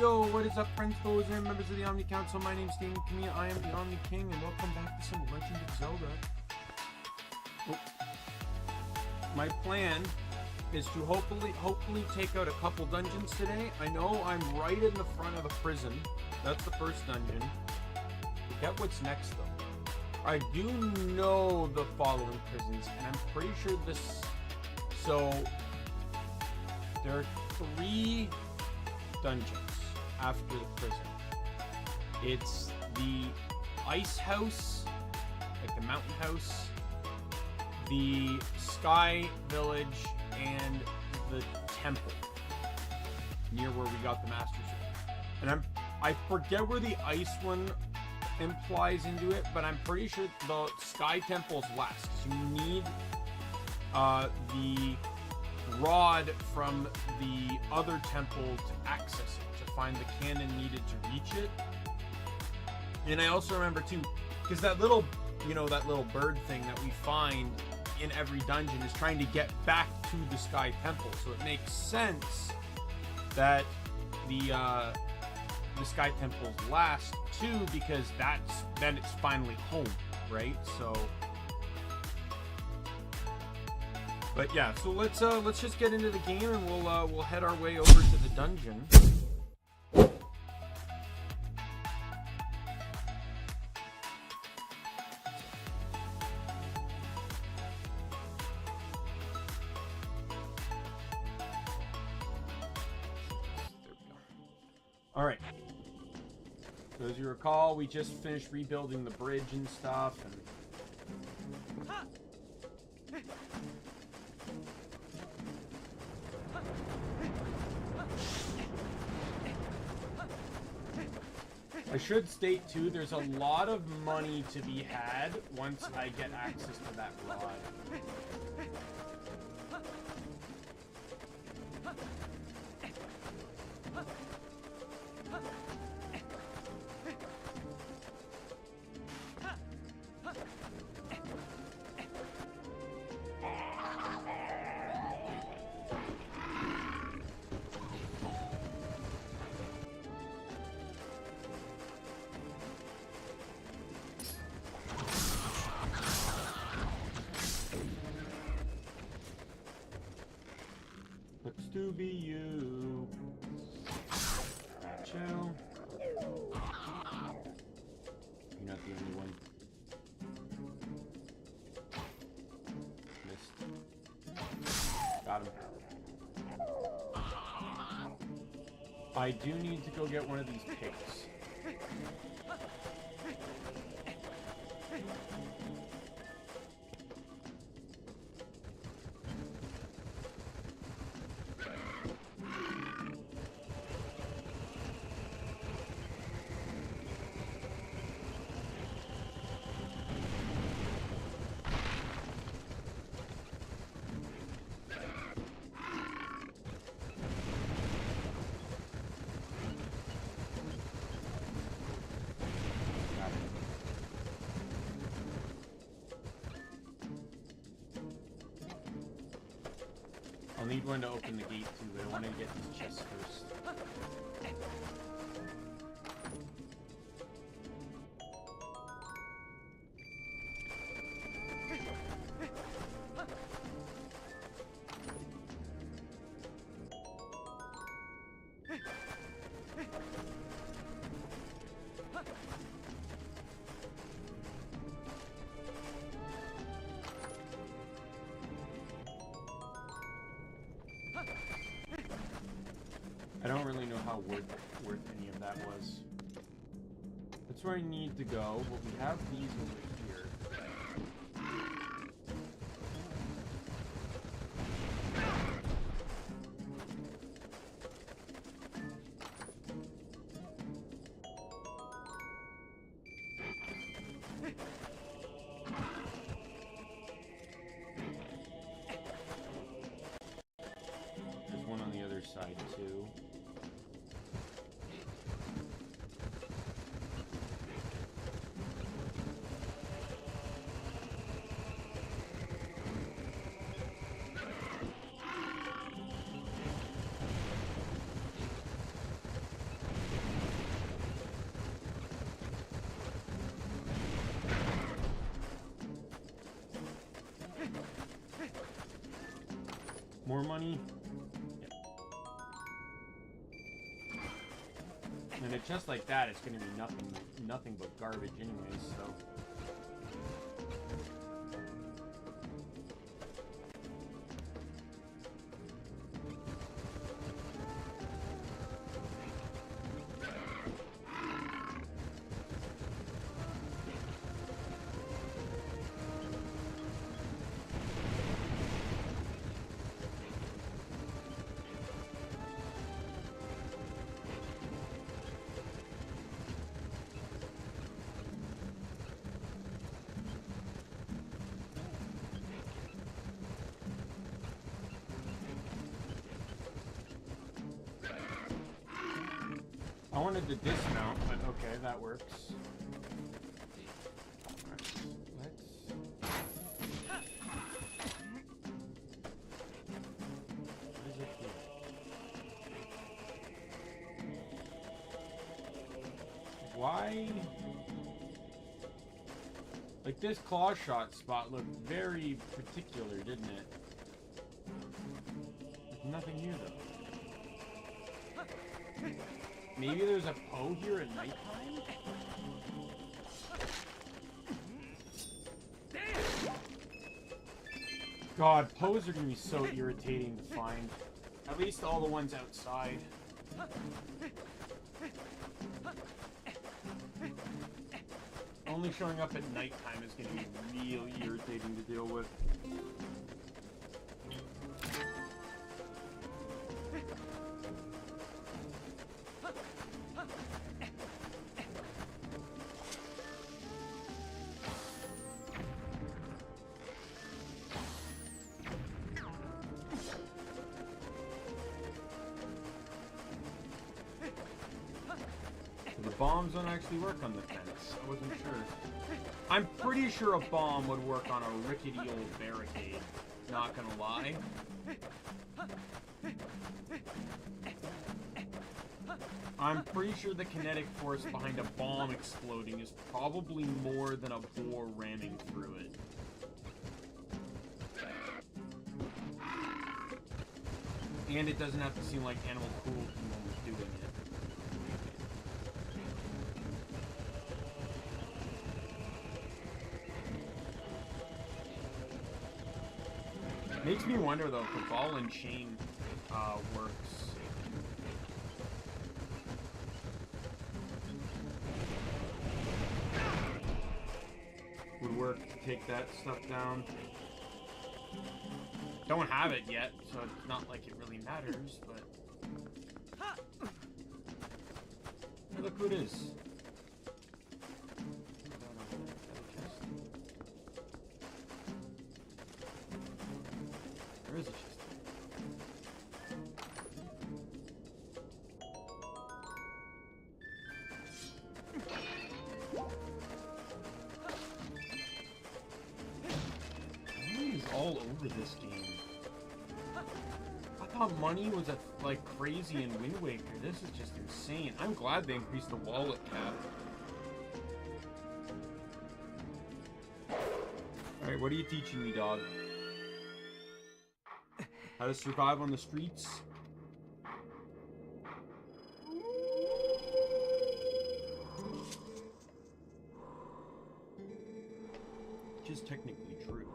Yo, what is up, friends, foes, and members of the Omni Council? My name is Daimien Kamiya, I am the Omni King, and welcome back to some Legend of Zelda. Oh. My plan is to hopefully take out a couple dungeons today. I know I'm right in the front of the prison. That's the first dungeon. Forget what's next, though. I do know the following prisons, and I'm pretty sure this... So, there are 3 dungeons after the prison. It's the ice house, like the mountain house, the sky village, and the temple near where we got the Master Sword. And I forget where the ice one implies into it, but I'm pretty sure the sky temple's last. You need the rod from the other temple to access it, to find the cannon needed to reach it. And I also remember too, because that little, that little bird thing that we find in every dungeon is trying to get back to the sky temple. So it makes sense that the sky temple's last too, because then it's finally home, right? So. But yeah, so let's just get into the game, and we'll head our way over to the dungeon. All right. So as you recall, we just finished rebuilding the bridge and stuff, and. I should state too, there's a lot of money to be had once I get access to that rod. Looks to be you. Chill. You're not the only one. Missed. Got him. I do need to go get one of these pigs. I'll need one to open the gate too, but I want to get these chests first. I don't really know how worth any of that was. That's where I need to go, but we have these over here. There's one on the other side too. More money. Yep. And a chest like that, it's going to be nothing but garbage anyways, so... I wanted to dismount, but okay, that works. Right, let's... What is it here? Why? Like, this claw shot spot looked very particular, didn't it? There's nothing here, though. Maybe there's a Poe here at nighttime? God, Poes are gonna be so irritating to find. At least all the ones outside. Only showing up at nighttime is gonna be real irritating to deal with. Bombs don't actually work on the fence. I wasn't sure. I'm pretty sure a bomb would work on a rickety old barricade. Not gonna lie. I'm pretty sure the kinetic force behind a bomb exploding is probably more than a boar ramming through it. And it doesn't have to seem like animal cruelty when we're doing it. Makes me wonder though if the ball and chain works. Would work to take that stuff down. Don't have it yet, so it's not like it really matters, but... Hey, look who it is. There is a chest. Money is all over this game. I thought money was like crazy in Wind Waker. This is just insane. I'm glad they increased the wallet cap. Alright, what are you teaching me, dog? How to survive on the streets? Which is technically true.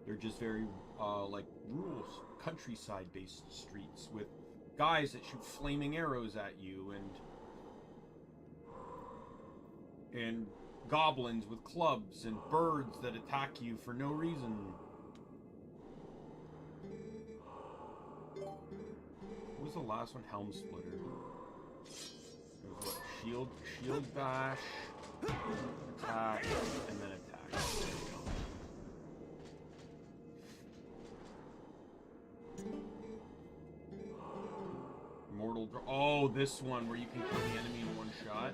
They're just very, like, rural, countryside-based streets with guys that shoot flaming arrows at you and goblins with clubs and birds that attack you for no reason. What was the last one? Helm Splitter. It was what? Shield bash, attack, and then attack. There you go. Mortal Draw. Oh, this one where you can kill the enemy in one shot.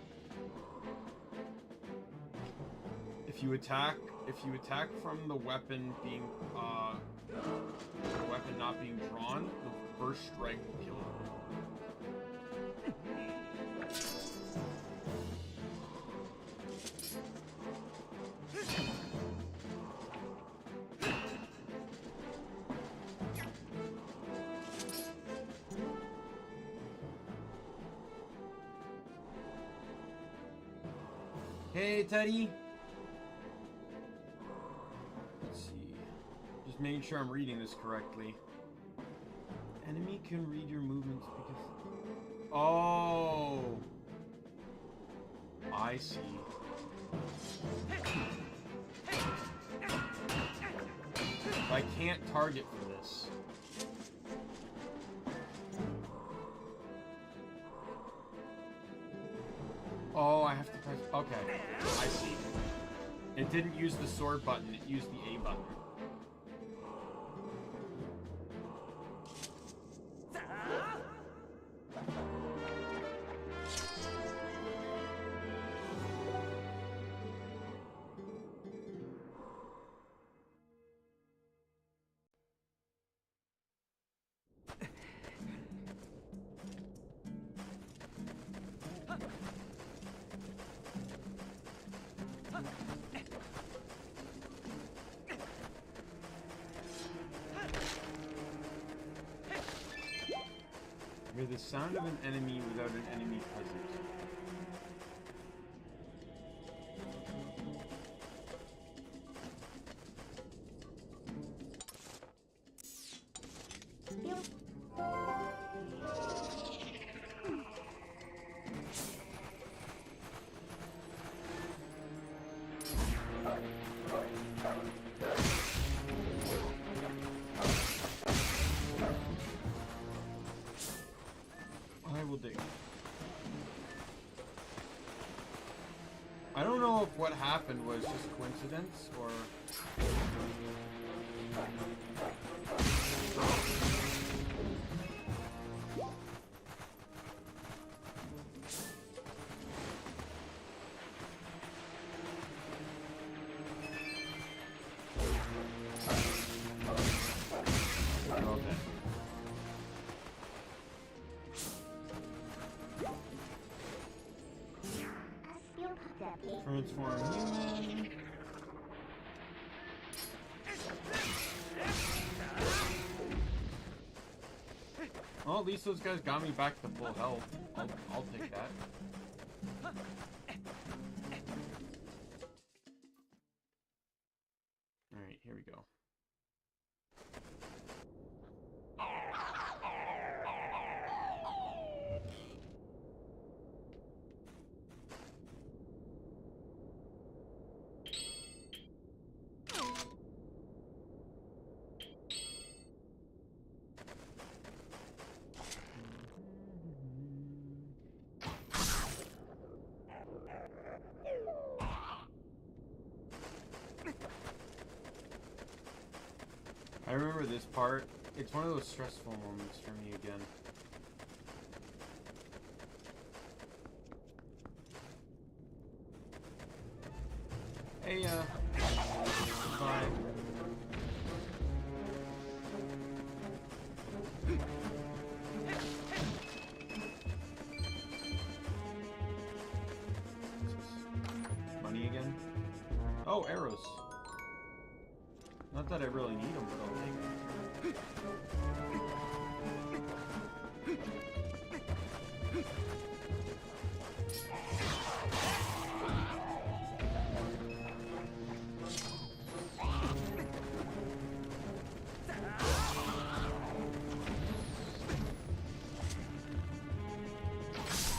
If you attack from the weapon being the weapon not being drawn, the first strike will kill it. Hey, Teddy. Let's see. Just making sure I'm reading this correctly. Enemy can read your movements because... Oh! I see. I can't target for this. Oh, I have to press... Okay, I see. It didn't use the sword button, it used the A button. Hear the sound of an enemy without an enemy present. I don't know if what happened was just coincidence or... Transform human. Well, at least those guys got me back to full health. I'll take that. Alright, here we go. I remember this part. It's one of those stressful moments for me again. Hey, bye. Money again? Oh, arrows. Not that I really need them, but I'll take them.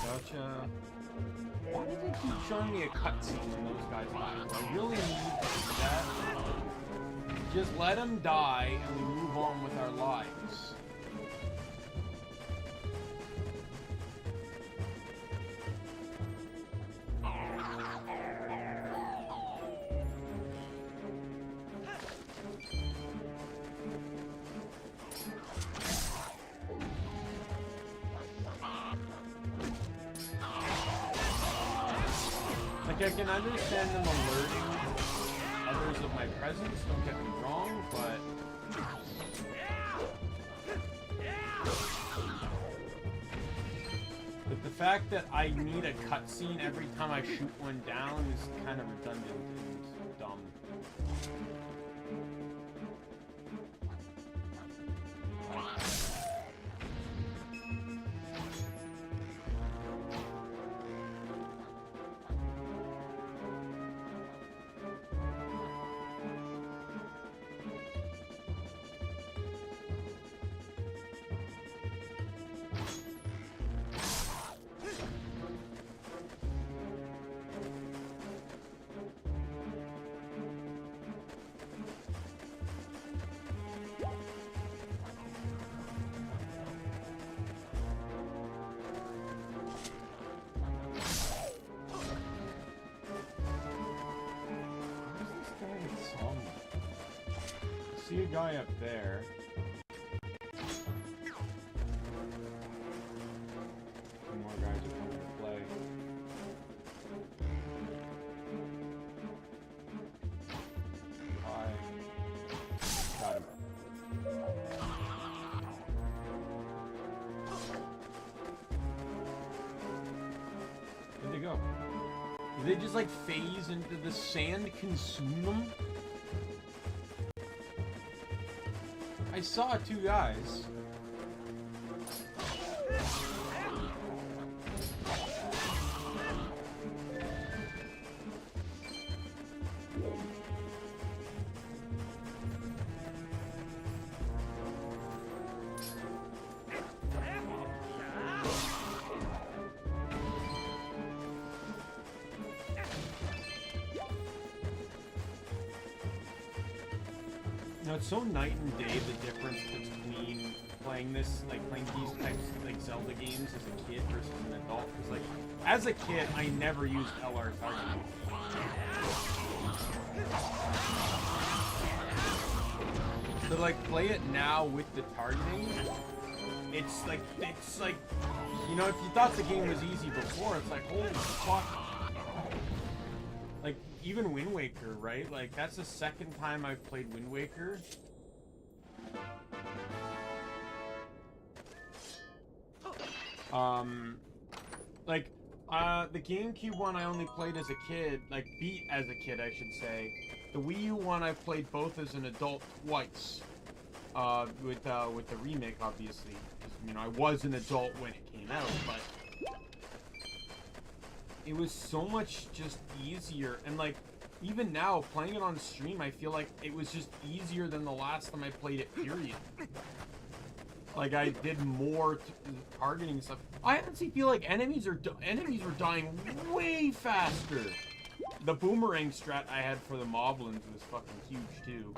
Gotcha. Why did they keep showing me a cutscene when those guys die? Do I really need to do that? Just let them die and we move on with our lives. Like, I can understand them alerting others of my presence, don't get me wrong, but... But the fact that I need a cutscene every time I shoot one down is kind of redundant and dumb. see a guy up there. Some more guys are coming to play. Got him. Where'd they go? Did they just like phase into the sand, consume them? I saw two guys. It's so night and day the difference between playing this, like playing these types of like Zelda games as a kid versus an adult. Because like, as a kid, I never used LR targeting. To like play it now with the targeting, it's like, you know, if you thought the game was easy before, it's like, holy fuck. Like, even Wind Waker, right? Like, that's the second time I've played Wind Waker. The GameCube one I only played as a kid, like, beat as a kid, I should say. The Wii U one I played both as an adult twice. With the remake, obviously. You know, I was an adult when it came out, but it was so much just easier. And like, even now, playing it on stream, I feel like it was just easier than the last time I played it, period. Like, I did more targeting stuff. I honestly feel like enemies were dying way faster. The boomerang strat I had for the moblins was fucking huge, too.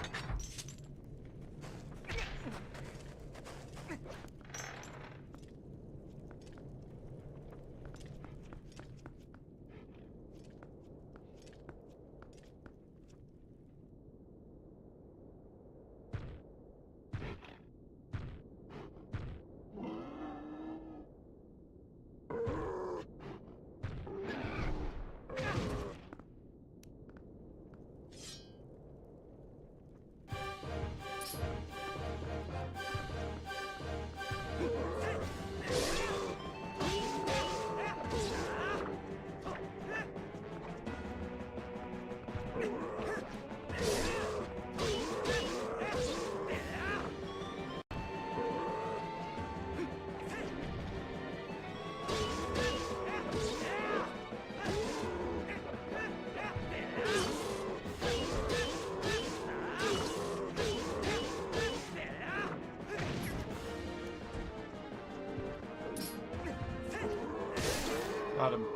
Got him.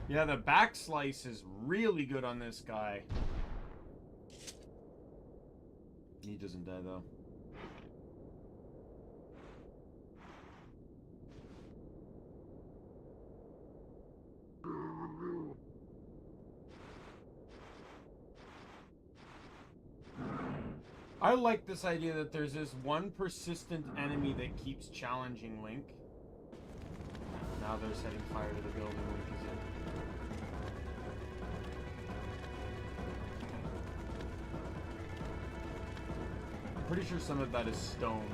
Yeah, the back slice is really good on this guy. He doesn't die, though. I like this idea that there's this one persistent enemy that keeps challenging Link. Now they're setting fire to the building Link is in. I'm pretty sure some of that is stone.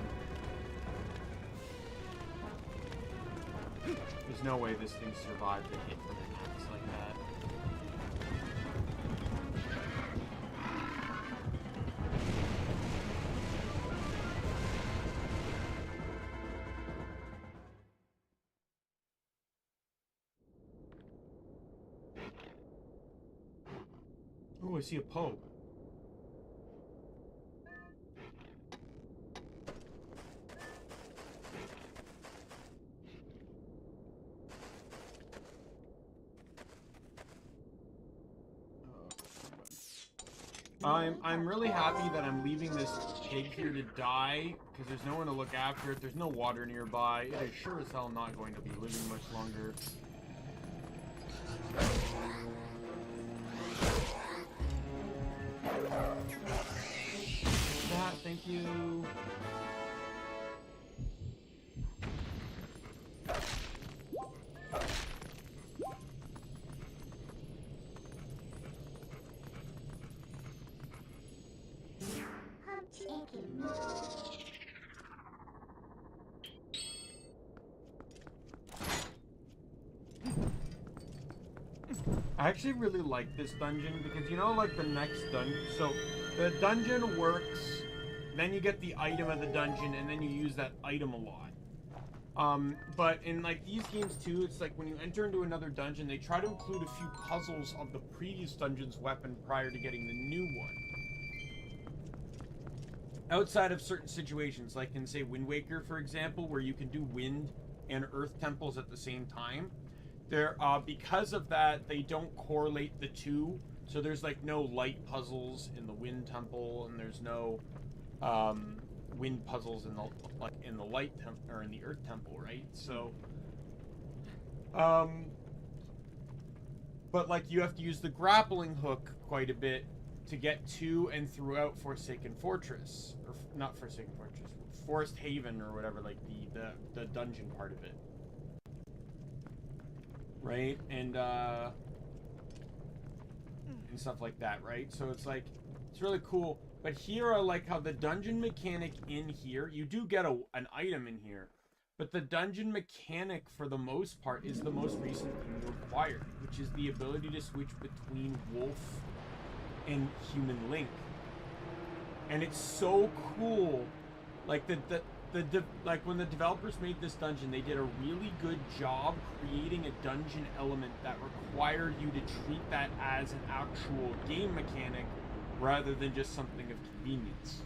There's no way this thing survived a hit from an axe like that. Oh, I see a Poe. I'm really happy that I'm leaving this pig here to die, because there's no one to look after it. There's no water nearby. It is sure as hell not going to be living much longer. Thank I actually really like this dungeon because, you know, like the next dungeon, so the dungeon works, then you get the item of the dungeon, and then you use that item a lot. But in like these games too, it's like when you enter into another dungeon, they try to include a few puzzles of the previous dungeon's weapon prior to getting the new one. Outside of certain situations, like in say Wind Waker, for example, where you can do wind and earth temples at the same time, there because of that, they don't correlate the two. So there's like no light puzzles in the wind temple, and there's no wind puzzles in the light temple or in the earth temple, right? So but like you have to use the grappling hook quite a bit to get to and throughout Forsaken Fortress, or not Forsaken Fortress, Forest Haven or whatever, like the dungeon part of it, right? And stuff like that, right? So it's like, it's really cool. But here I like how the dungeon mechanic in here, you do get an item in here, but the dungeon mechanic for the most part is the most recent thing required, which is the ability to switch between wolf and human Link. And it's so cool. Like like when the developers made this dungeon, they did a really good job creating a dungeon element that required you to treat that as an actual game mechanic rather than just something of convenience.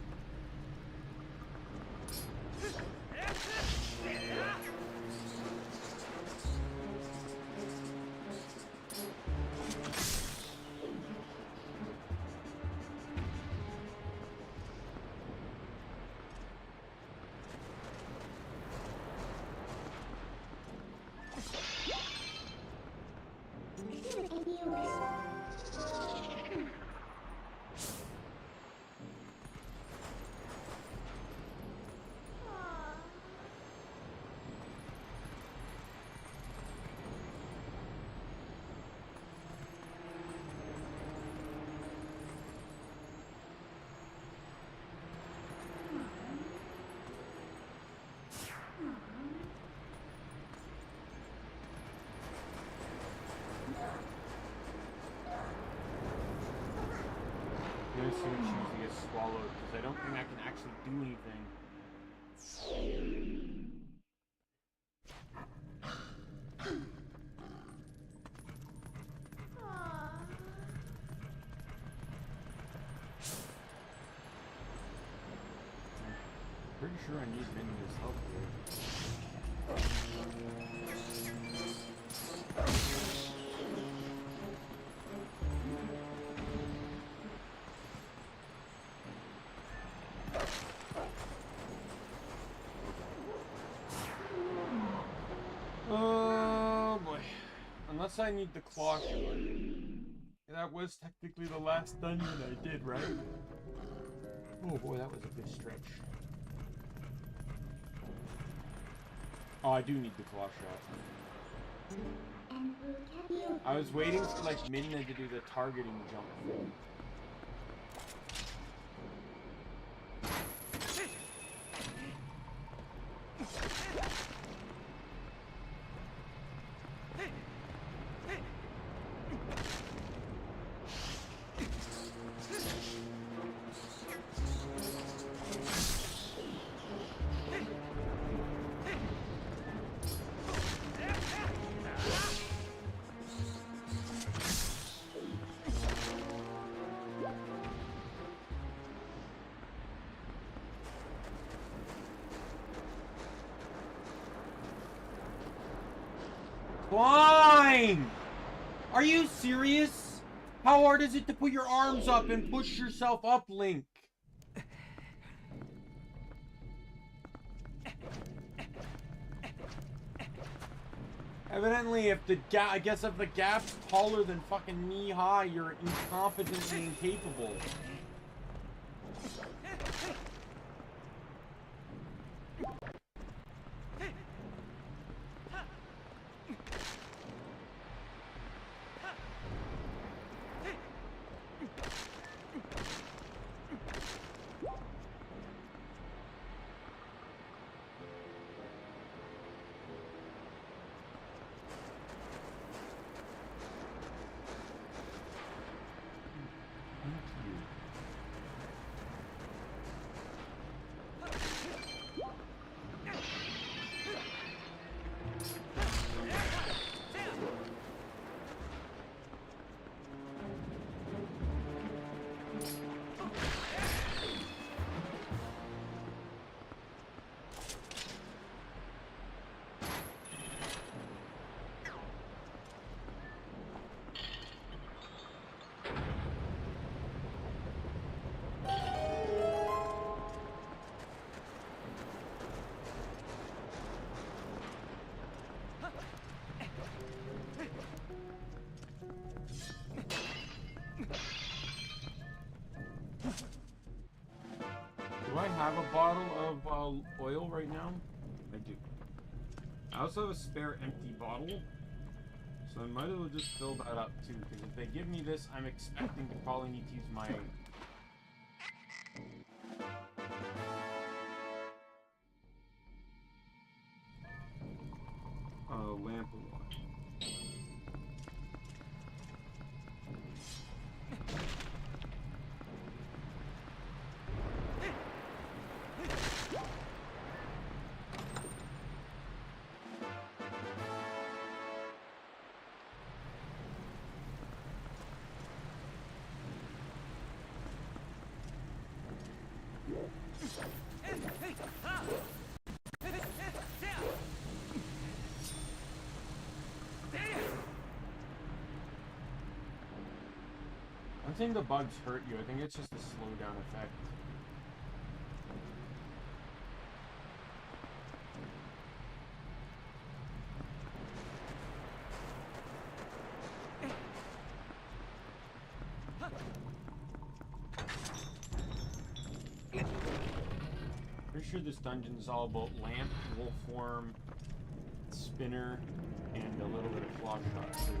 I'm gonna see what she gets swallowed, because I don't think I can actually do anything. Pretty sure I need Minnie's help here. Oh boy. Unless I need the claw shot. That was technically the last dungeon I did, right? Oh boy, that was a good stretch. Oh, I do need the claw shot. I was waiting for like Minna to do the targeting jump thing. Climb! Are you serious? How hard is it to put your arms up and push yourself up, Link? Evidently, if the gap, I guess if the gap's taller than fucking knee high, you're incompetently incapable. have a bottle of oil right now? I do. I also have a spare empty bottle, so I might as well just fill that up too, because if they give me this, I'm expecting to probably need to use my... lamp a lot. I don't think the bugs hurt you. I think it's just a slowdown effect. Pretty sure this dungeon is all about lamp, wolf form, spinner, and a little bit of claw shot too.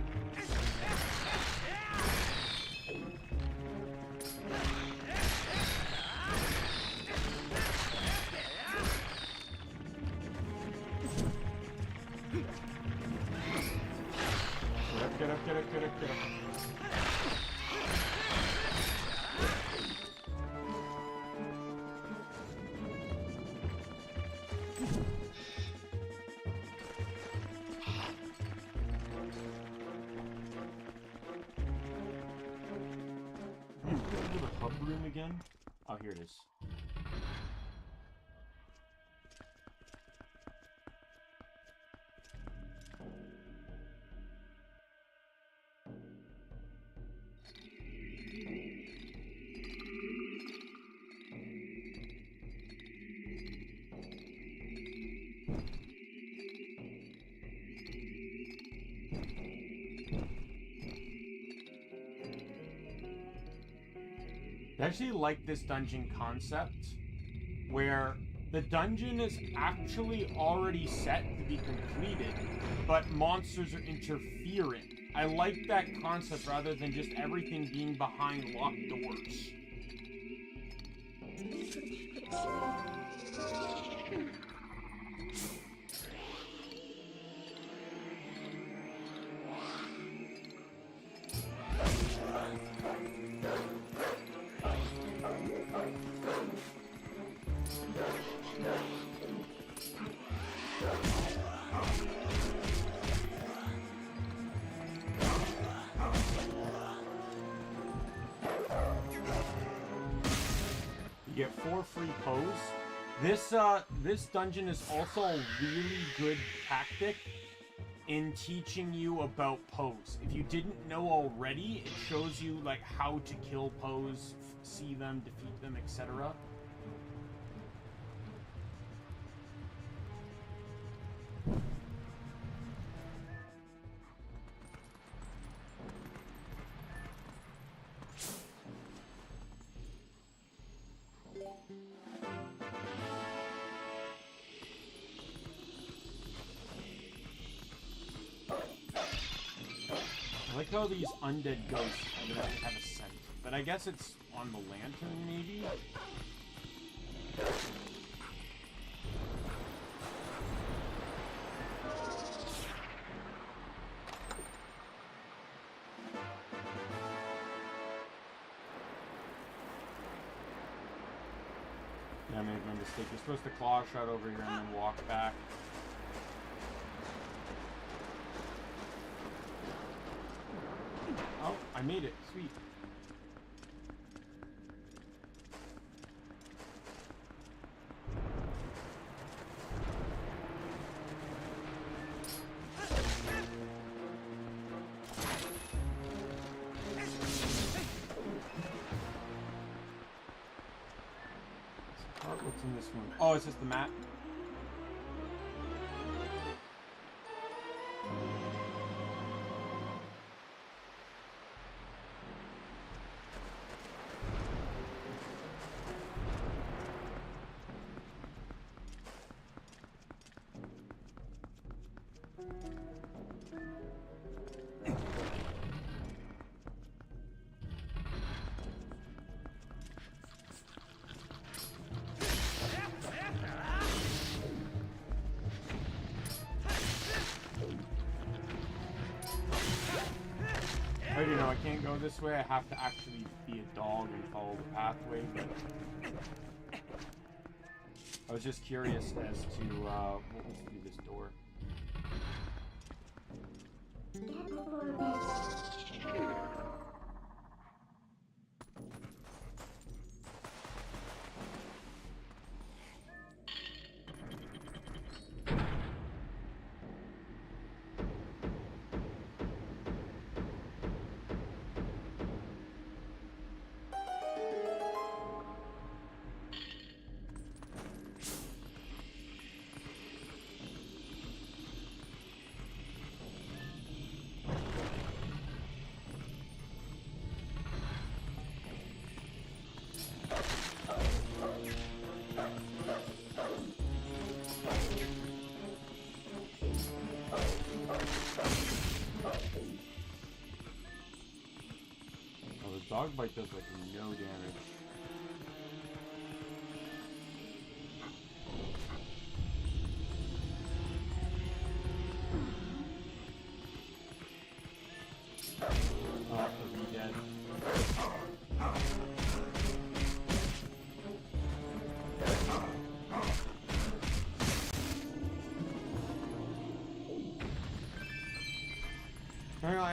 Get up, get up, get up, get up. Go to the hub room again? Oh, here it is. I actually like this dungeon concept where the dungeon is actually already set to be completed, but monsters are interfering. I like that concept rather than just everything being behind locked doors. You get 4 free pose. This dungeon is also a really good tactic in teaching you about pose. If you didn't know already, it shows you like how to kill pose, see them, defeat them, etc. I like how these undead ghosts have a scent, but I guess it's on the lantern, maybe? Yeah, I made a mistake. You're supposed to claw shot over here and then walk back. Oh, I made it. Sweet. What's in this one? Oh, it's just the map. already know I can't go this way. I have to actually be a dog and follow the pathway, but I was just curious as to what was through this door. Dog bite does like no damage. Oh, he'll be dead.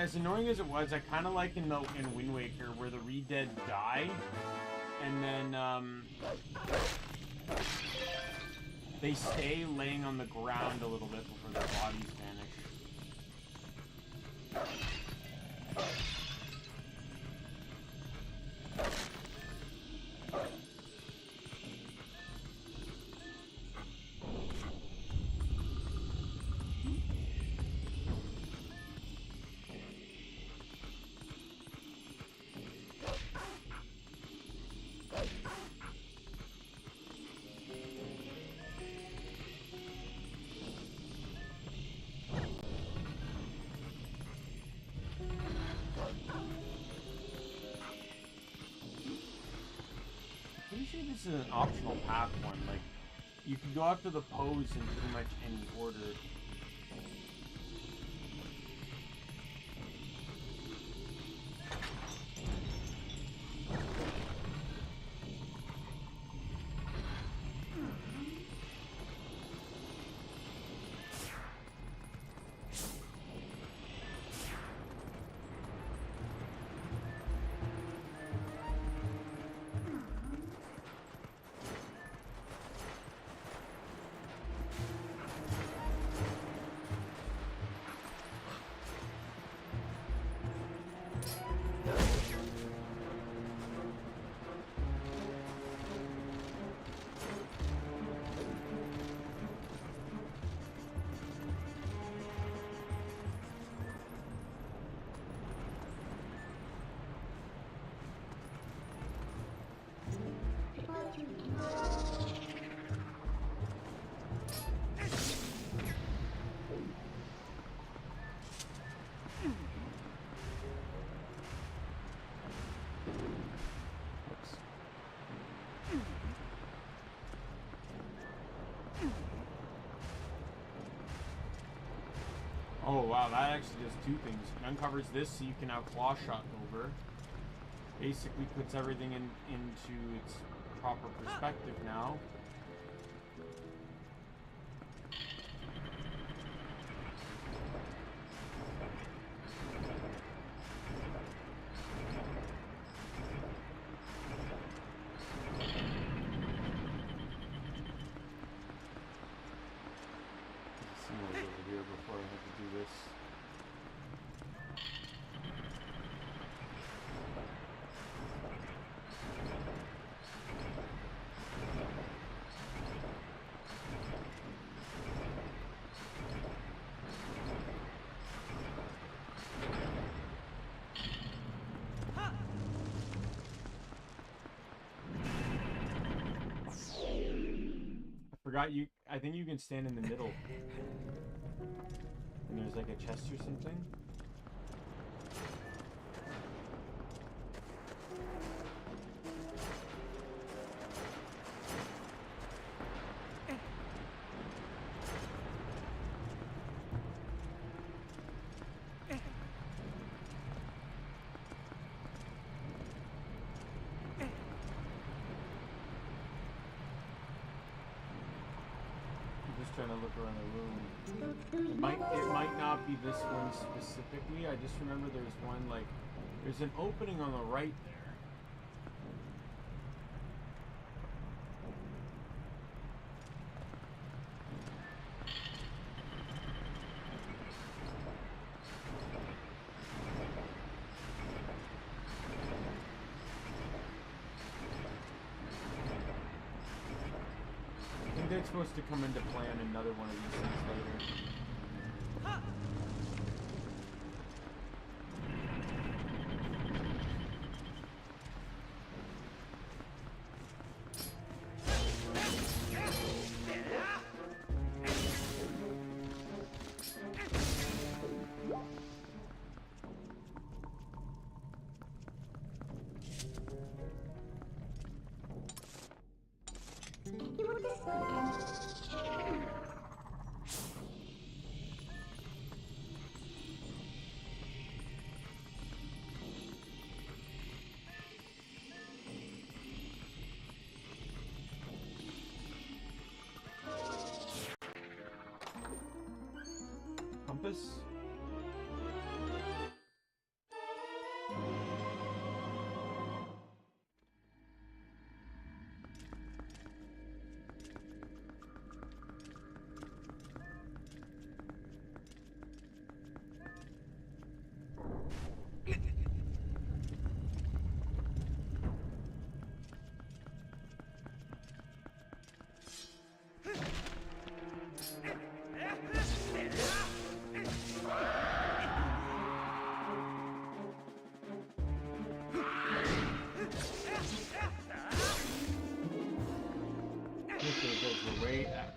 As annoying as it was, I kind of like in Wind Waker where the Re-Dead die, and then they stay laying on the ground a little bit before their bodies vanish. This is an optional path one. Like, you can go after the pose in pretty much any order. Oh wow, that actually does two things. It uncovers this so you can now claw shot over. Basically puts everything into its proper perspective now. I think you can stand in the middle. And there's like a chest or something. trying to look around the room. It might not be this one specifically. I just remember there's one, like, there's an opening on the right there. It's supposed to come into play on another one of these things later. Compass?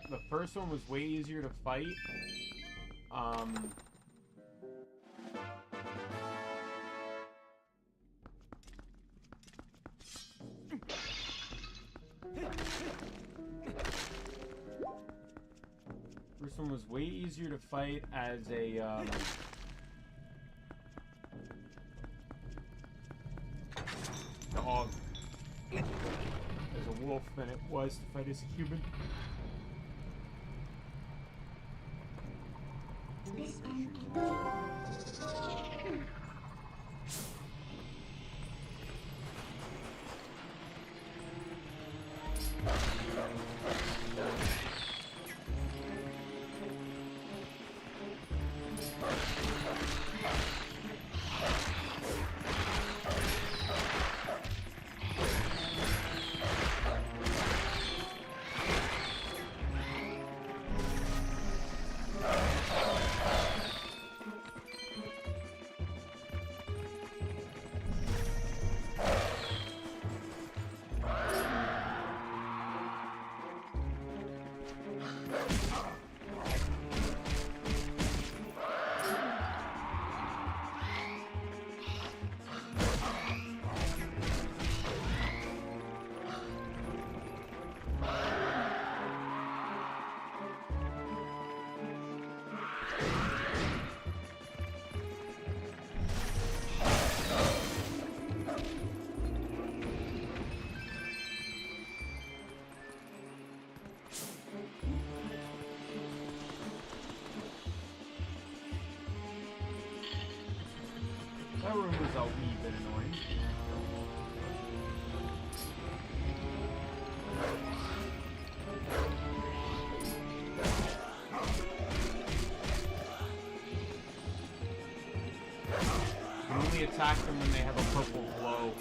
The first one was way easier to fight. First one was way easier to fight as a dog, as a wolf, than it was to fight as a human. That room was a wee bit annoying. You can only attack them when they have a purple glow.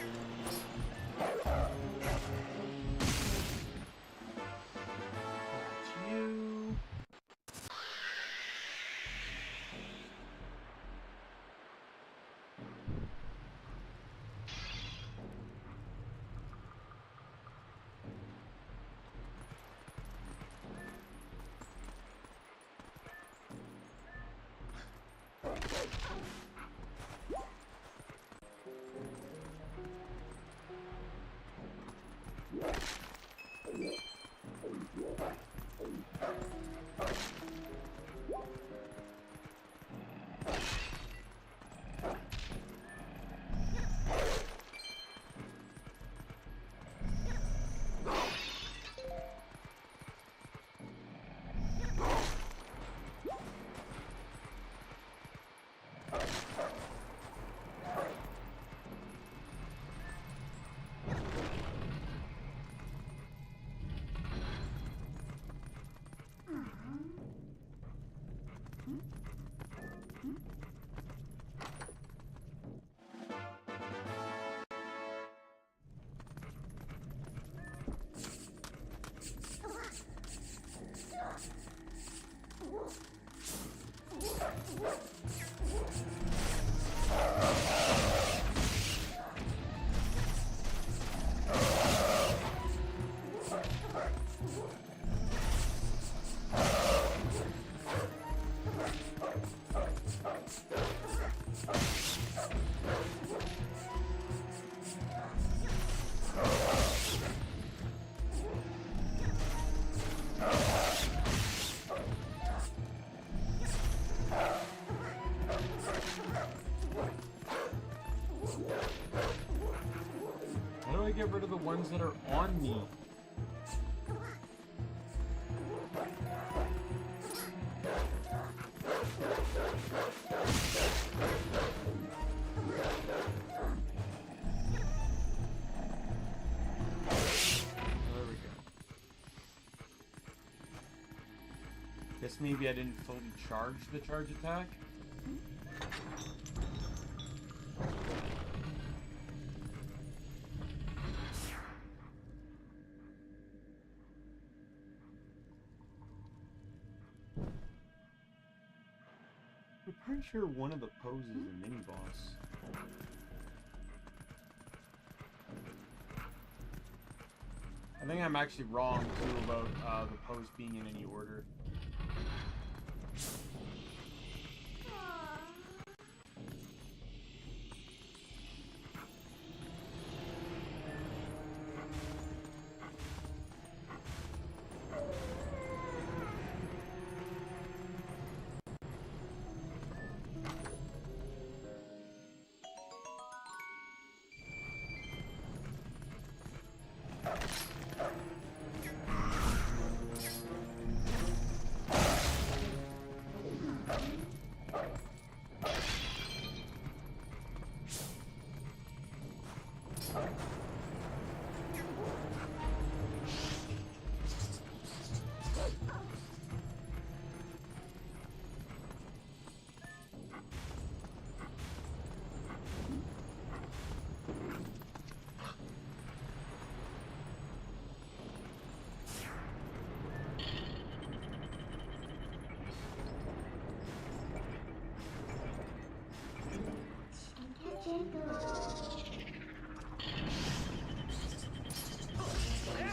How do I get rid of the ones that are on me? Guess maybe I didn't fully charge the charge attack. I'm pretty sure one of the poses is a mini boss. I think I'm actually wrong too about the pose being in any order.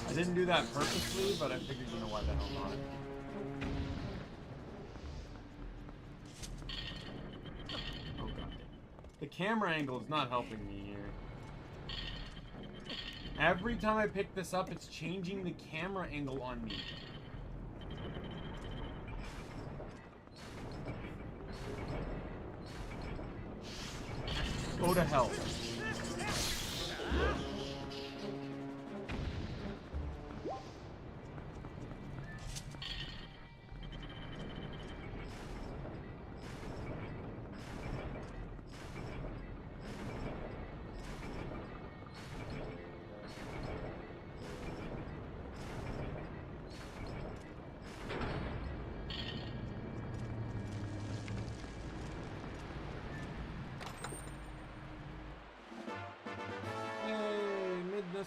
I didn't do that purposely, but I figured, you know, why the hell not? Oh god. The camera angle is not helping me here. Every time I pick this up, it's changing the camera angle on me. Go to hell.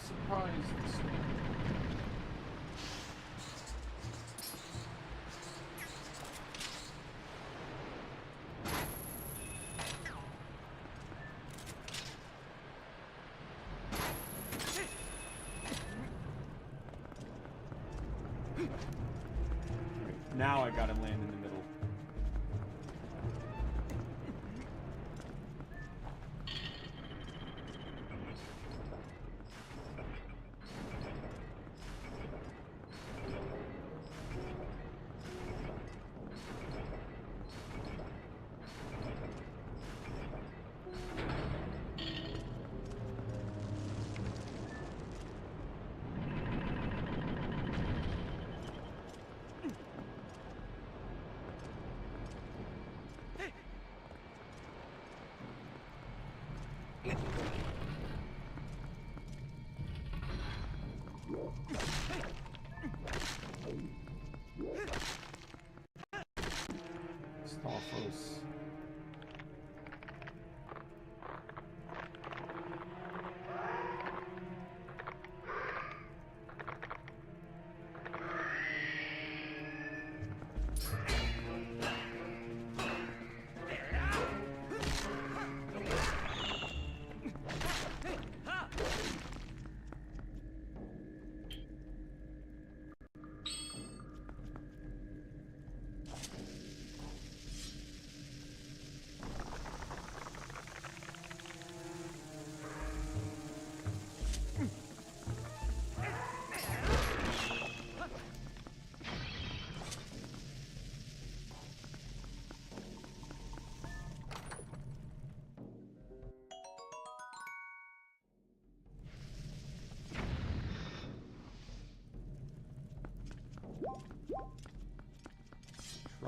Surprise. Now I gotta land in the middle.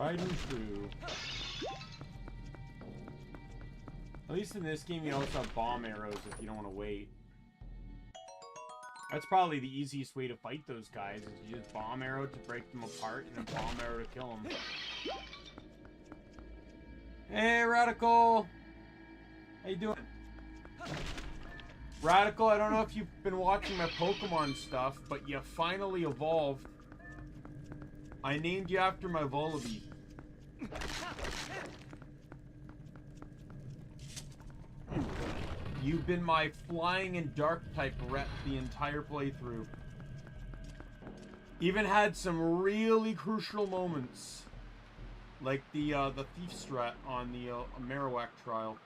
Tried and true. At least in this game, you also have bomb arrows if you don't want to wait. That's probably the easiest way to fight those guys, is you use bomb arrow to break them apart, and then bomb arrow to kill them. Hey, Radical! How you doing? Radical, I don't know if you've been watching my Pokemon stuff, but you finally evolved. I named you after my Volibee. You've been my flying and dark type rep the entire playthrough. Even had some really crucial moments, like the thief strat on the Marowak trial.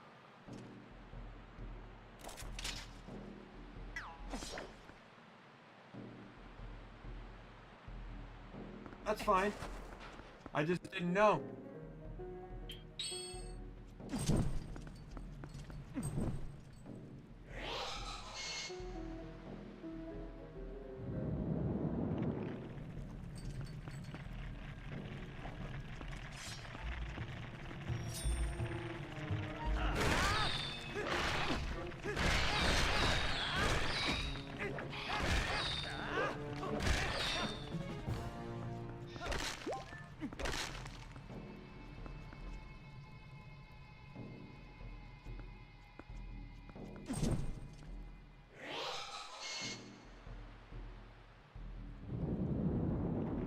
That's fine. I just didn't know.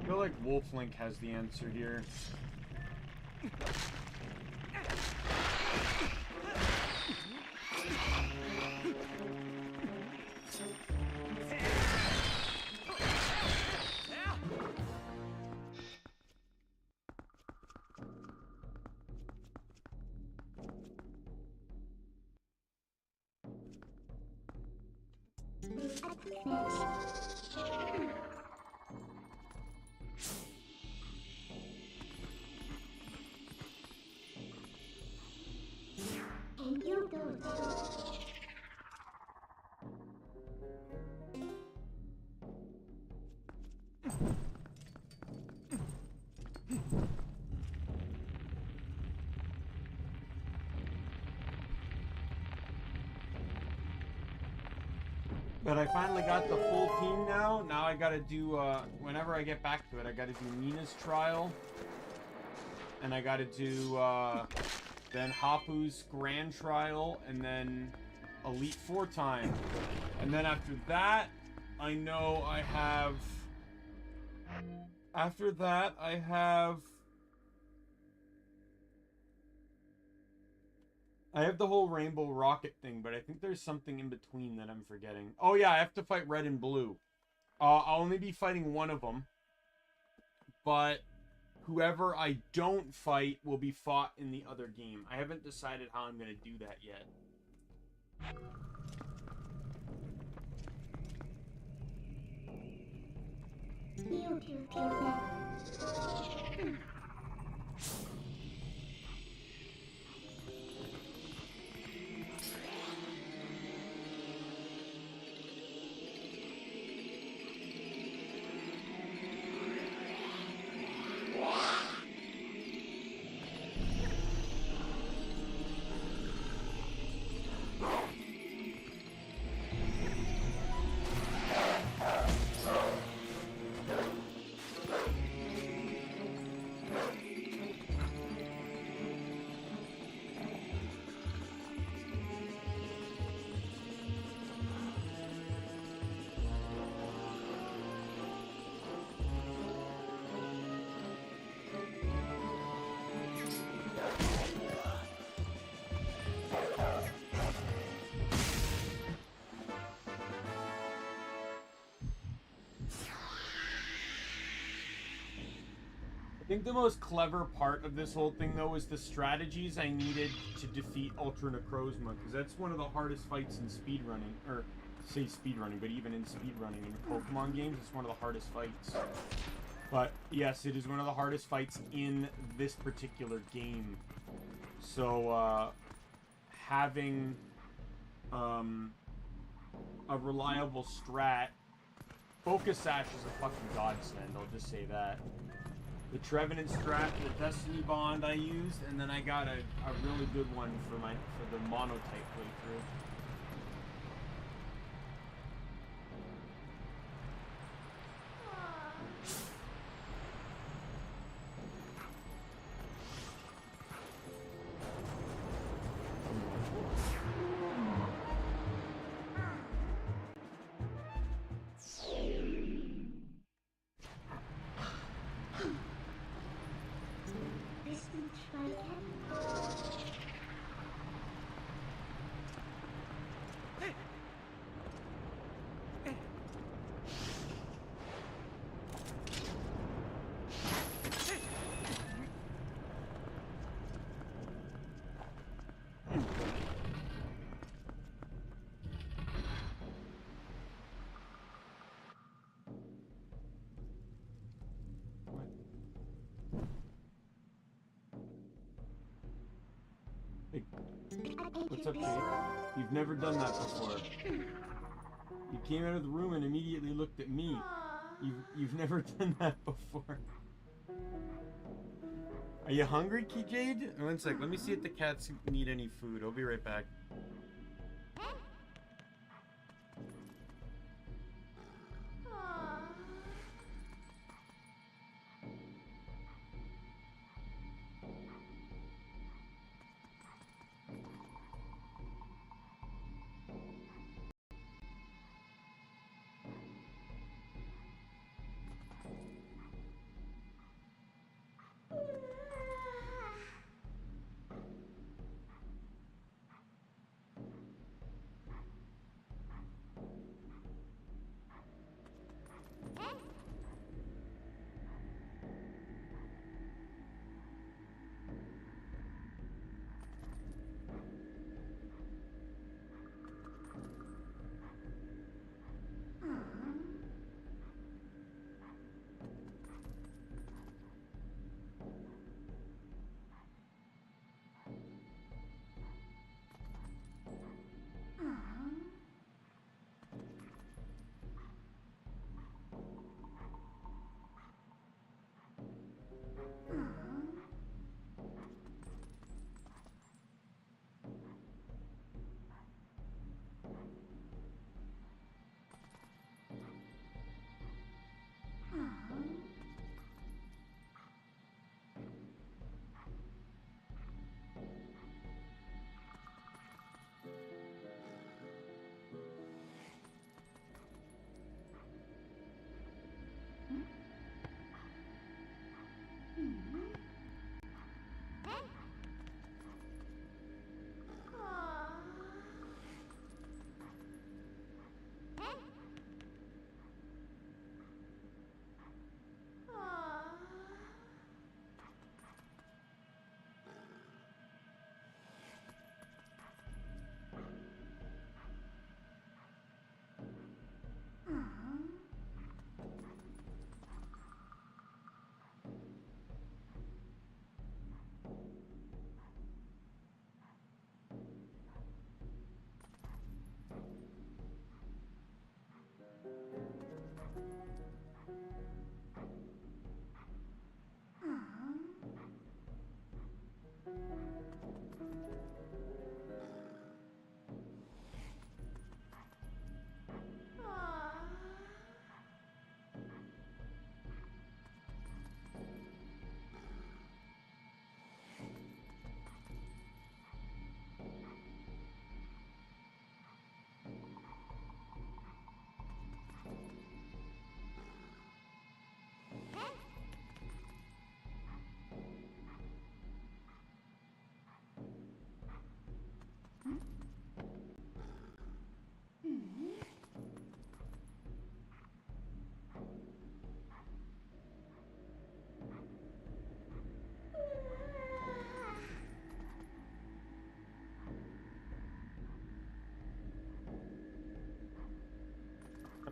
I feel like Wolf Link has the answer here. But I finally got the full team now. Now I gotta do, whenever I get back to it, I gotta do Nina's trial. And I gotta do, then Hapu's grand trial, and then Elite Four time. And then after that, I know I have... After that, I have the whole Rainbow Rocket thing, but I think there's something in between that I'm forgetting. Oh yeah, I have to fight Red and Blue. I'll only be fighting one of them, but whoever I don't fight will be fought in the other game. I haven't decided how I'm going to do that yet. I think the most clever part of this whole thing, though, is the strategies I needed to defeat Ultra Necrozma, because that's one of the hardest fights in speedrunning, or say speedrunning, but even in speedrunning in Pokemon games, it's one of the hardest fights. But yes, it is one of the hardest fights in this particular game. So having a reliable strat, Focus Sash is a fucking godsend, I'll just say that. the Trevenant strat, the Destiny Bond I used, and then I got a really good one for the monotype playthrough. What's up, Jade? You've never done that before. You came out of the room and immediately looked at me. You've never done that before. Are you hungry, Key Jade? One sec, let me see if the cats need any food. I'll be right back.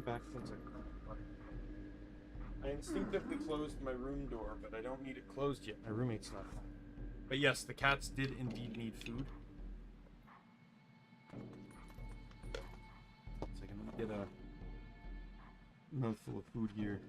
Back since I instinctively closed my room door, but I don't need it closed yet. My roommate's not home. But yes, the cats did indeed need food. So I'm gonna get a mouthful of food here.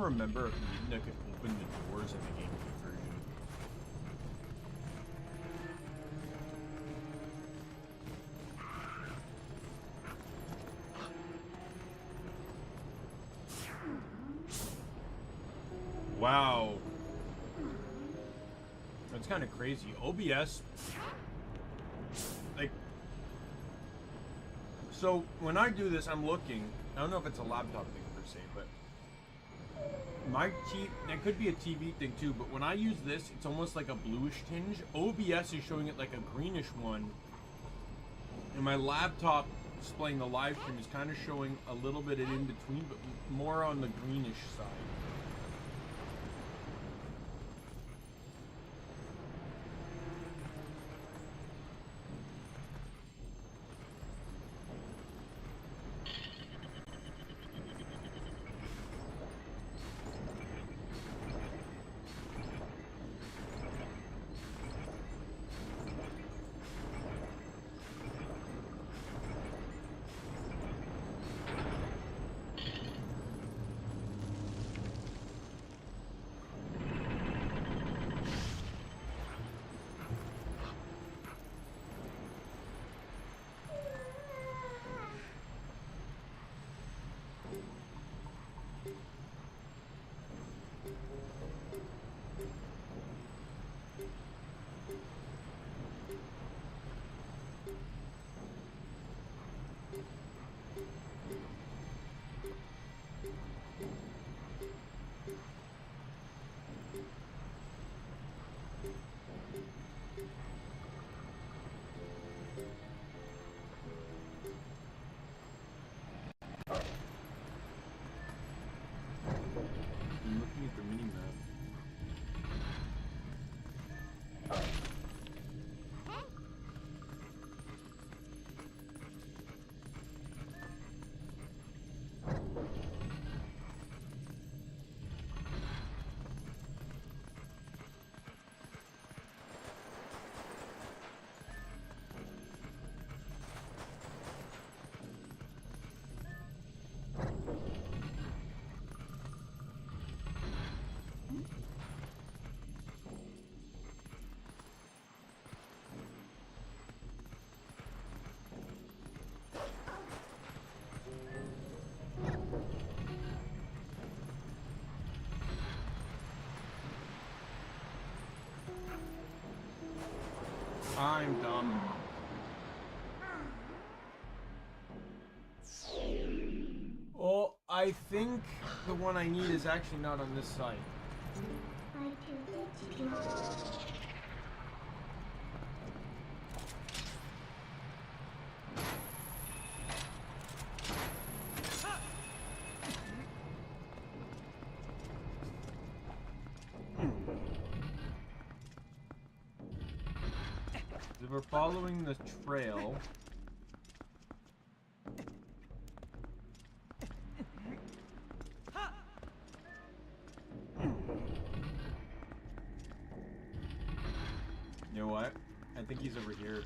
remember a meeting that could open the doors in the GameCube version. Wow. That's kind of crazy. OBS, like, so when I do this, I'm looking. I don't know if it's a laptop thing per se, but my TV, that could be a TV thing too, but when I use this, it's almost like a bluish tinge. OBS is showing it like a greenish one, and my laptop displaying the live stream is kind of showing a little bit in between, but more on the greenish side. I'm looking at the mini-map. I'm dumb. Oh, I think the one I need is actually not on this side. If we're following the trail, you know what? I think he's over here.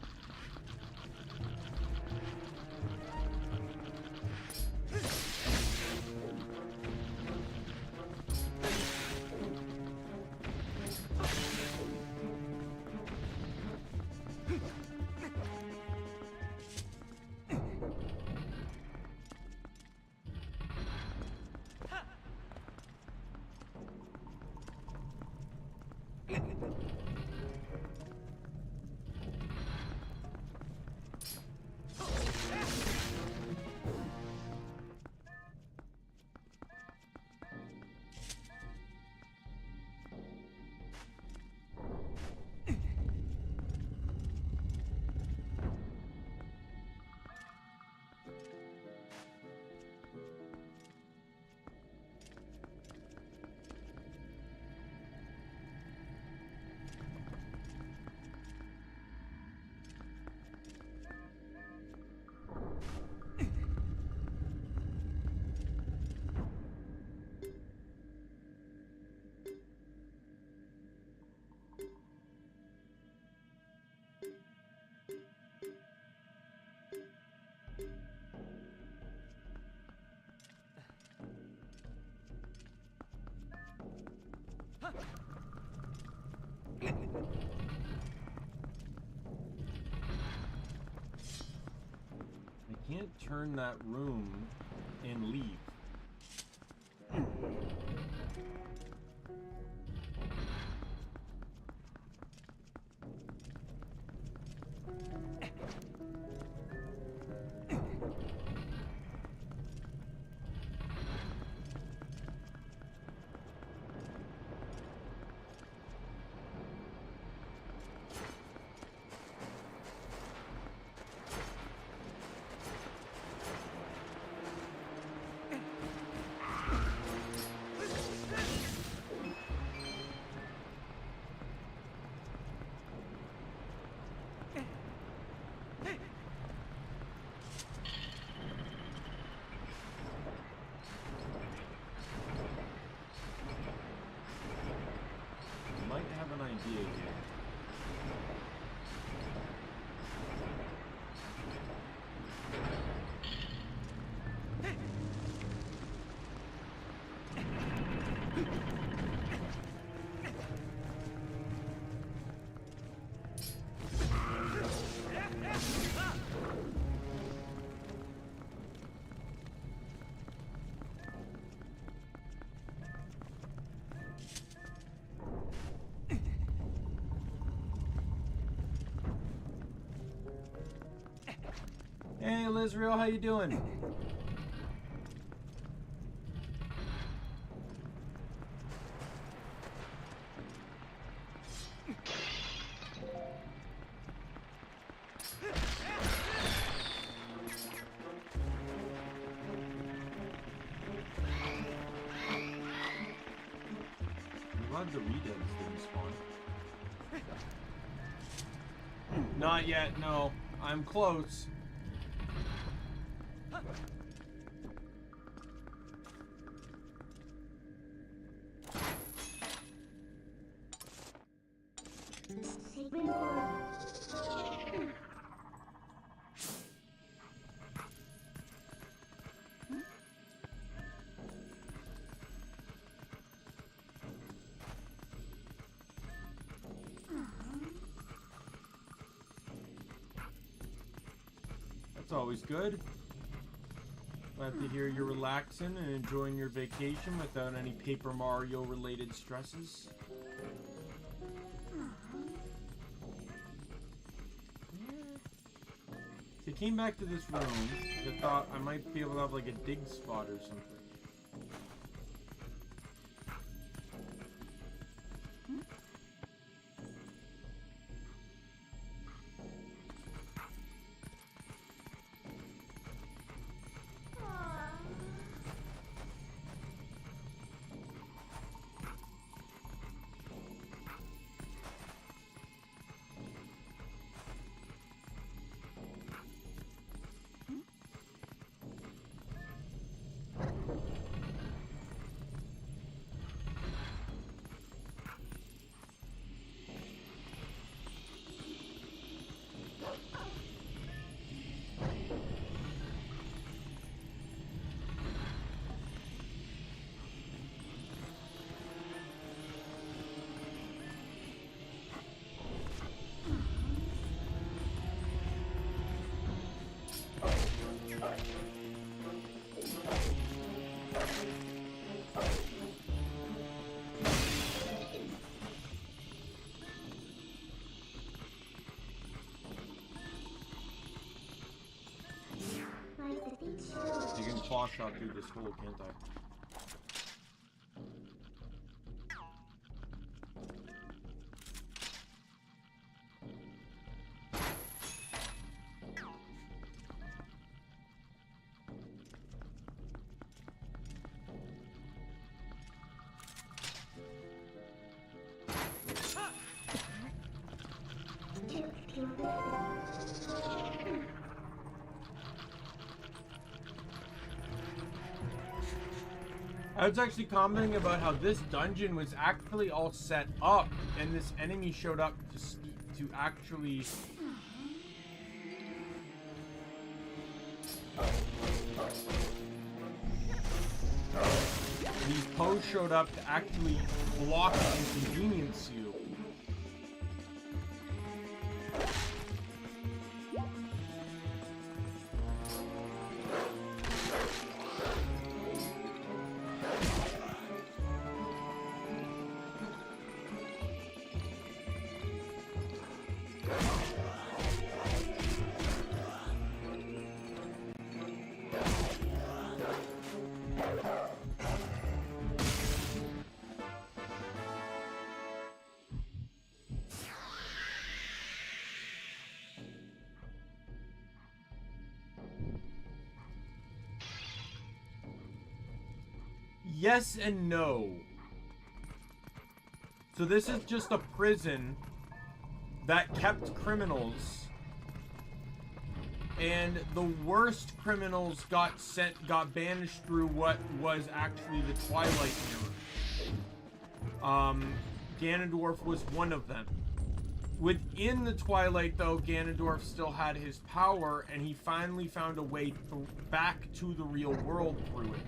return that room and leave. Might have an idea here. Hey, Lizrael, how you doing? I'm glad the redens didn't spawn. Not yet, no. I'm close. That's always good. Glad to hear you're relaxing and enjoying your vacation without any Paper Mario related stresses. I came back to this room because I thought I might be able to have like a dig spot or something. You can claw shot through this hole, can't I? I was actually commenting about how this dungeon was actually all set up, and this enemy showed up to actually. These pose showed up to actually block and inconvenience you. Yes and no. So this is just a prison that kept criminals, and the worst criminals got banished through what was actually the Twilight mirror. Ganondorf was one of them. Within the Twilight, though, Ganondorf still had his power, and he finally found a way back to the real world through it.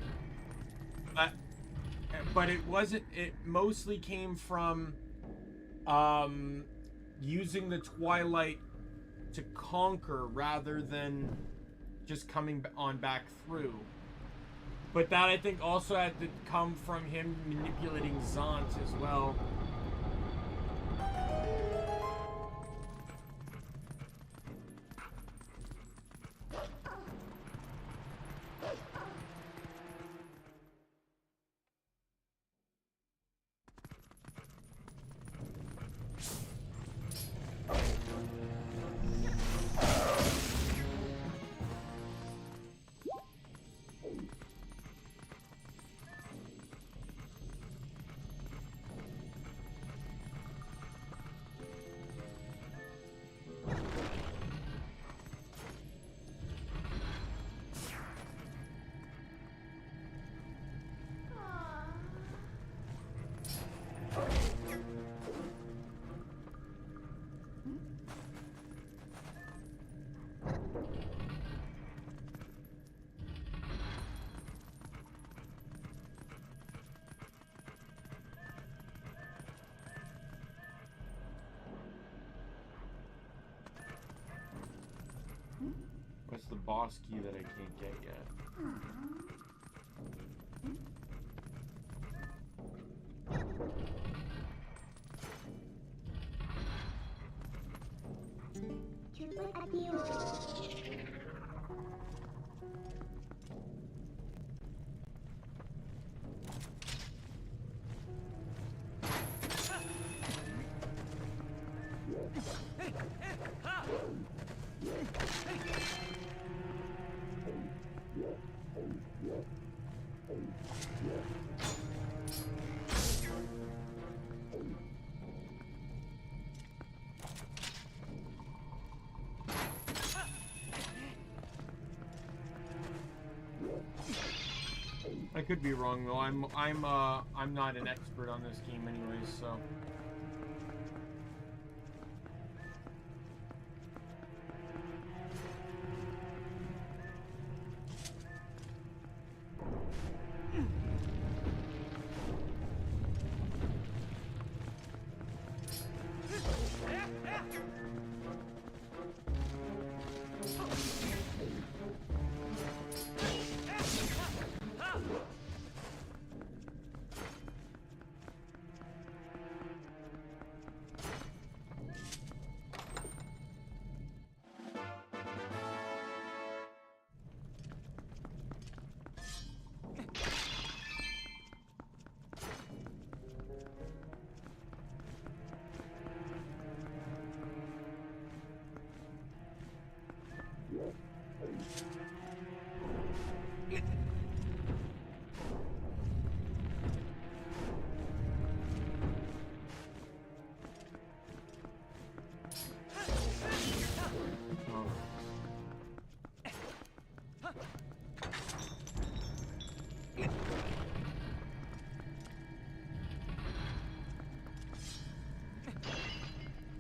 But it wasn't. It mostly came from using the Twilight to conquer rather than just coming on back through. But that, I think, also had to come from him manipulating Zant as well. What's the boss key that I can't get yet? I could be wrong though. I'm not an expert on this game anyways, so.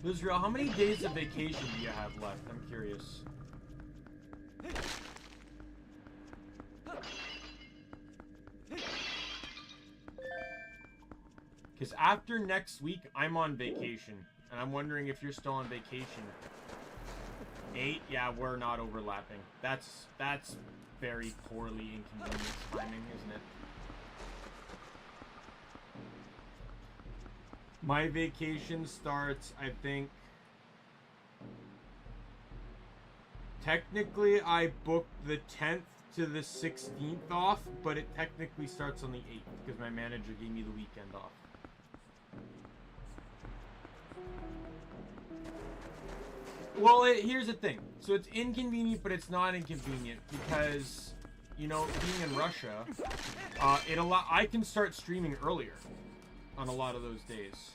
Israel, how many days of vacation do you have left? I'm curious. Because after next week, I'm on vacation. And I'm wondering if you're still on vacation. 8? Yeah, we're not overlapping. That's very poorly inconvenient timing, isn't it? My vacation starts, I think... Technically, I booked the 10th to the 16th off, but it technically starts on the 8th, because my manager gave me the weekend off. Well, here's the thing. So it's inconvenient, but it's not inconvenient, because you know, being in Russia, I can start streaming earlier on a lot of those days.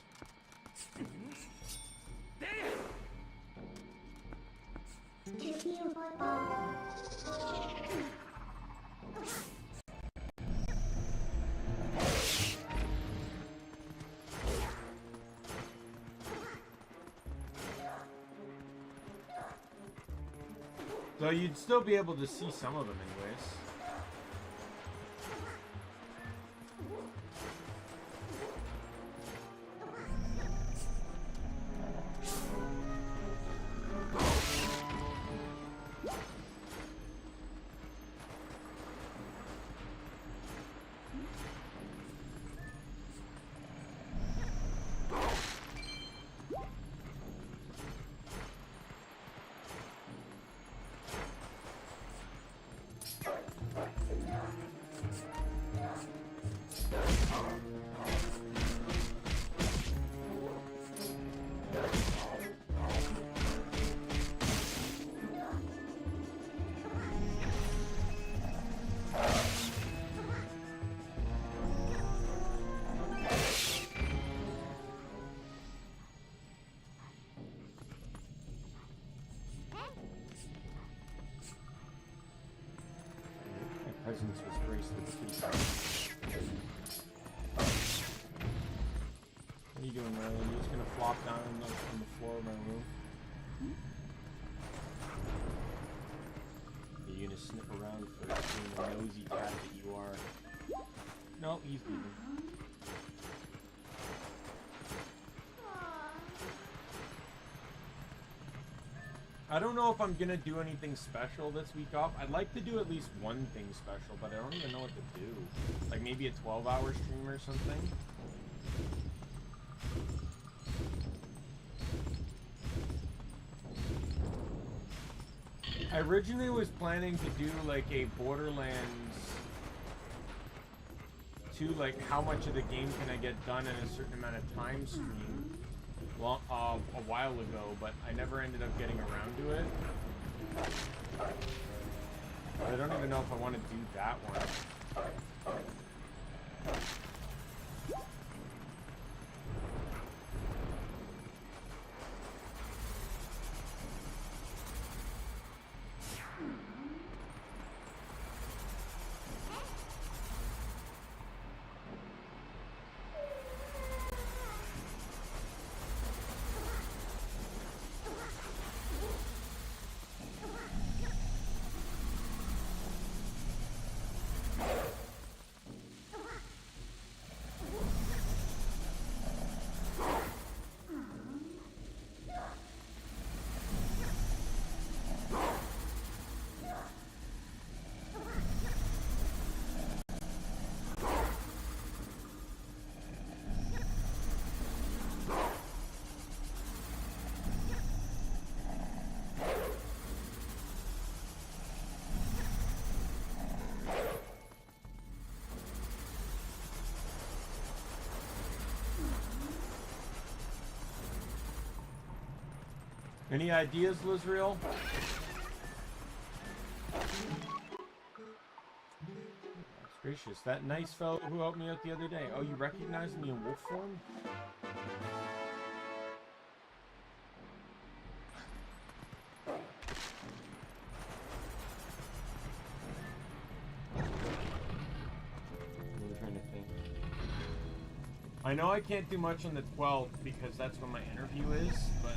So you'd still be able to see some of them anyways. Presence was graced with peace. What are you doing, Riley? You're just gonna flop down on the floor of my room? Are you gonna sniff around first, being the nosy cat that you are? No, he's leaving. I don't know if I'm gonna do anything special this week off. I'd like to do at least one thing special, but I don't even know what to do. Like maybe a 12-hour stream or something. I originally was planning to do like a Borderlands 2, like how much of the game can I get done in a certain amount of time stream. A while ago, but I never ended up getting around to it. I don't even know if I want to do that one. Any ideas, Lizreal? Gracious, that nice fellow who helped me out the other day. Oh, you recognized me in wolf form? I'm trying to think. I know I can't do much on the 12th because that's when my interview is, but...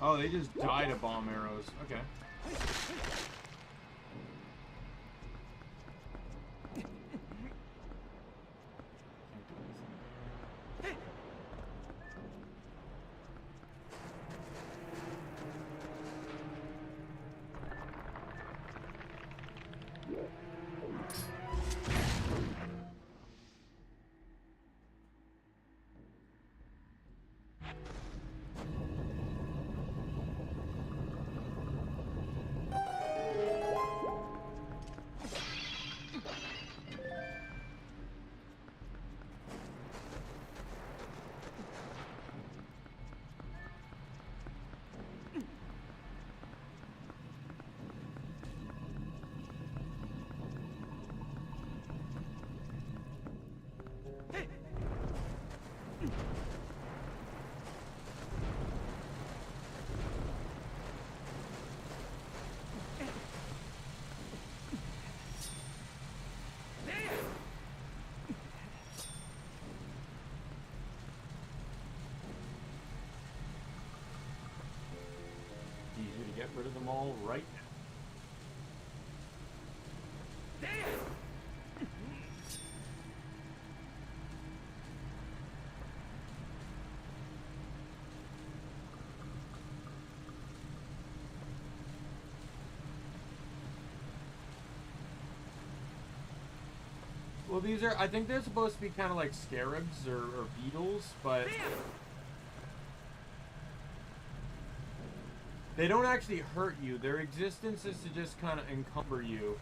Oh, they just die to bomb arrows. Okay. Get rid of them all right now. Well, these are, I think they're supposed to be kind of like scarabs or beetles, but they don't actually hurt you. Their existence is to just kind of encumber you.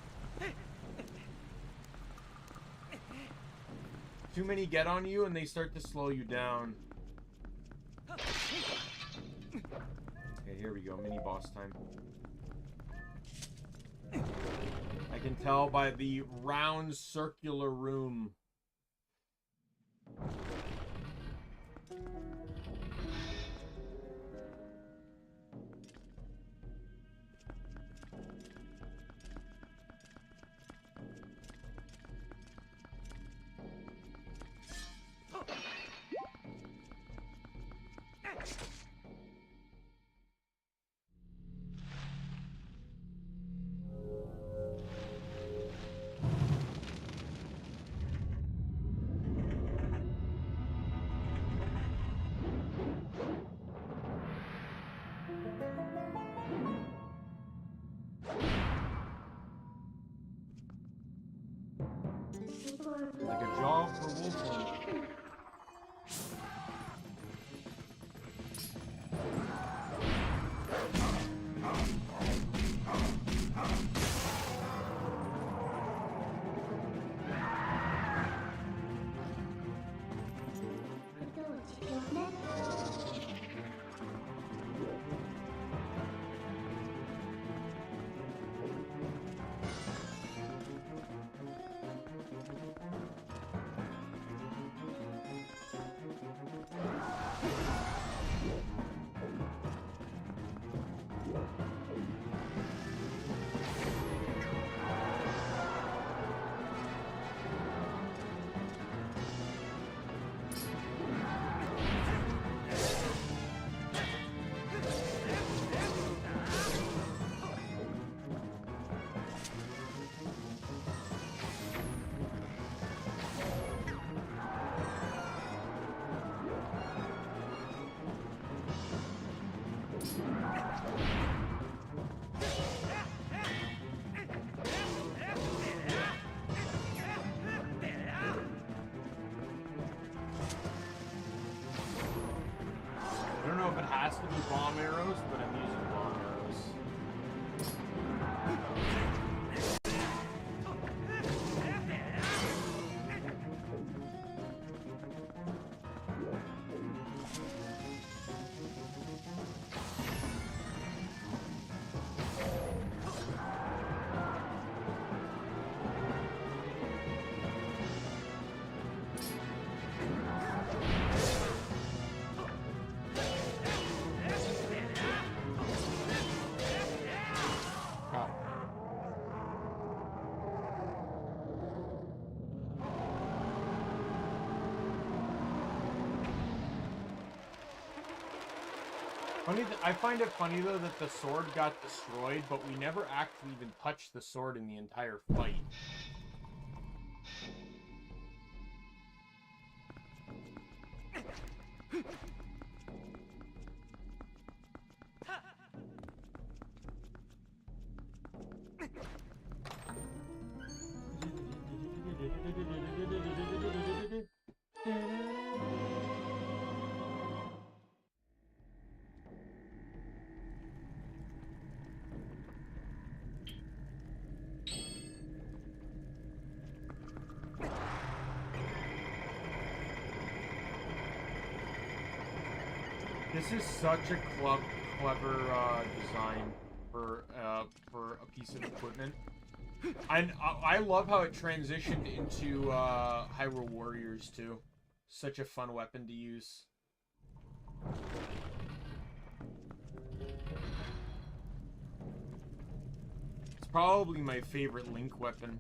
Too many get on you and they start to slow you down. Okay, here we go. Mini boss time. I can tell by the round circular room. Like a jaw for Wolfman. I don't know if it has to be bomb arrows, but I'm using bomb arrows. I find it funny though that the sword got destroyed, but we never actually even touched the sword in the entire fight. This is such a clever design for a piece of equipment. And I love how it transitioned into Hyrule Warriors too. Such a fun weapon to use. It's probably my favorite Link weapon.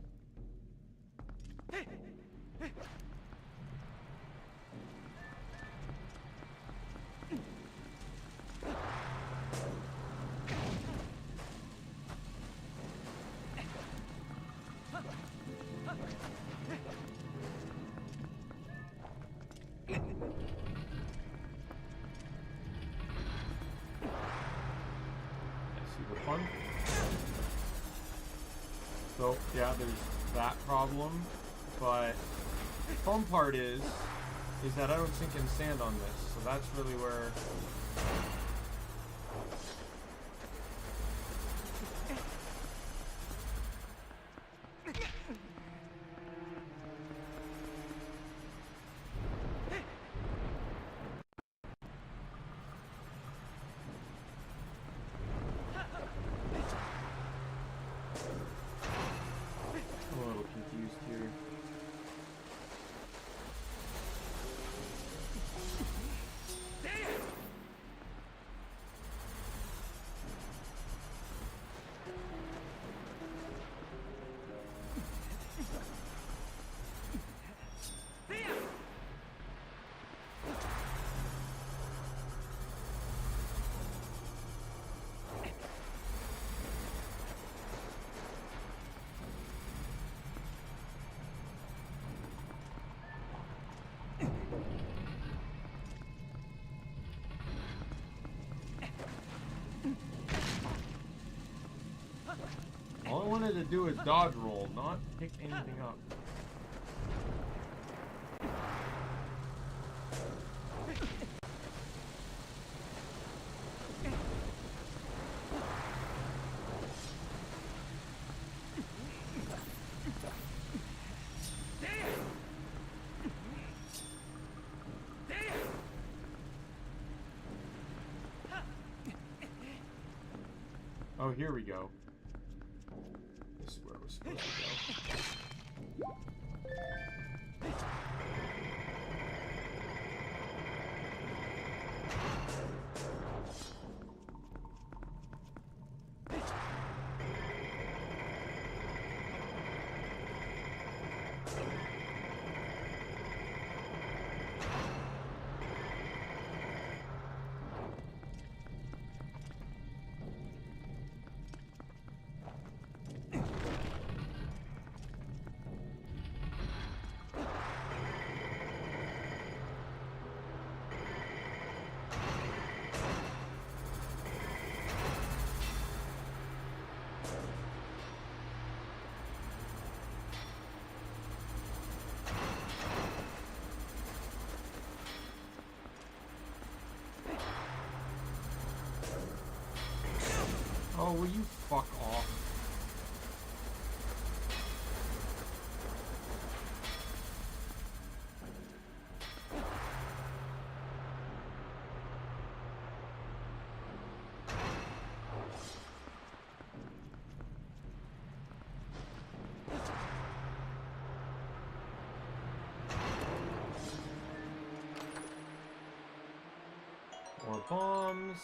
So, yeah, there's that problem, but the fun part is that I don't sink in sand on this, so that's really where... All I wanted to do is dodge roll, not pick anything up. Oh, here we go. This is where we're supposed to go. Oh, will you fuck off? More bombs.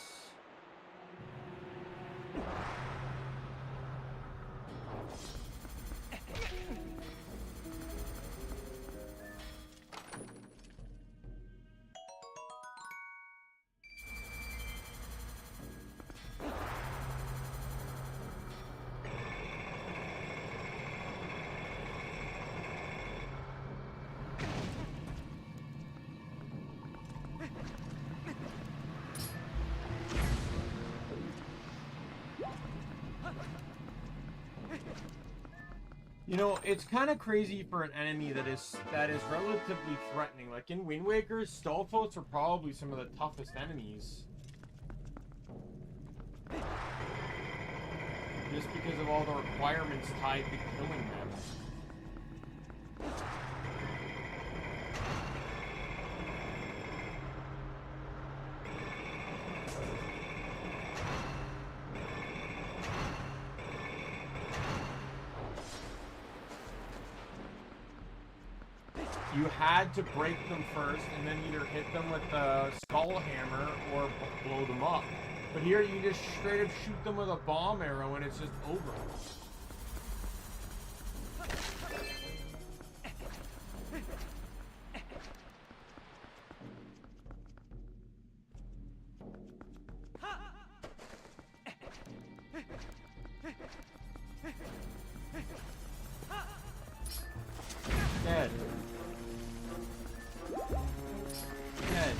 You know, it's kind of crazy for an enemy that is relatively threatening. Like in Wind Waker, Stallfolks are probably some of the toughest enemies. Just because of all the requirements tied to killing them. You had to break them first and then either hit them with the skull hammer or blow them up. But here you just straight up shoot them with a bomb arrow and it's just over. Dead. Dead.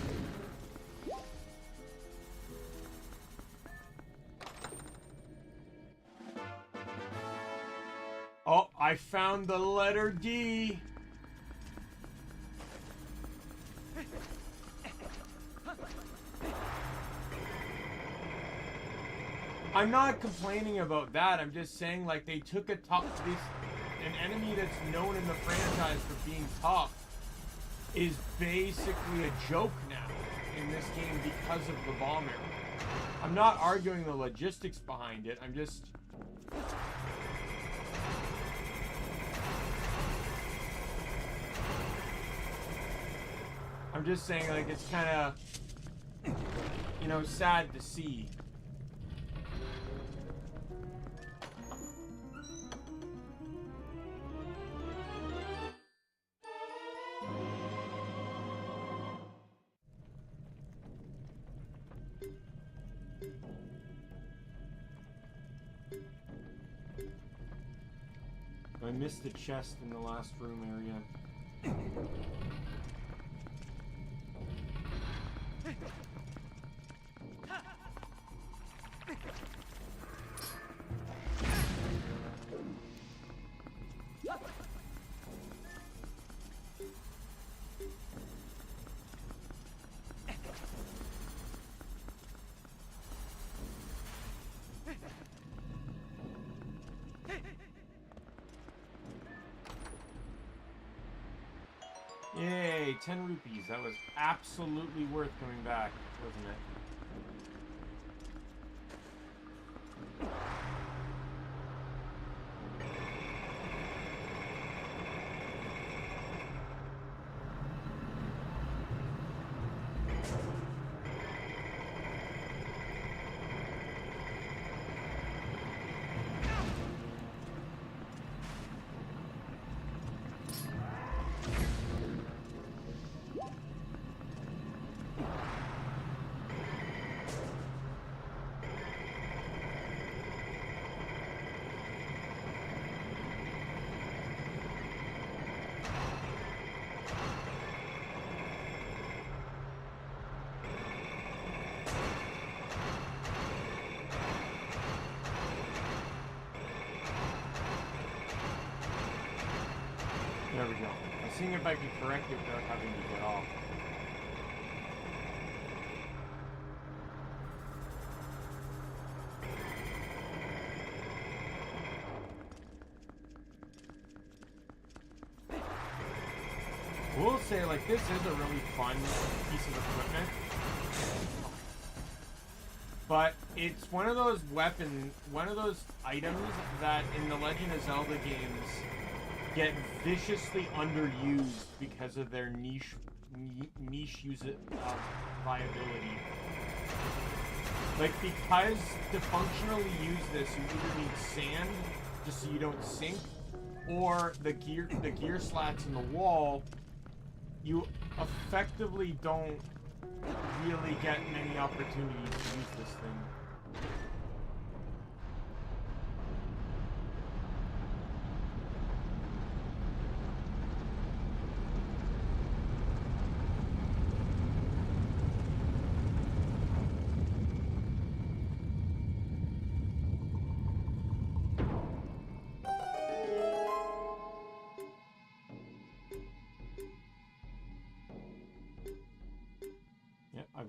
Oh, I found the letter D. I'm not complaining about that. I'm just saying, like, they took an enemy that's known in the franchise for being tough is basically a joke now in this game because of the bomb arrow. I'm not arguing the logistics behind it. I'm just... saying, like, it's kind of, you know, sad to see. I missed the chest in the last room area. Yay, 10 rupees. That was absolutely worth coming back, wasn't it? There we go. I was seeing if I could correct it without having to get off. I will say, like, this is a really fun piece of equipment. But it's one of those items that in the Legend of Zelda games get viciously underused because of their niche viability. Like, because to functionally use this, you either need sand just so you don't sink, or the gear slats in the wall. You effectively don't really get many opportunities to use this thing.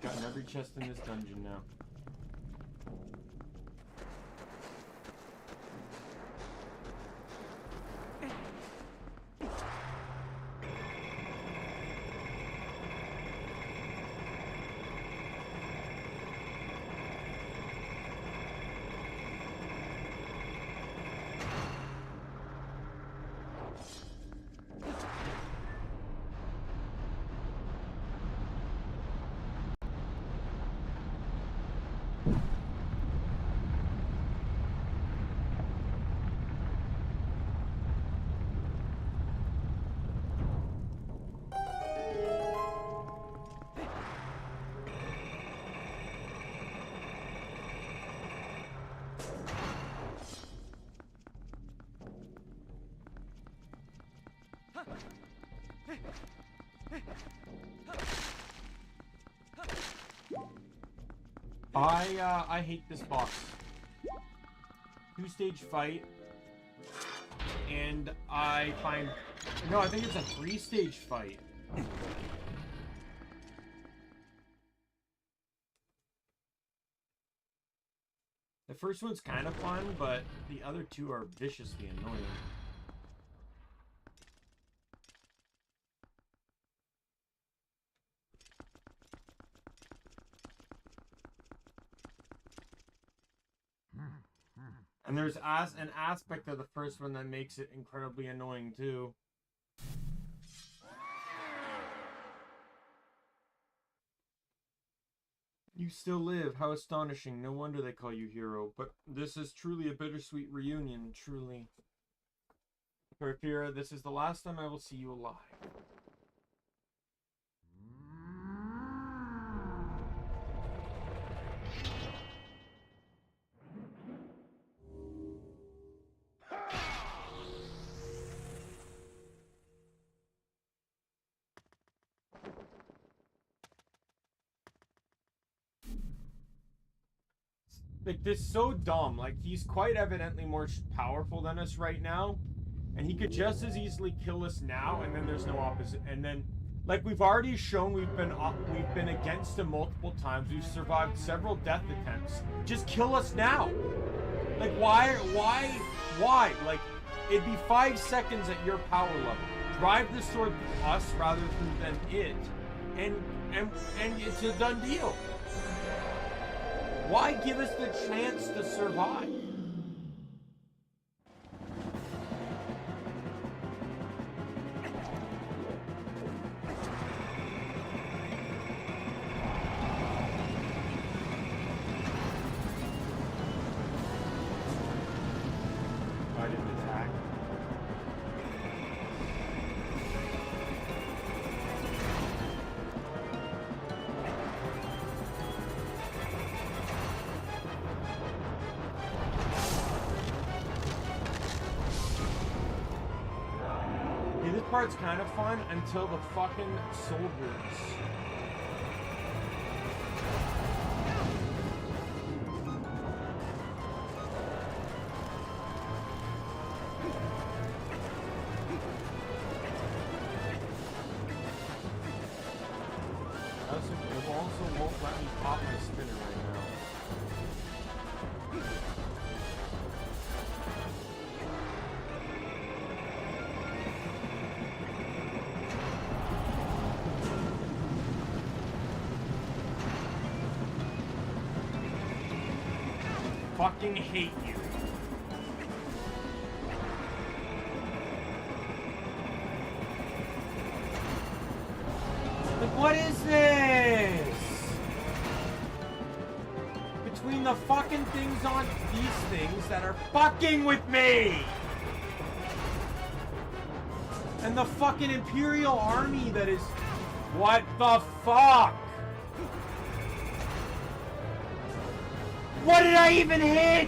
gotten every chest in this dungeon now. I hate this boss. 2-stage fight, and I find... No, I think it's a 3-stage fight. The first one's kind of fun, but the other two are viciously annoying. And there's an aspect of the first one that makes it incredibly annoying too. You still live. How astonishing. No wonder they call you hero. But this is truly a bittersweet reunion, truly. Porphyra, this is the last time I will see you alive. Like, this is so dumb. Like, he's quite evidently more powerful than us right now. And he could just as easily kill us now, and then there's no opposite. And then, like we've already shown, we've been against him multiple times. We've survived several death attempts. Just kill us now. Like, why? Like, it'd be 5 seconds at your power level. Drive the sword through us rather than it. And it's a done deal. Why give us the chance to survive? I didn't attack. This part's kind of fun until the fucking soldiers. It also won't let me pop my spinner right now. Fucking hate you. Like, what is this? Between the fucking things on these things that are fucking with me and the fucking Imperial Army that is... What the fuck? What did I even hit?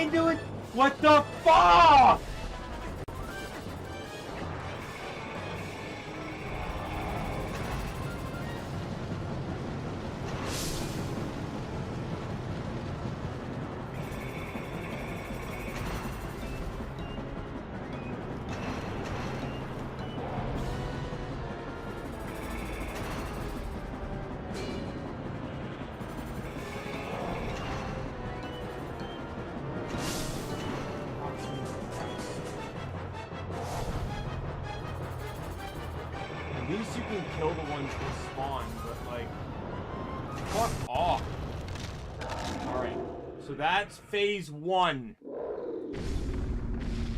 into it? What the fuck? At least you can kill the ones that spawn, but like, fuck off. Alright, so that's phase 1.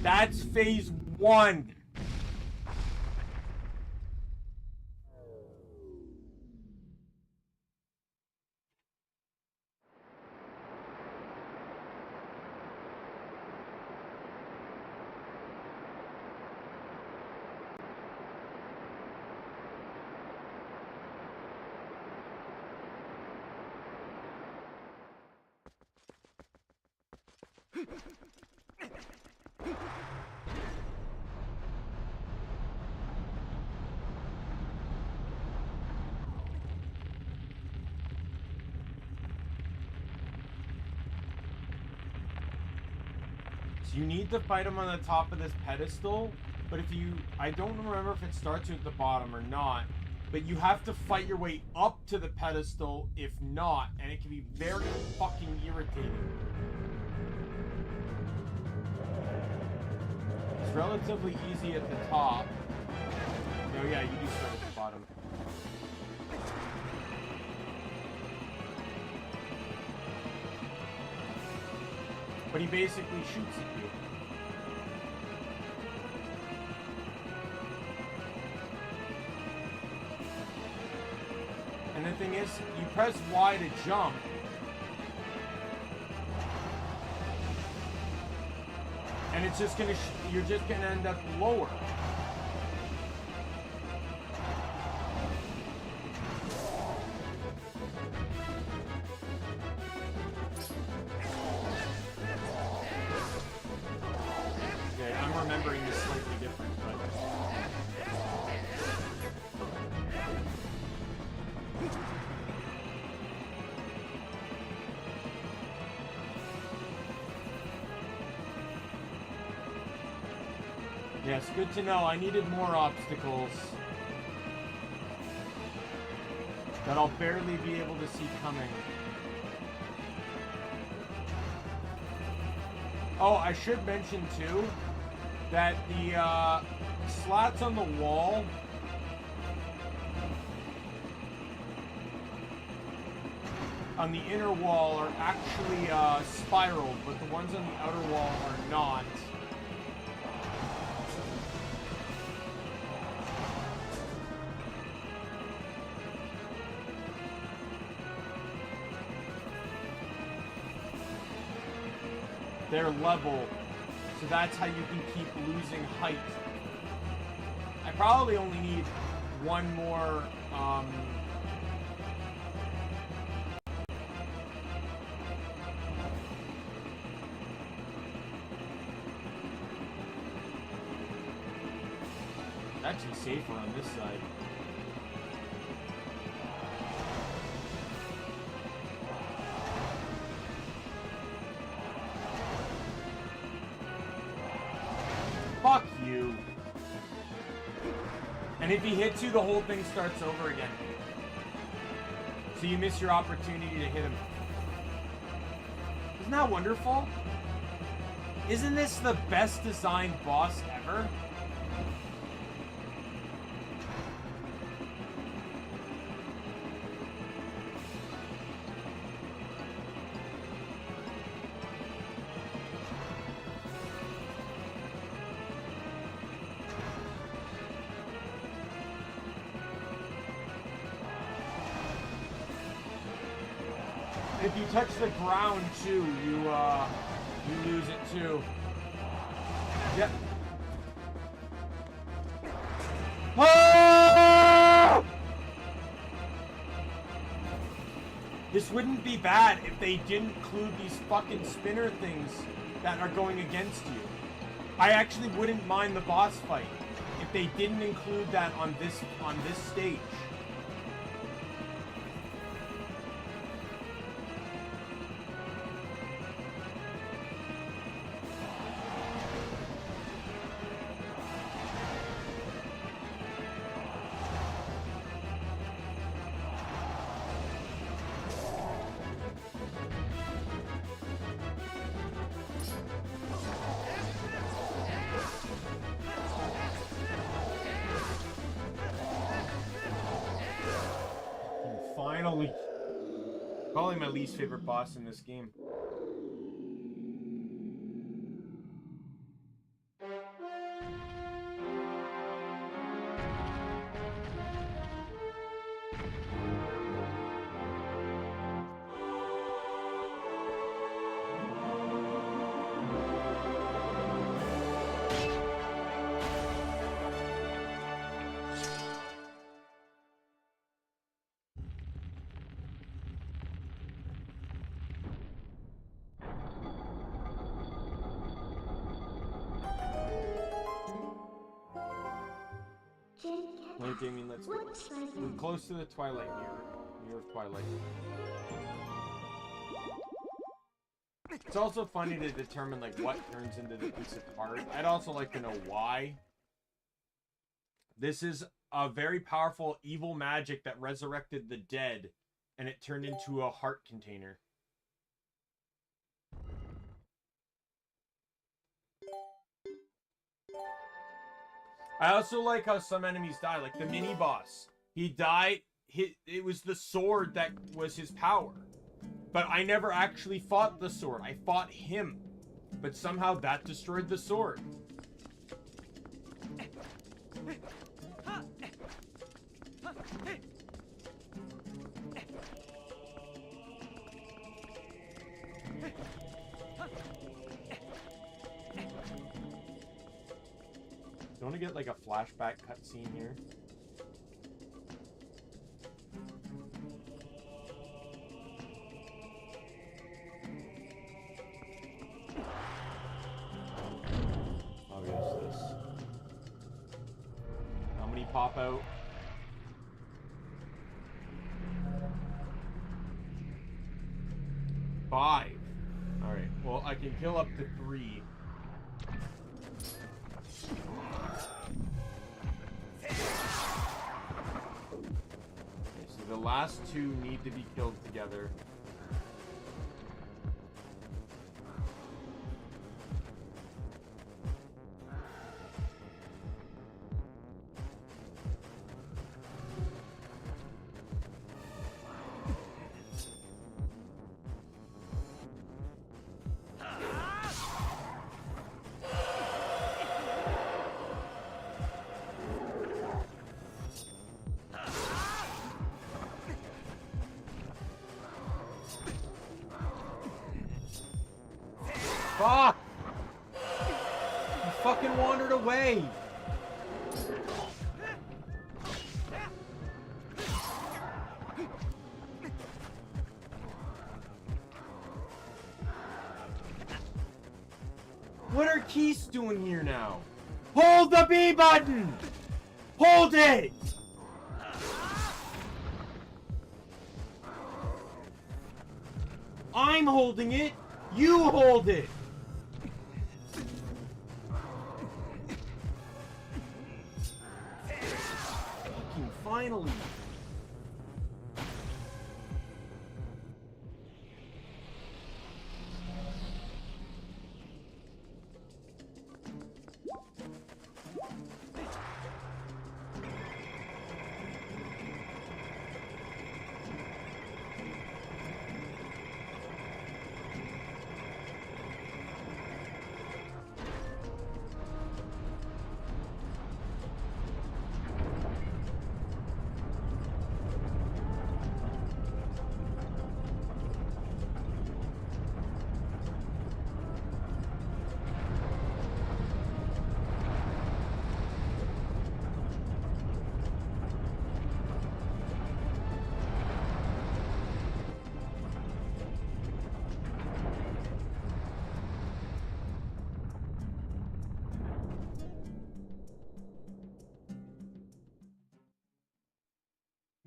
That's phase 1. So you need to fight him on the top of this pedestal, but if you, I don't remember if it starts you at the bottom or not, but you have to fight your way up to the pedestal if not, and it can be very fucking irritating. It's relatively easy at the top. Oh yeah, you do start at the bottom. But he basically shoots at you. And the thing is, you press Y to jump. And it's just gonna, you're just gonna end up lower. Okay, I'm remembering this slightly different, but... Yes, good to know. I needed more obstacles that I'll barely be able to see coming. Oh, I should mention too that the slats on the wall on the inner wall are actually spiraled, but the ones on the outer wall are not. They're level, so that's how you can keep losing height. I probably only need one more, it's actually safer on this side. Fuck you. And if he hits you, the whole thing starts over again. So you miss your opportunity to hit him. Isn't that wonderful? Isn't this the best designed boss ever? If you touch the ground too, you lose it too. Yep. Ah! This wouldn't be bad if they didn't include these fucking spinner things that are going against you. I actually wouldn't mind the boss fight if they didn't include that on this stage. Finally. Probably my least favorite boss in this game. Wait, Daimien, let's go. We're close to the Twilight mirror of Twilight. It's also funny to determine like what turns into the piece of heart. I'd also like to know why. This is a very powerful evil magic that resurrected the dead, and it turned into a heart container. I also like how some enemies die, like the mini boss. He died. It was the sword that was his power. But I never actually fought the sword. I fought him. But somehow that destroyed the sword. Do you want to get like a flashback cutscene here? Oh yes, this. How many pop out? Five. Alright, well I can kill up to 3. The last 2 need to be killed together. Fuck! He fucking wandered away! What are Keys doing here now? Hold the B button! Hold it! I'm holding it! You hold it! Fucking finally!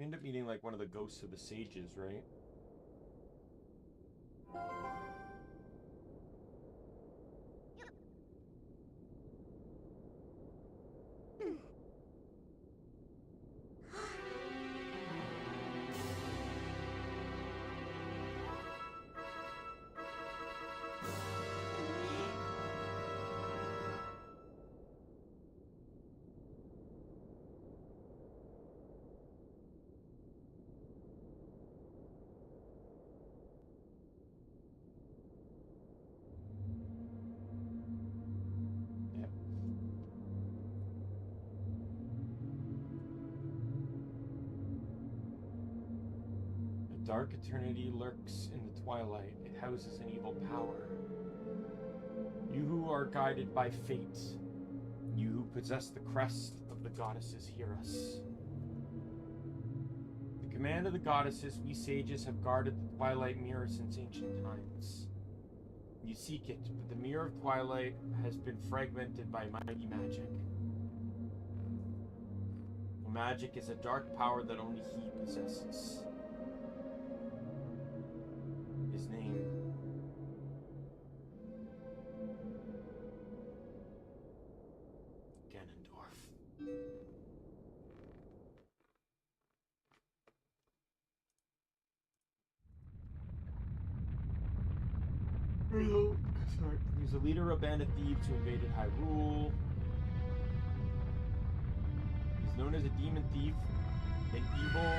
end up meeting like one of the ghosts of the sages, right? Dark eternity lurks in the twilight. It houses an evil power. You who are guided by fate, you who possess the crest of the goddesses, hear us. The command of the goddesses, we sages have guarded the Twilight Mirror since ancient times. You seek it, but the Mirror of Twilight has been fragmented by mighty magic. Magic is a dark power that only he possesses. His name. Ganondorf. Sorry. He's the leader of a band of thieves who invaded Hyrule. He's known as a demon thief, an evil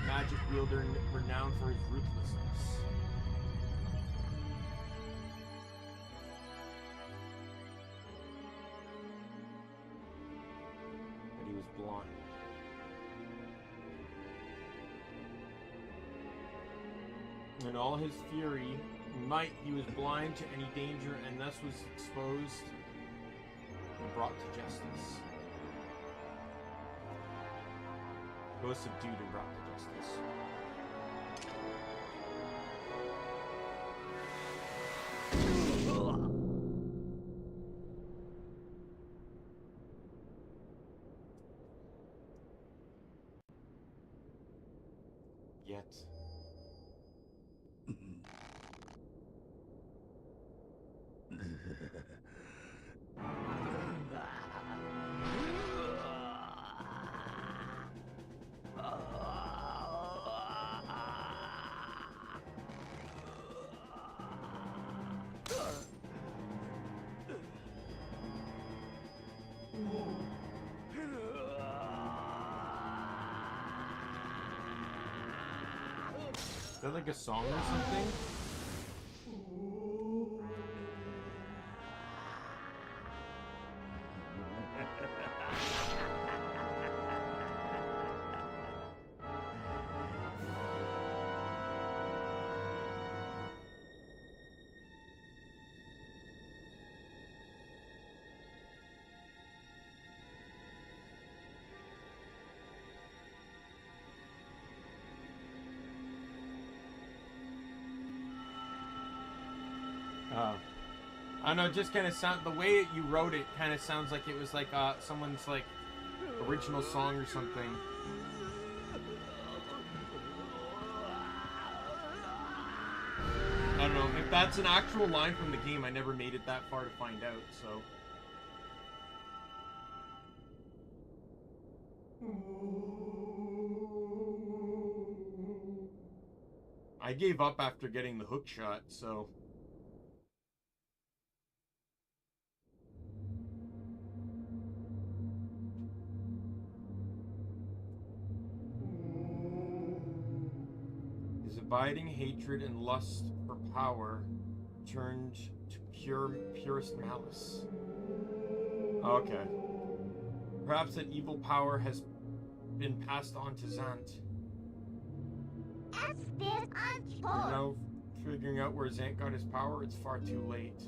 magic wielder renowned for his ruthlessness. But he was blind. In all his fury, might, he was blind to any danger and thus was exposed and brought to justice. Both subdued and brought to justice. Yet. Is that like a song or something? I don't know, it just kind of sound, the way you wrote it kind of sounds like it was like someone's like original song or something. I don't know, if that's an actual line from the game, I never made it that far to find out, so. I gave up after getting the hook shot, so. His abiding hatred and lust for power turned to purest malice. Okay. Perhaps that evil power has been passed on to Zant. You're now figuring out where Zant got his power, it's far too late.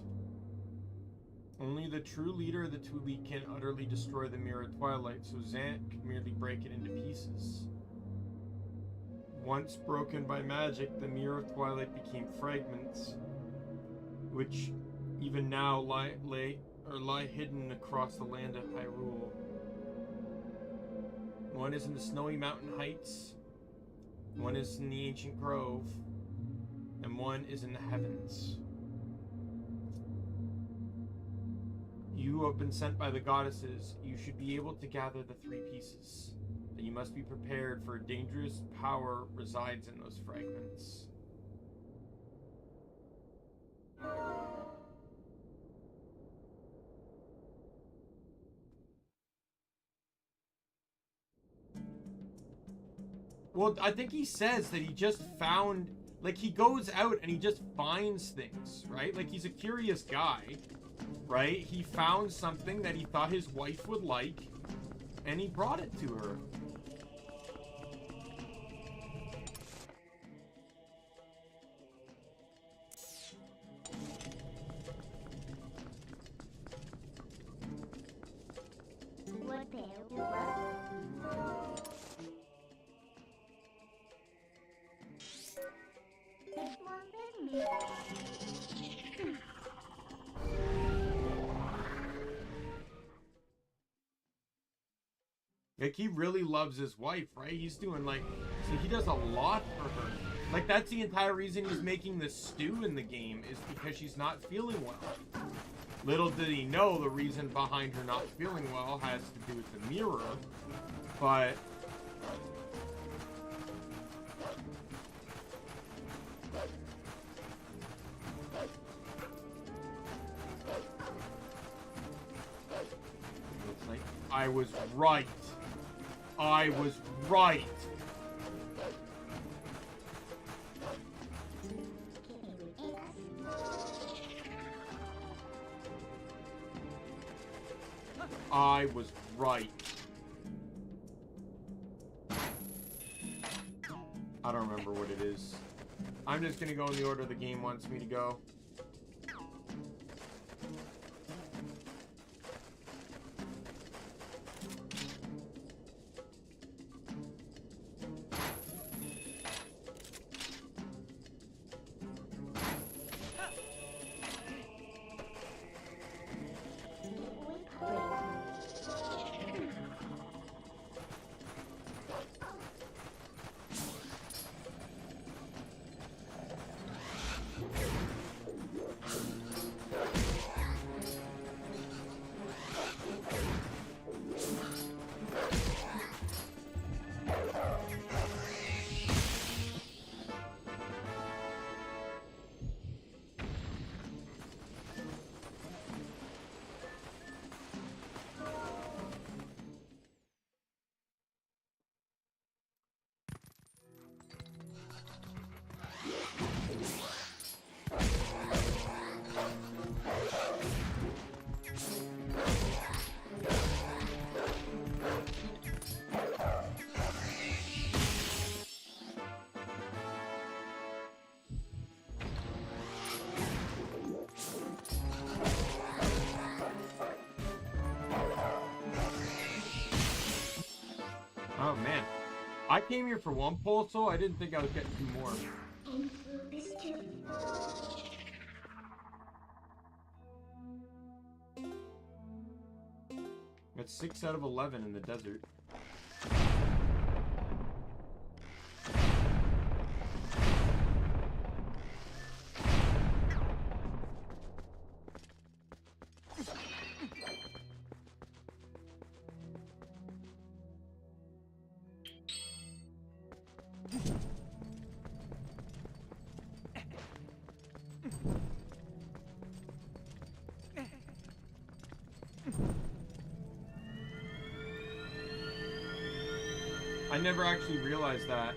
Only the true leader of the two Elite can utterly destroy the Mirror of Twilight, so Zant could merely break it into pieces. Once broken by magic, the Mirror of Twilight became fragments, which even now lie hidden across the land of Hyrule. One is in the snowy mountain heights, One is in the ancient grove, and one is in the heavens. You have been sent by the goddesses. You should be able to gather the 3 pieces. But you must be prepared, for a dangerous power resides in those fragments. Well, I think he says that he just found... Like, he goes out and he just finds things, right? Like, he's a curious guy, right? He found something that he thought his wife would like, and he brought it to her. Like, he really loves his wife, right? He's doing, like... So he does a lot for her. Like, that's the entire reason he's making the stew in the game, is because she's not feeling well. Little did he know the reason behind her not feeling well has to do with the mirror. But... It's like, I was right. I was right. I was right. I don't remember what it is. I'm just gonna go in the order the game wants me to go. Oh man, I came here for one pull, so I didn't think I was getting 2 more. That's 6 out of 11 in the desert. I never actually realized that.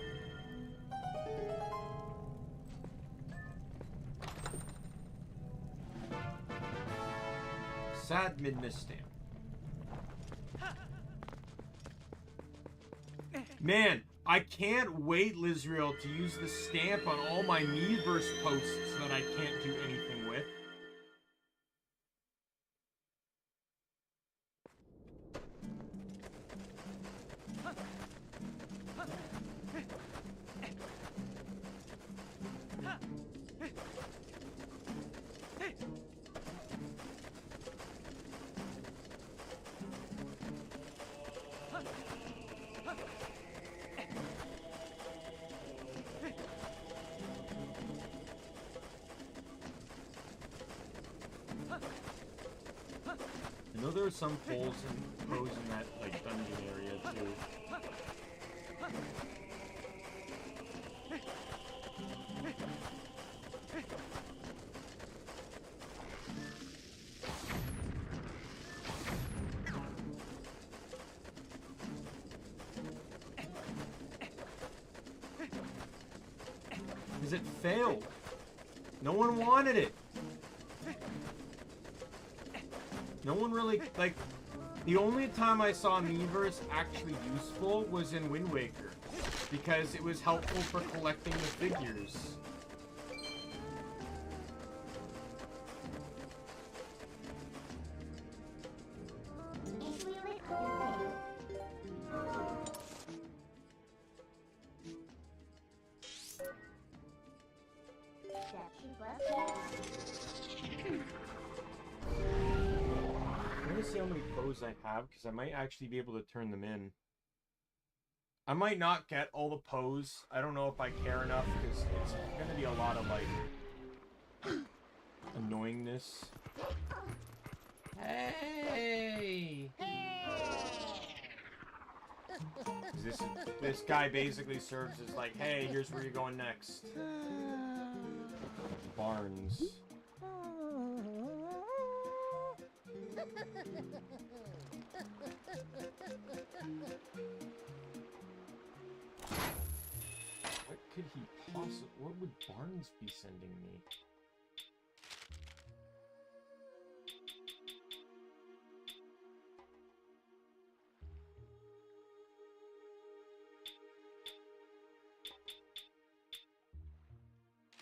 Sad midness stamp. Man, I can't wait, Lizriel, to use the stamp on all my Miiverse posts that I can't do anything with. know there are some pose in that like dungeon area too. Because it failed. No one wanted it. No one really, like, the only time I saw Miiverse actually useful was in Wind Waker. Because it was helpful for collecting the figures. See how many poses I have, because I might actually be able to turn them in. I might not get all the pose. I don't know if I care enough, because it's going to be a lot of, like, annoyingness. Hey! This guy basically serves as, like, hey, here's where you're going next. Barnes. What could he possibly... What would Barnes be sending me?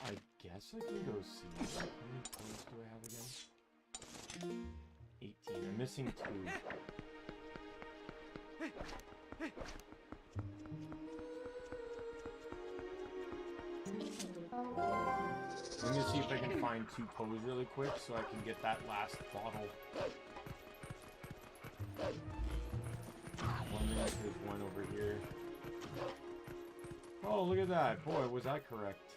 I guess I can go see. How many points do I have again? 18. I'm missing 2. I'm gonna see if I can find 2 pose really quick so I can get that last bottle. One minute, there's one over here. Oh, look at that. Boy, was I correct.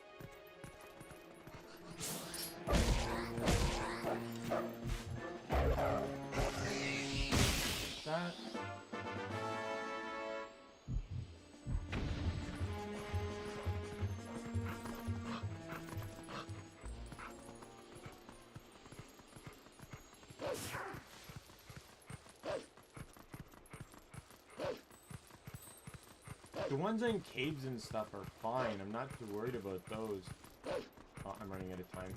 That. The ones in caves and stuff are fine. I'm not too worried about those. Oh, I'm running out of time.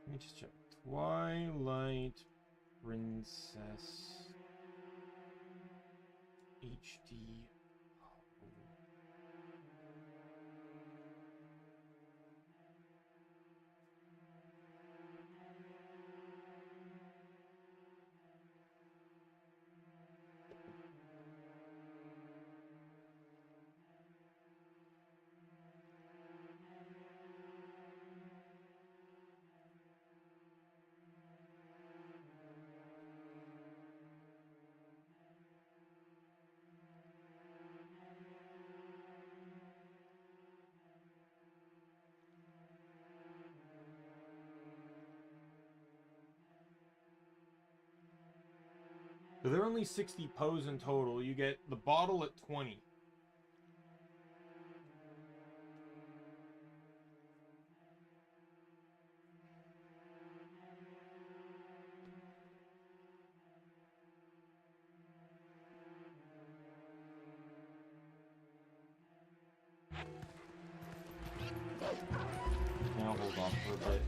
Let me just check. Twilight Princess HD. So there are only 60 pose in total. You get the bottle at 20. Now hold off for a bit.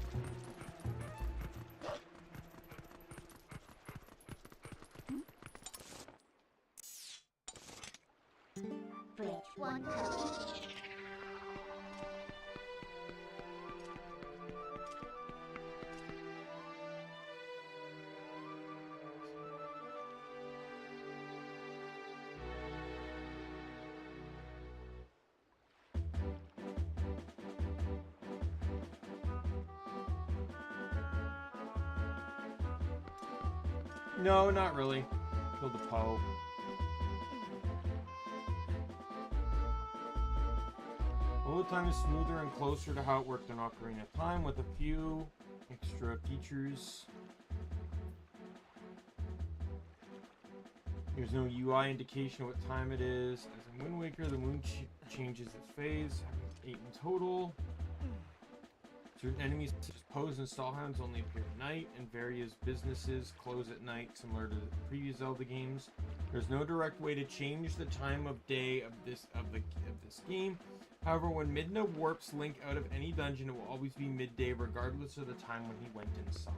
One No, not really. Killed the Poe. Load time is smoother and closer to how it worked in Ocarina of Time, with a few extra features. There's no UI indication of what time it is. As in Wind Waker, the moon changes its phase, having 8 in total. Certain enemies such as Poes and Stallhounds only appear at night, and various businesses close at night, similar to the previous Zelda games. There's no direct way to change the time of day of this game. However, when Midna warps Link out of any dungeon, it will always be midday, regardless of the time when he went inside.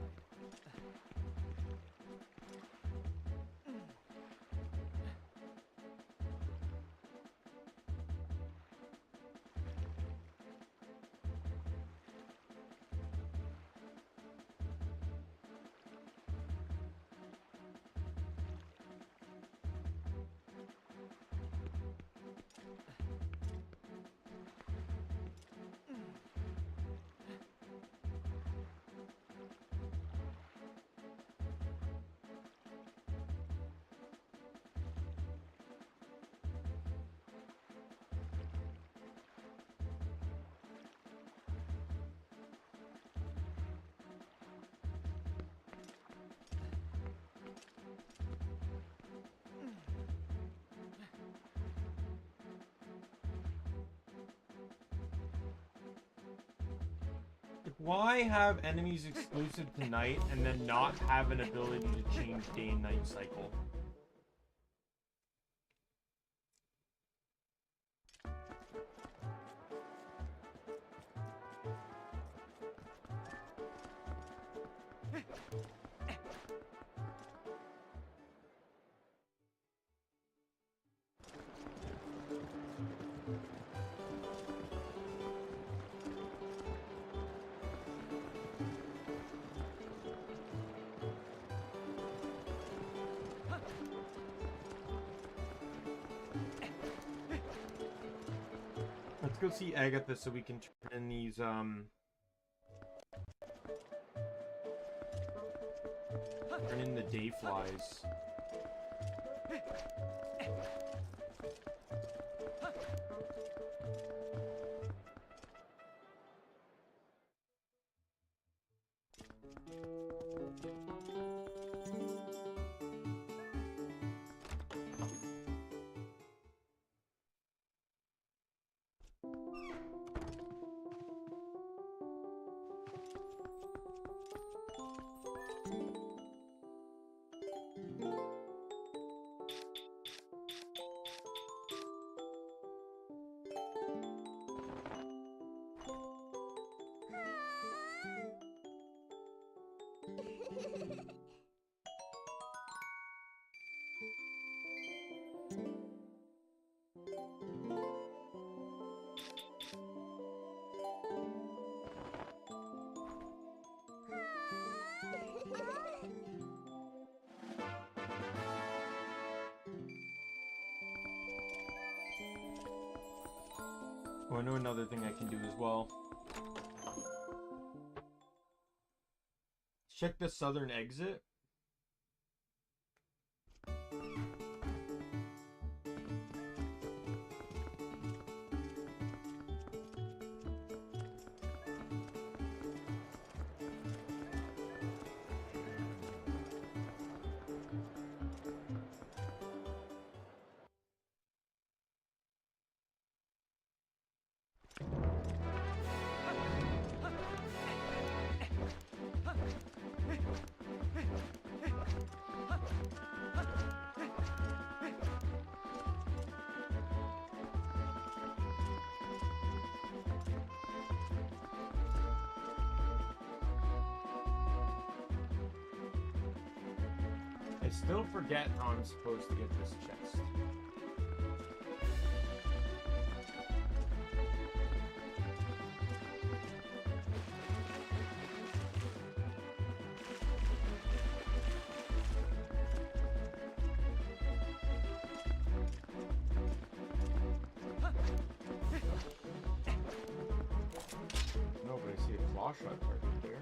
Why have enemies exclusive to night and then not have an ability to change day and night cycle? Let's go see Agatha so we can turn in these, turn in the day flies. Oh, I know another thing I can do as well. Check the southern exit. I still forget how I'm supposed to get this chest. No, but I see a claw shot right there.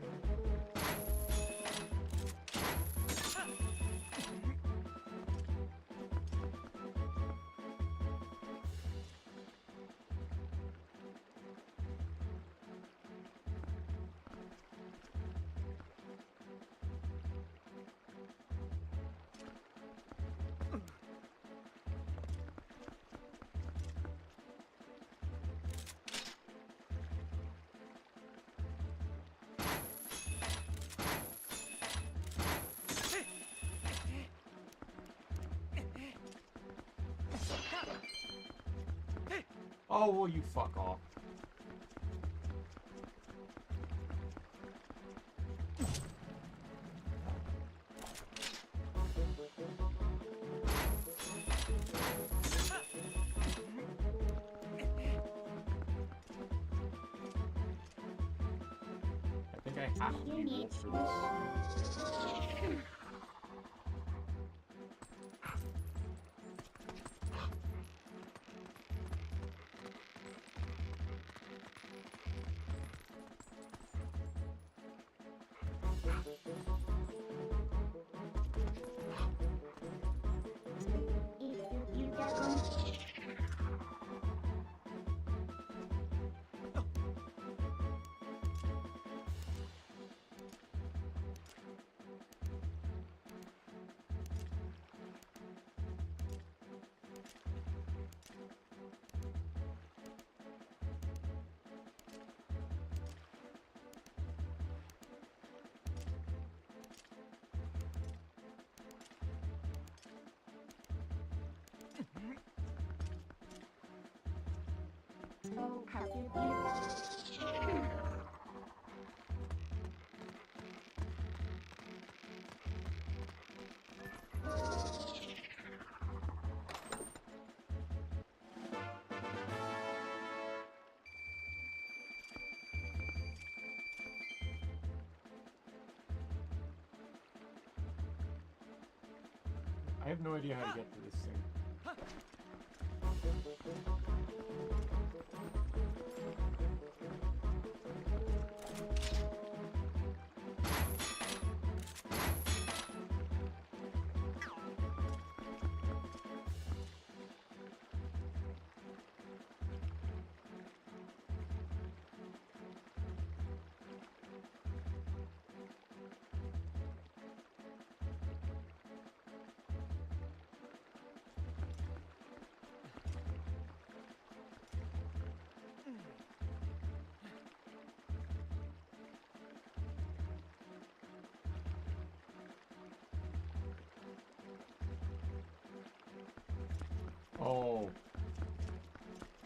Oh, well, you fuck off. I think I have to be wolf for this. Oh, how do you? I have no idea how to get to this thing. Oh.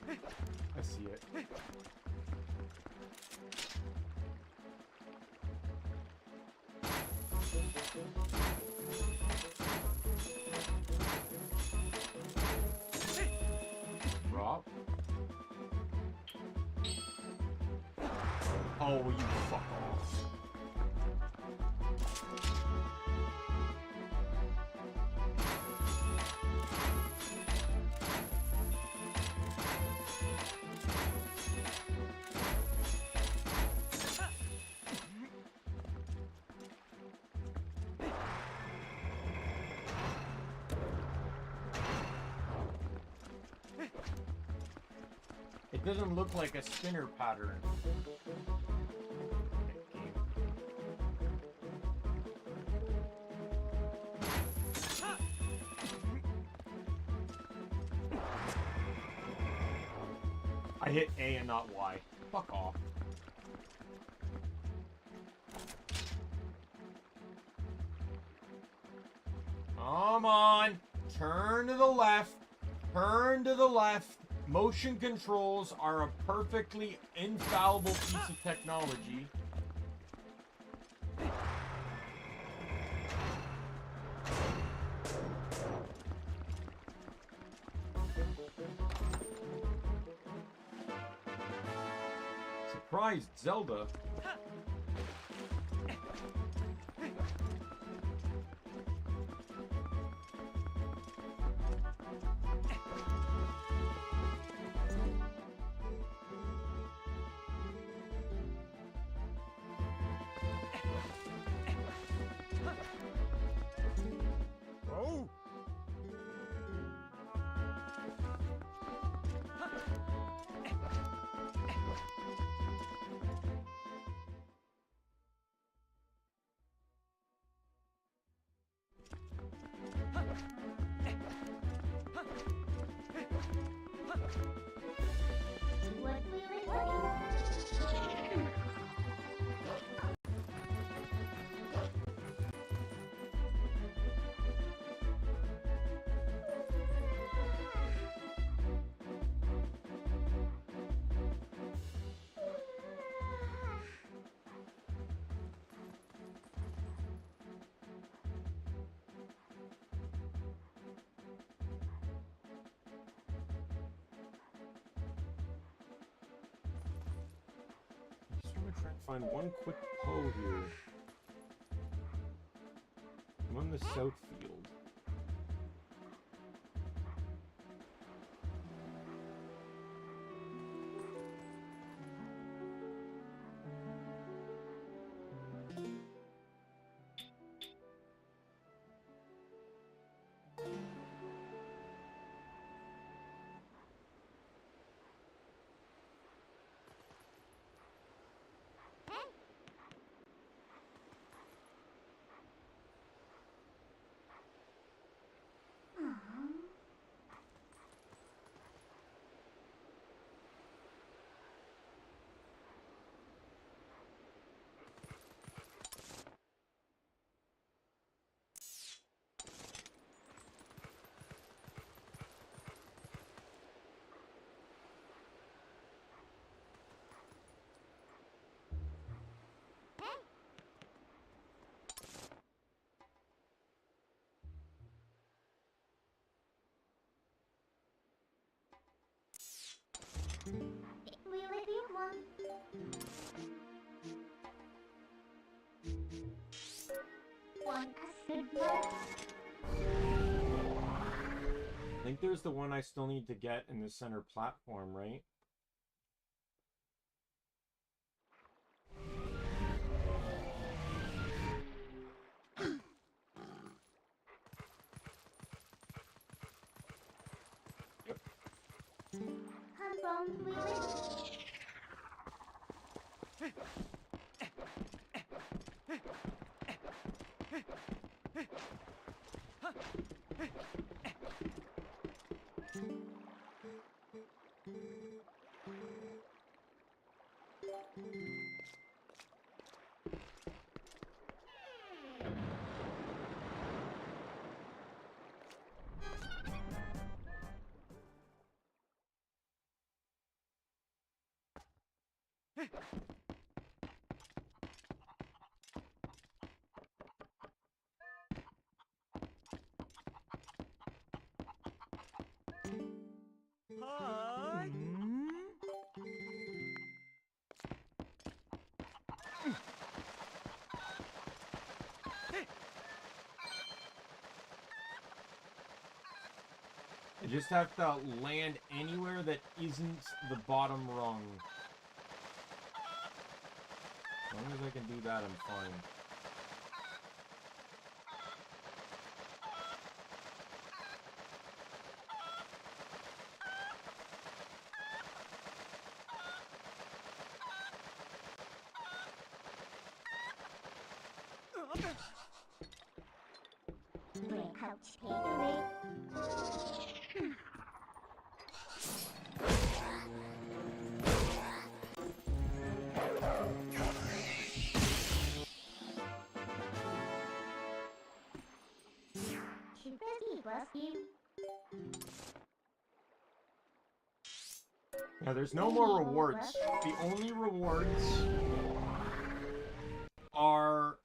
I see it. Drop. Oh, will you fuck off. It doesn't look like a spinner pattern. I hit A and not Y. Fuck off. Come on. Turn to the left. Turn to the left. Motion controls are a perfectly infallible piece of technology. Surprised Zelda. trying to find one quick Poe here. I'm on the south field. Will it be one? One acid blood? I think there's the one I still need to get in the center platform, right? Handbone, will it? I just have to land anywhere that isn't the bottom rung. As long as I can do that, I'm fine. Ouch, pain. Yeah, there's no more rewards. The only rewards are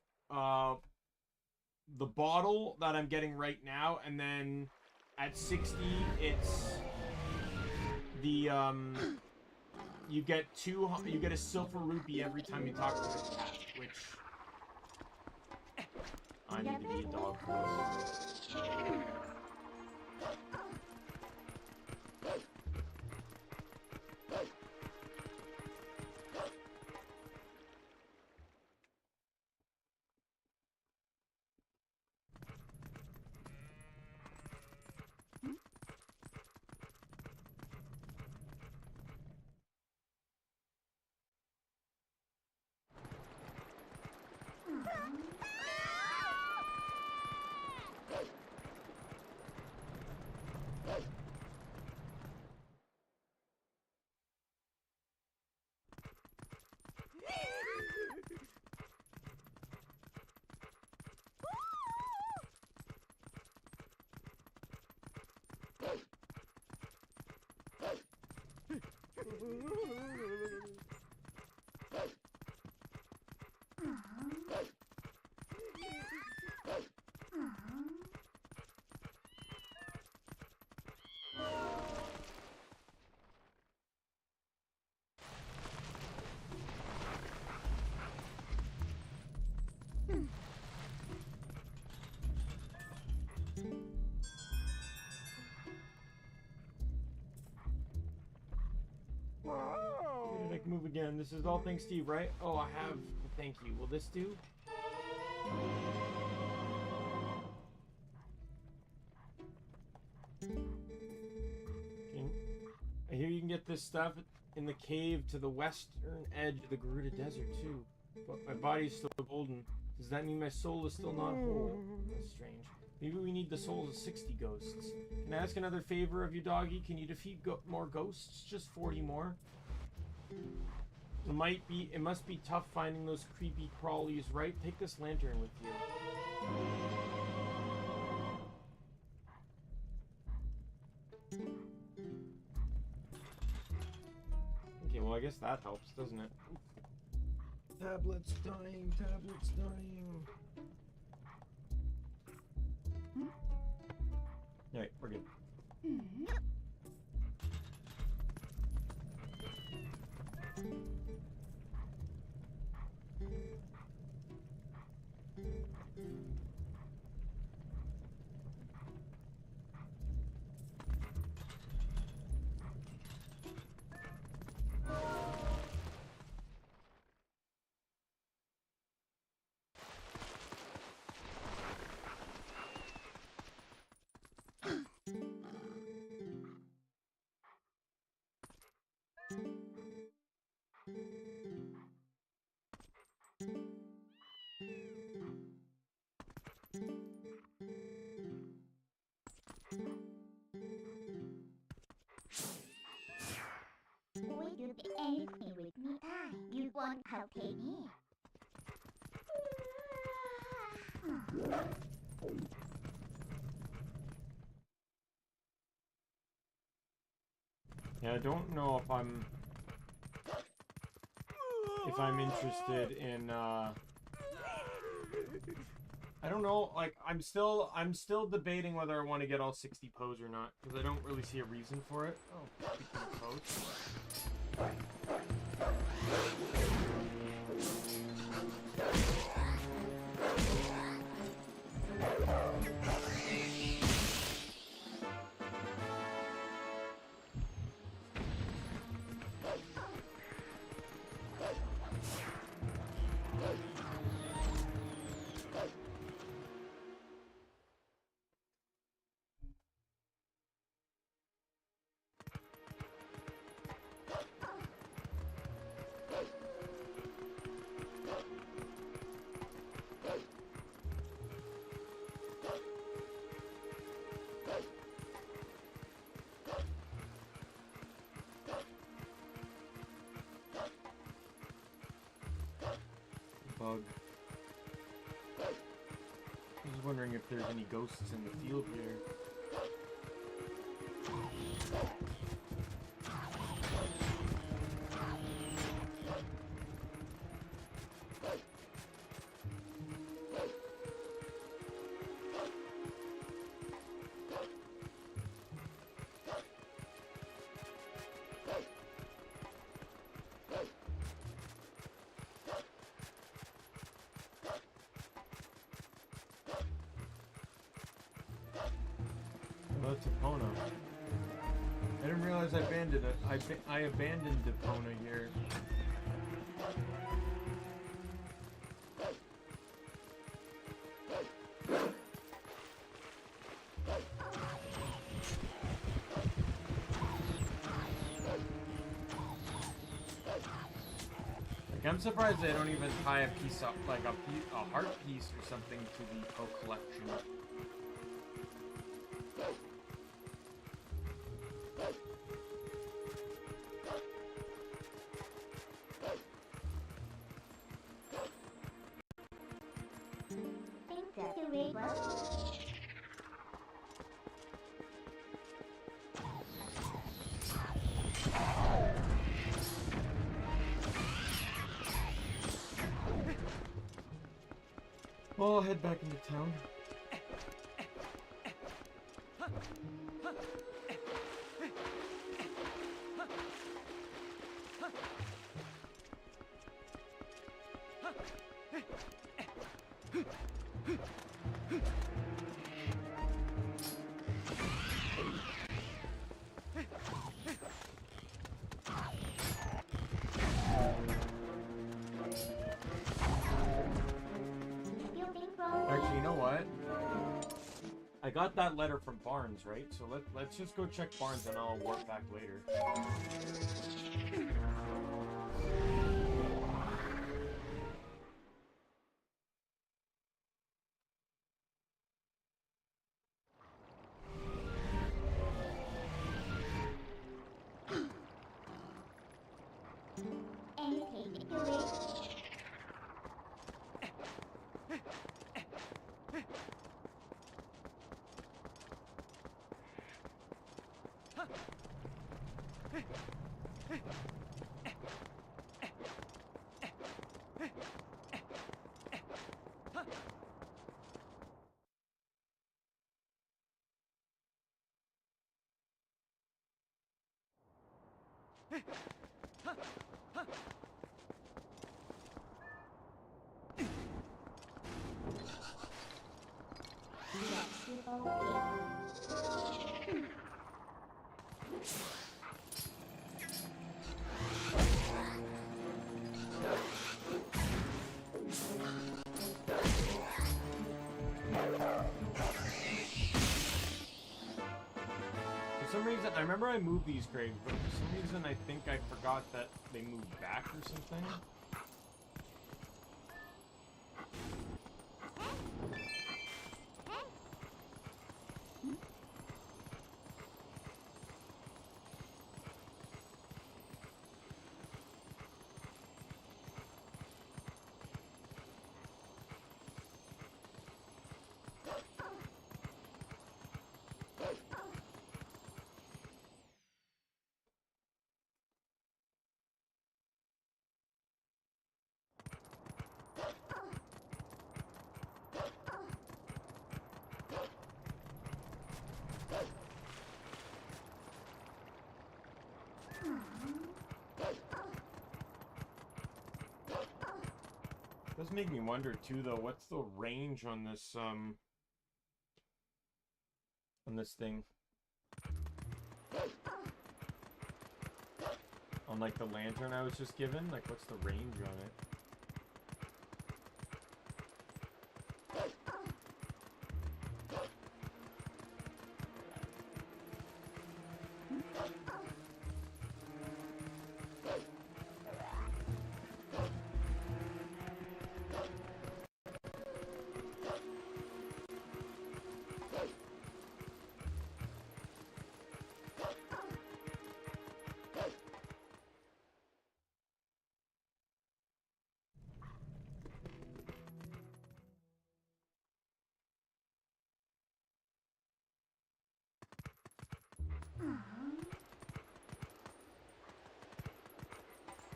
the bottle that I'm getting right now, and then at 60 it's the you get a silver rupee every time you talk to the cat, which I need to be a dog for this. Make move again. This is all thanks Steve, right? Oh, I have. Thank you. Will this do? I hear you can get this stuff in the cave to the western edge of the Gerudo Desert too. But my body's still golden. Does that mean my soul is still not whole? That's strange. Maybe we need the souls of 60 ghosts. Can I ask another favor of you, doggy? Can you defeat more ghosts? Just 40 more? It must be tough finding those creepy crawlies, right? Take this lantern with you. Okay, well I guess that helps, doesn't it? Tablet's dying, tablet's dying. Alright, we're good. Would you be angry with me? You won't help me. Yeah, I don't know if I'm interested in I don't know, like I'm still debating whether I want to get all 60 pose or not, because I don't really see a reason for it. Oh, speaking of pose. Bug. I was wondering if there's any ghosts in the field here. Epona. I didn't realize I abandoned it. I abandoned Epona here. Like, I'm surprised they don't even tie a piece up, like a heart piece or something to the Poe collection. Well, I'll head back into town. got that letter from Barnes, right? So let's just go check Barnes and I'll warp back later. Anything you wish. For some reason, I remember I moved these graves, but for some reason I think I forgot that they moved back or something. Does make me wonder too, though. What's the range on this thing? On like the lantern I was just given? Like, what's the range on it?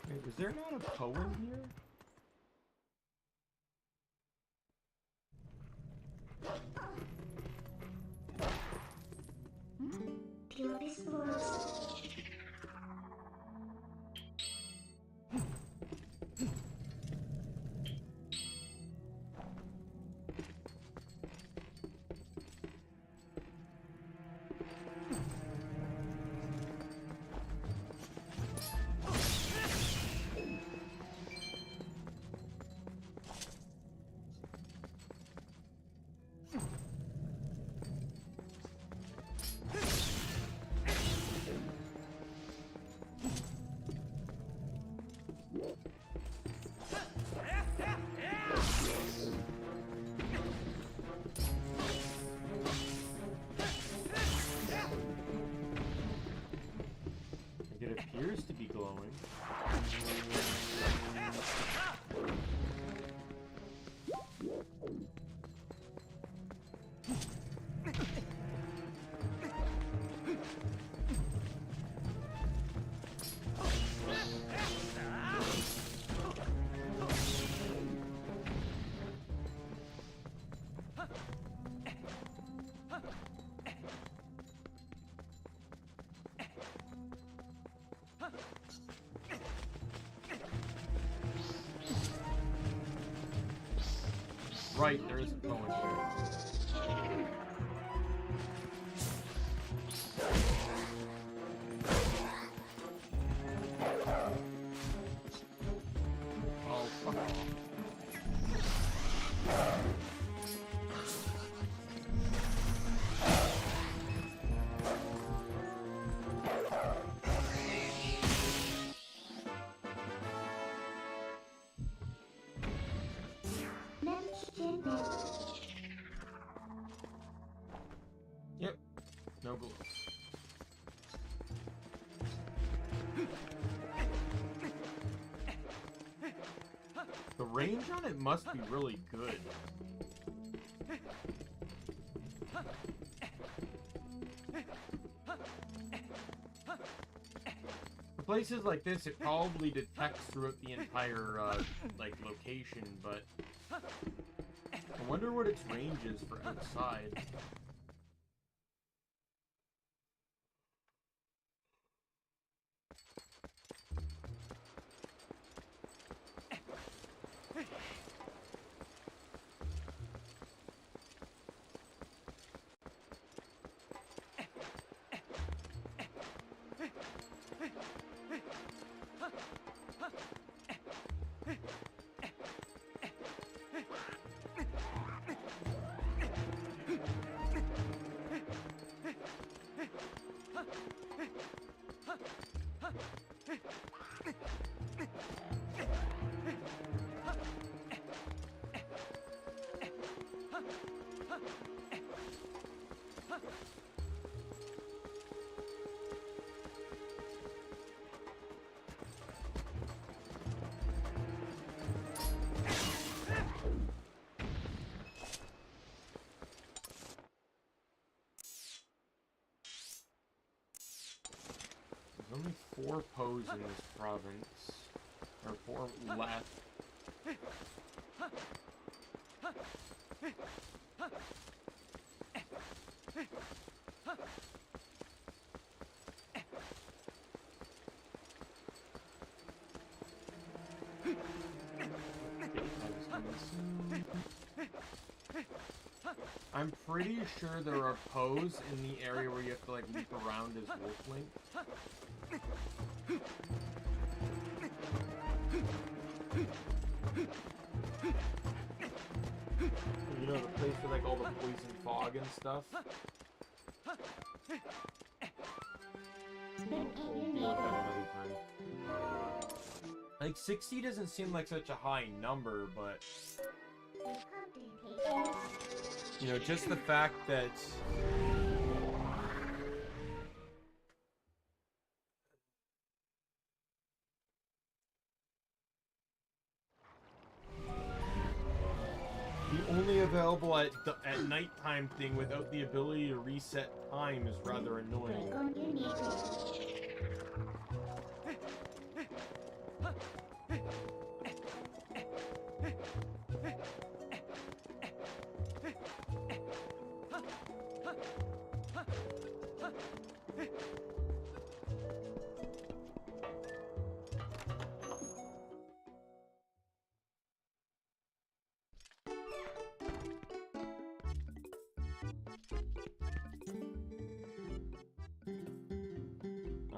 Wait, is there not a poem here? Purest words. It appears to be glowing. Right, there is a poem here. Oh, fuck off. close. The range on it must be really good. For places like this, it probably detects throughout the entire, like, location, but I wonder what its range is for outside. There's only 4 Poes in this province. Or 4 left. I'm pretty sure there are Poes in the area where you have to like leap around as Wolflink. You know, the place with like all the poison fog and stuff? We'll deal with that another time. Like 60 doesn't seem like such a high number, but you know, just the fact that the only available at nighttime thing without the ability to reset time is rather annoying.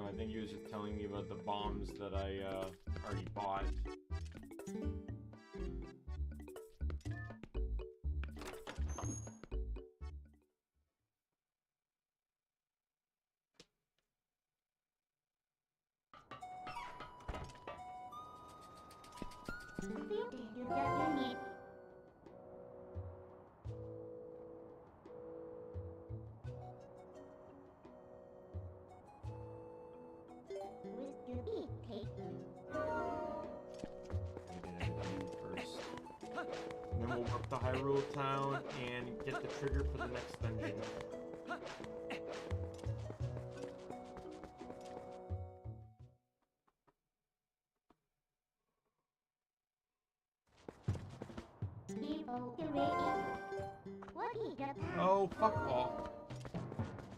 I think he was just telling me about the bombs that I already bought. And then we'll warp to Hyrule Town and get the trigger for the next dungeon. Oh, fuck off.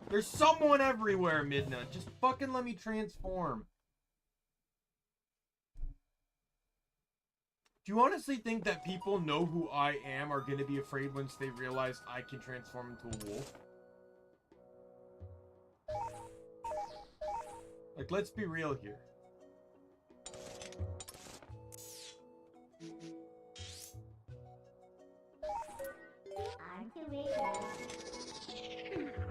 There's someone everywhere, Midna. Just fucking let me transform. Do you honestly think that people know who I am are gonna be afraid once they realize I can transform into a wolf? Like, let's be real here.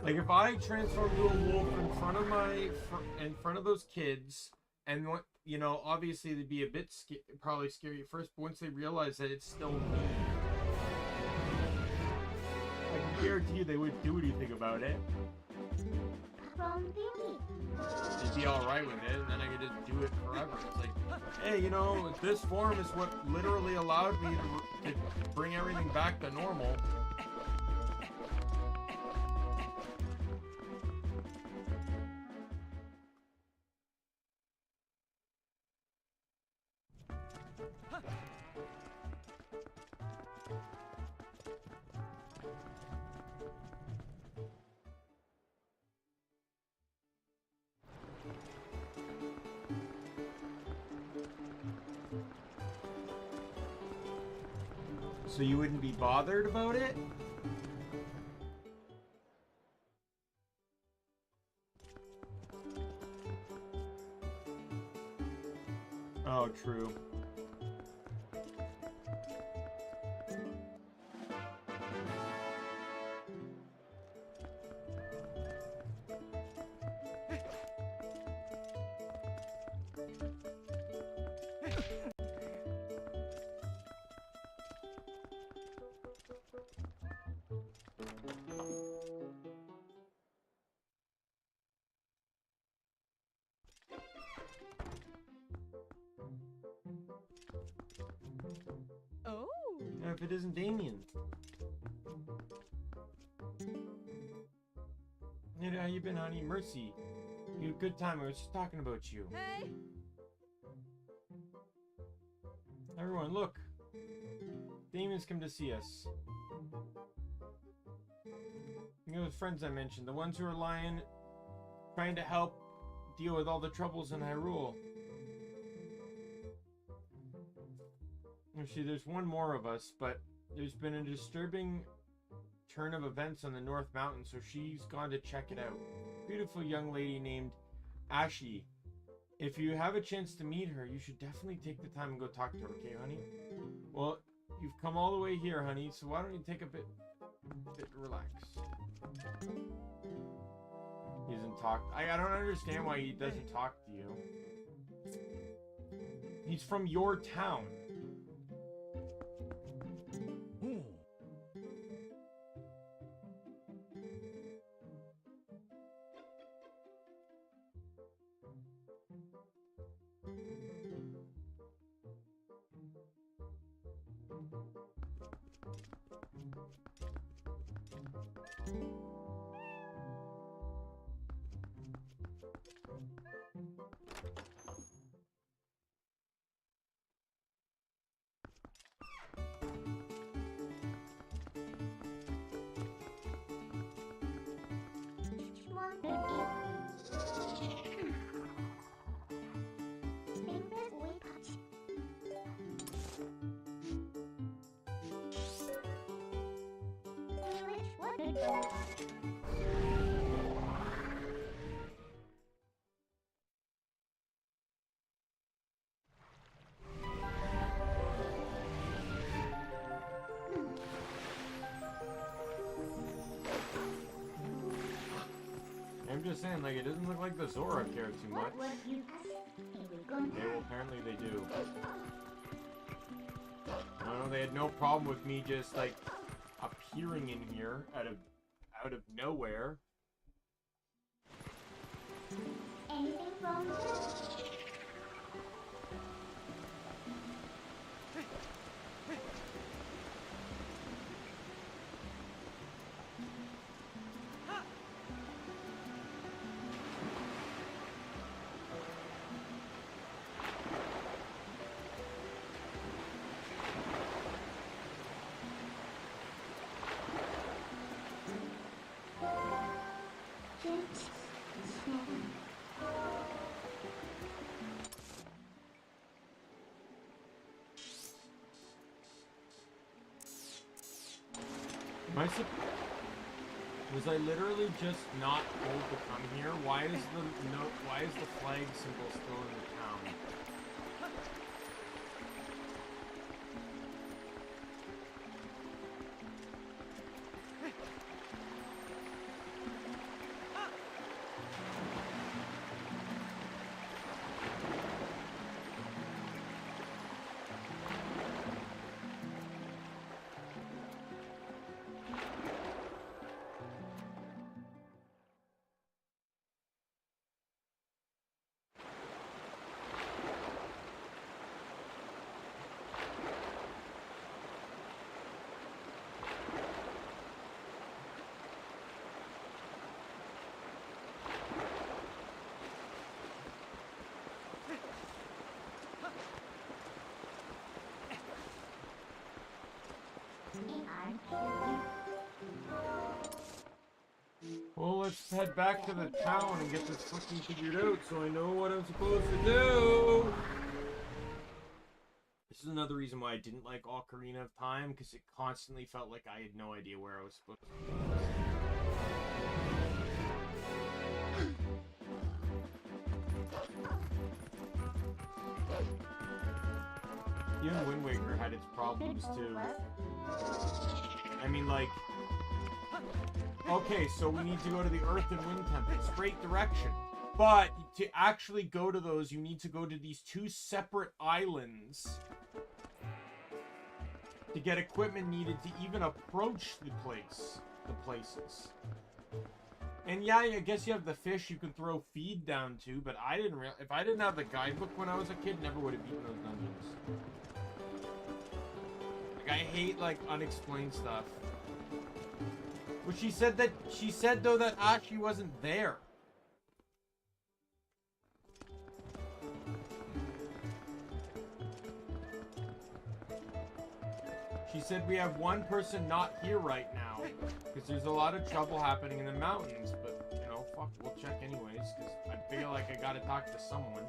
Like, if I transform into a wolf in front of those kids, and what, you know, obviously they'd be a bit probably scary at first, but once they realize that it's still me, I can guarantee they wouldn't do anything about it. from beauty. Just be alright with it, and then I could just do it forever. It's like, hey, you know, this form is what literally allowed me to bring everything back to normal. So you wouldn't be bothered about it? Oh, true. Oh. Yeah, if it isn't Daimien. Hey, how you been, honey? Mercy. You had a good time. I was just talking about you. Hey. Everyone, look. Damien's come to see us. You know the friends I mentioned, the ones who are lying, trying to help deal with all the troubles in Hyrule. You see, there's one more of us, but there's been a disturbing turn of events on the North Mountain, so she's gone to check it out. Beautiful young lady named Ashi. If you have a chance to meet her, you should definitely take the time and go talk to her, okay, honey? Well, you've come all the way here, honey, so why don't you take a bit relax. He doesn't talk. I don't understand why he doesn't talk to you. He's from your town. I'm just saying, like, it doesn't look like the Zora care too much. Okay, well, apparently they do. No, they had no problem with me just, like, appearing in here out of nowhere. Anything from Was I literally just not told to come here? Why is the flag symbol still in the town? head back to the town and get this fucking figured out so I know what I'm supposed to do. This is another reason why I didn't like Ocarina of Time, because it constantly felt like I had no idea where I was supposed to be. Even Wind Waker had its problems too. I mean, like, okay, so we need to go to the Earth and Wind Temple, straight direction. But to actually go to those, you need to go to these two separate islands to get equipment needed to even approach the places. And yeah, I guess you have the fish you can throw feed down to, but I didn't if I didn't have the guidebook when I was a kid, never would have beaten those dungeons. Like, I hate, like, unexplained stuff. But she said though that Ashi wasn't there. She said we have one person not here right now because there's a lot of trouble happening in the mountains, but, you know, fuck, we'll check anyways because I feel like I gotta talk to someone.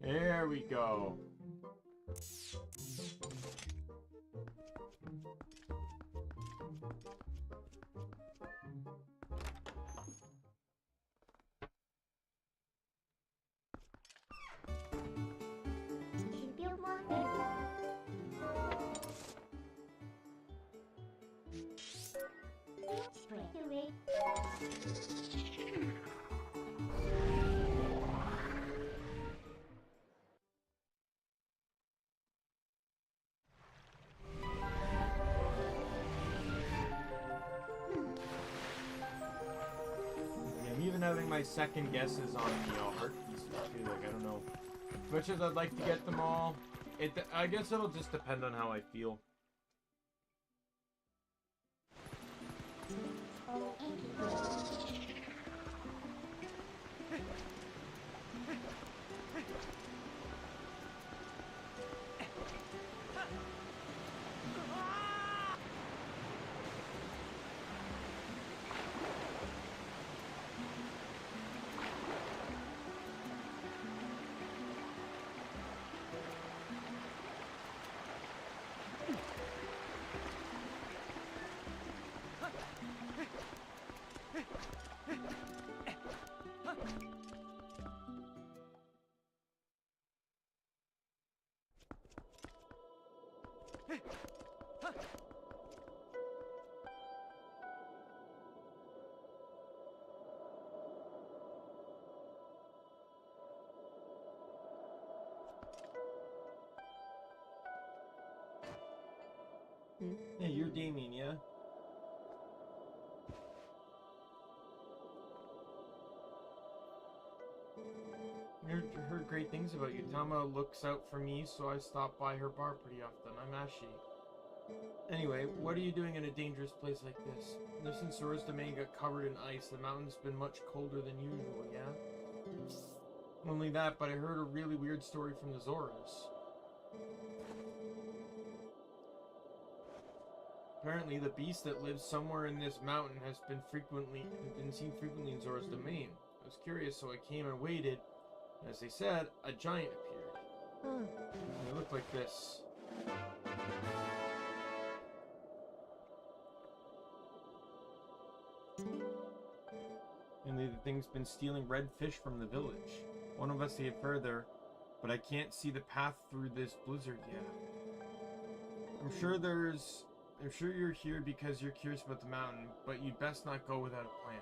There we go. Having my second guesses on the art pieces too. Like, I don't know. As much as I'd like to get them all, I guess it'll just depend on how I feel. Yeah, you're Daimien, yeah? Heard great things about you. Tama looks out for me, so I stop by her bar pretty often. I'm Ashi. Anyway, what are you doing in a dangerous place like this? Ever since Zora's domain got covered in ice, the mountain's been much colder than usual, yeah? Only that, but I heard a really weird story from the Zoras. Apparently, the beast that lives somewhere in this mountain has been seen frequently in Zora's domain. I was curious, so I came and waited. And as they said, a giant appeared. And it looked like this. And the thing's been stealing red fish from the village. Want to investigate further, but I can't see the path through this blizzard yet. I'm sure you're here because you're curious about the mountain, but you'd best not go without a plan.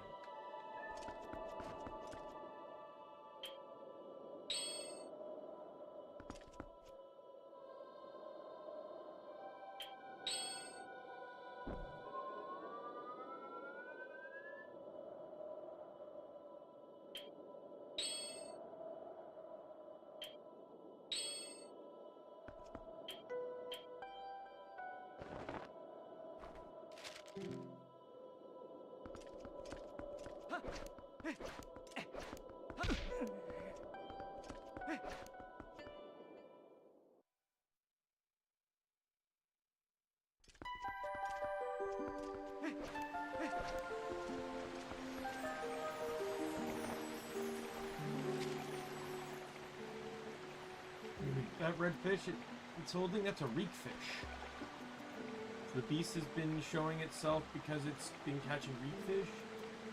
That red fish, it's holding, that's a reek fish. The beast has been showing itself because it's been catching reek fish.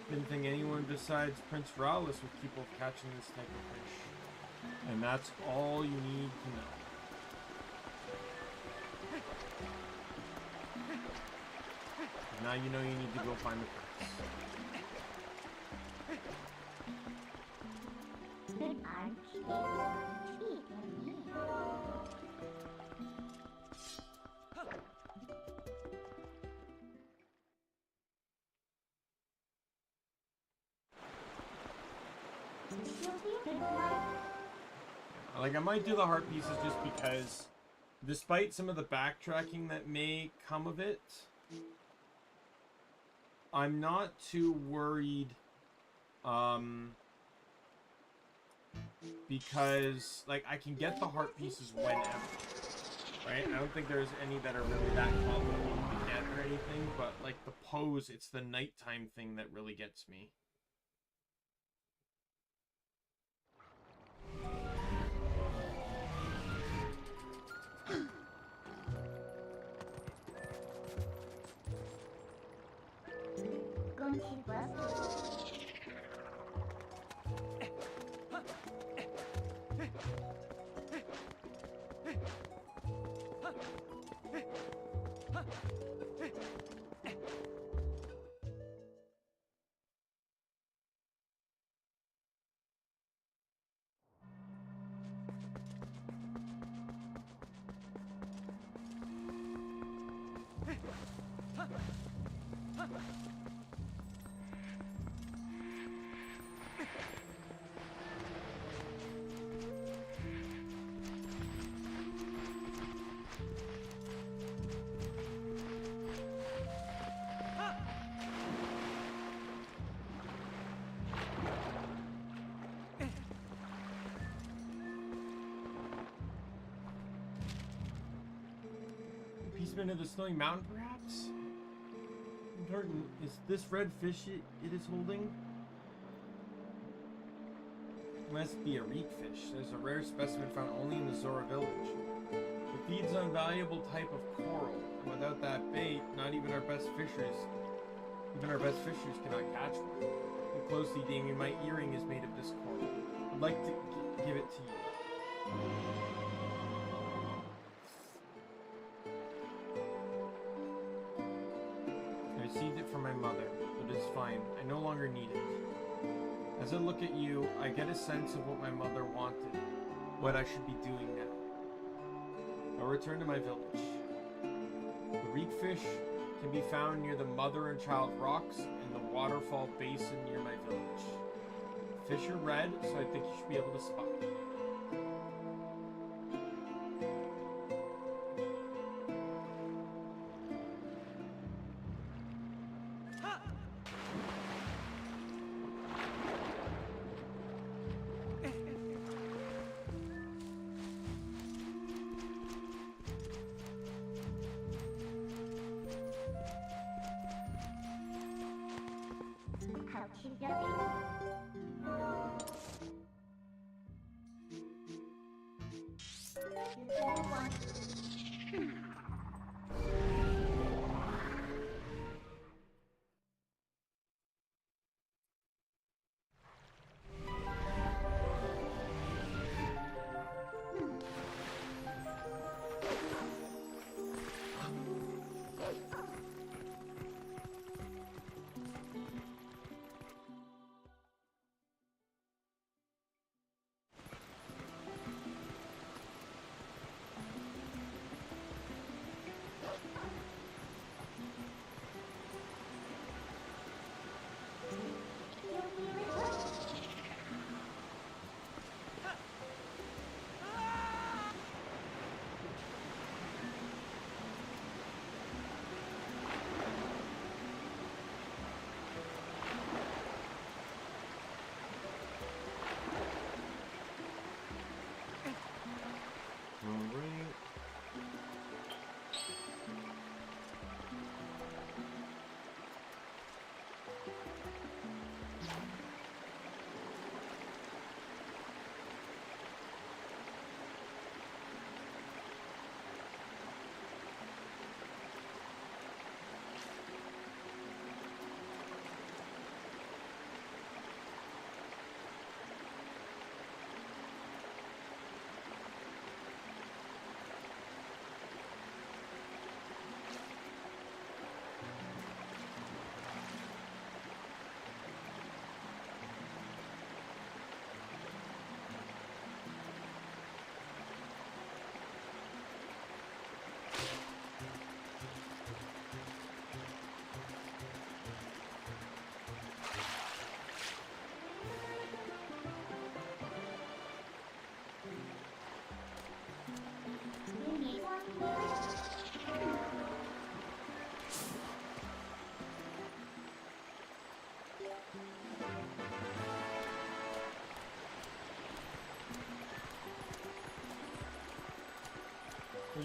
Didn't think anyone besides Prince Raulis would keep off catching this type of fish. And that's all you need to know. Now you know you need to go find the prince. Good archie. Treat me. Like, I might do the heart pieces just because, despite some of the backtracking that may come of it, I'm not too worried, because, like, I can get the heart pieces whenever, right? I don't think there's any that are really that complicated to get or anything, but, like, the pose, it's the nighttime thing that really gets me. Pieceman of the Snowy Mountain, perhaps? Jordan, is this red fish it is holding? Must be a reek fish. There's a rare specimen found only in the Zora village. It feeds on a valuable type of coral, and without that bait, not even our best fishers cannot catch one. Look closely, Daimien. My earring is made of this coral. I'd like to give it to you. I received it from my mother, but it is fine. I no longer need it. As I look at you, I get a sense of what my mother wanted, what I should be doing now. I'll return to my village. The reek fish can be found near the mother and child rocks and the waterfall basin near my village. Fish are red, so I think you should be able to spot them.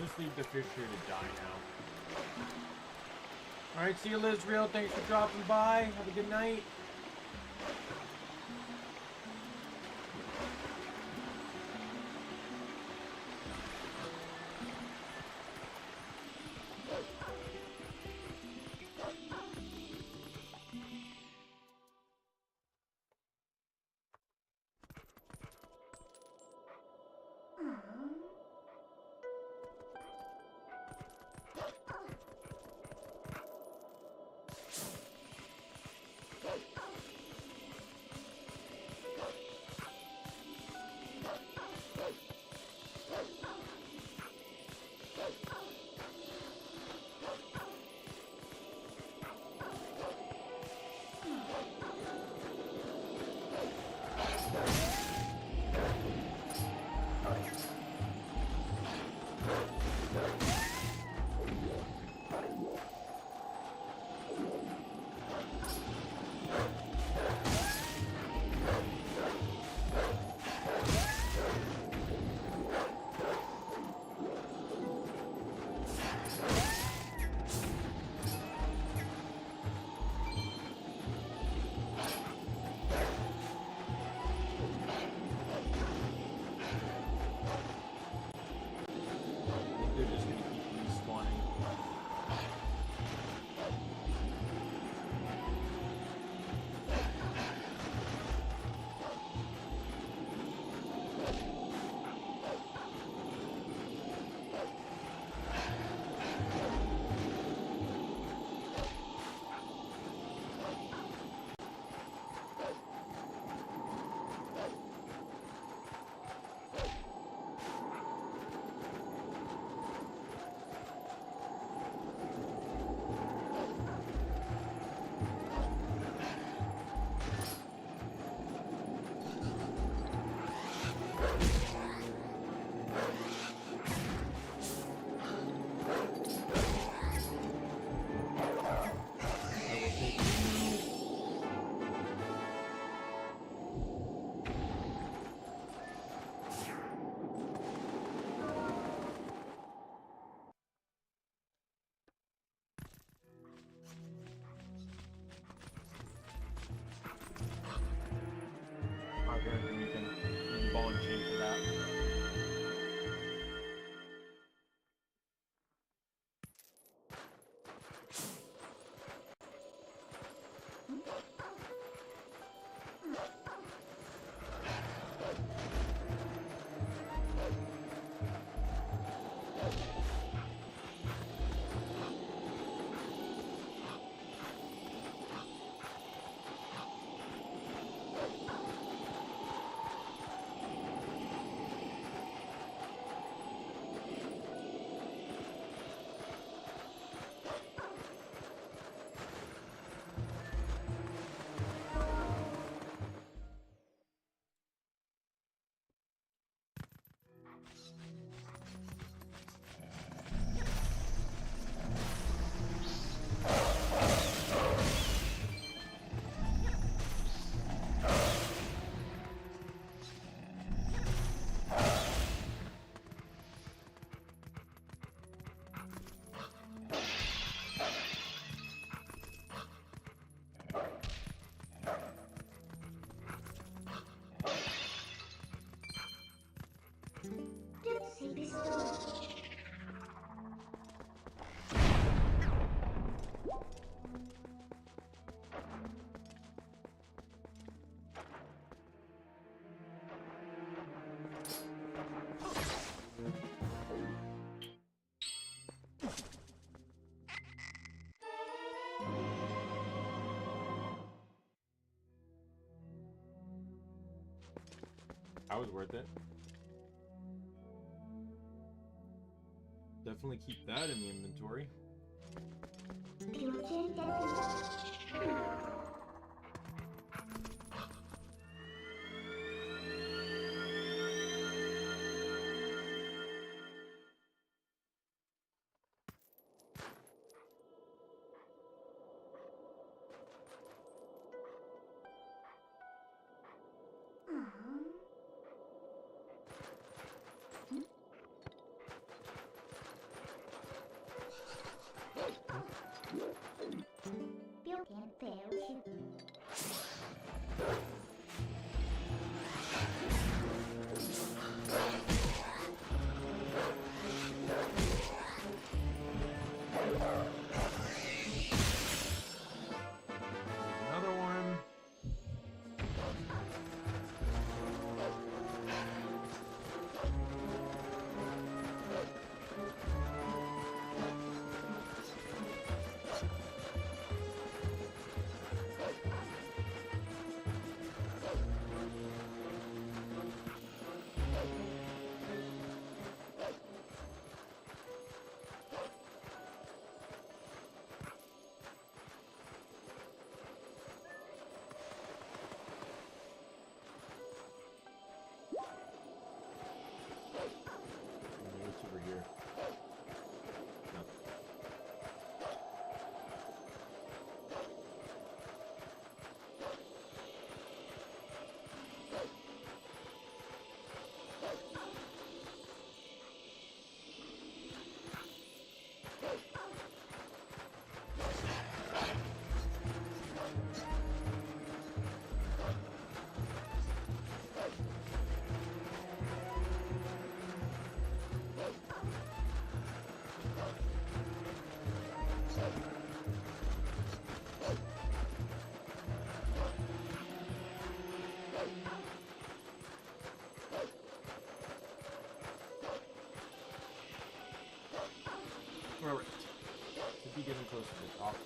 just leave the fish here to die now. Alright, see you, Lizreal. Thanks for dropping by. Have a good night. We can ball and chain for that. That was worth it. Definitely keep that in the inventory. to talk to them.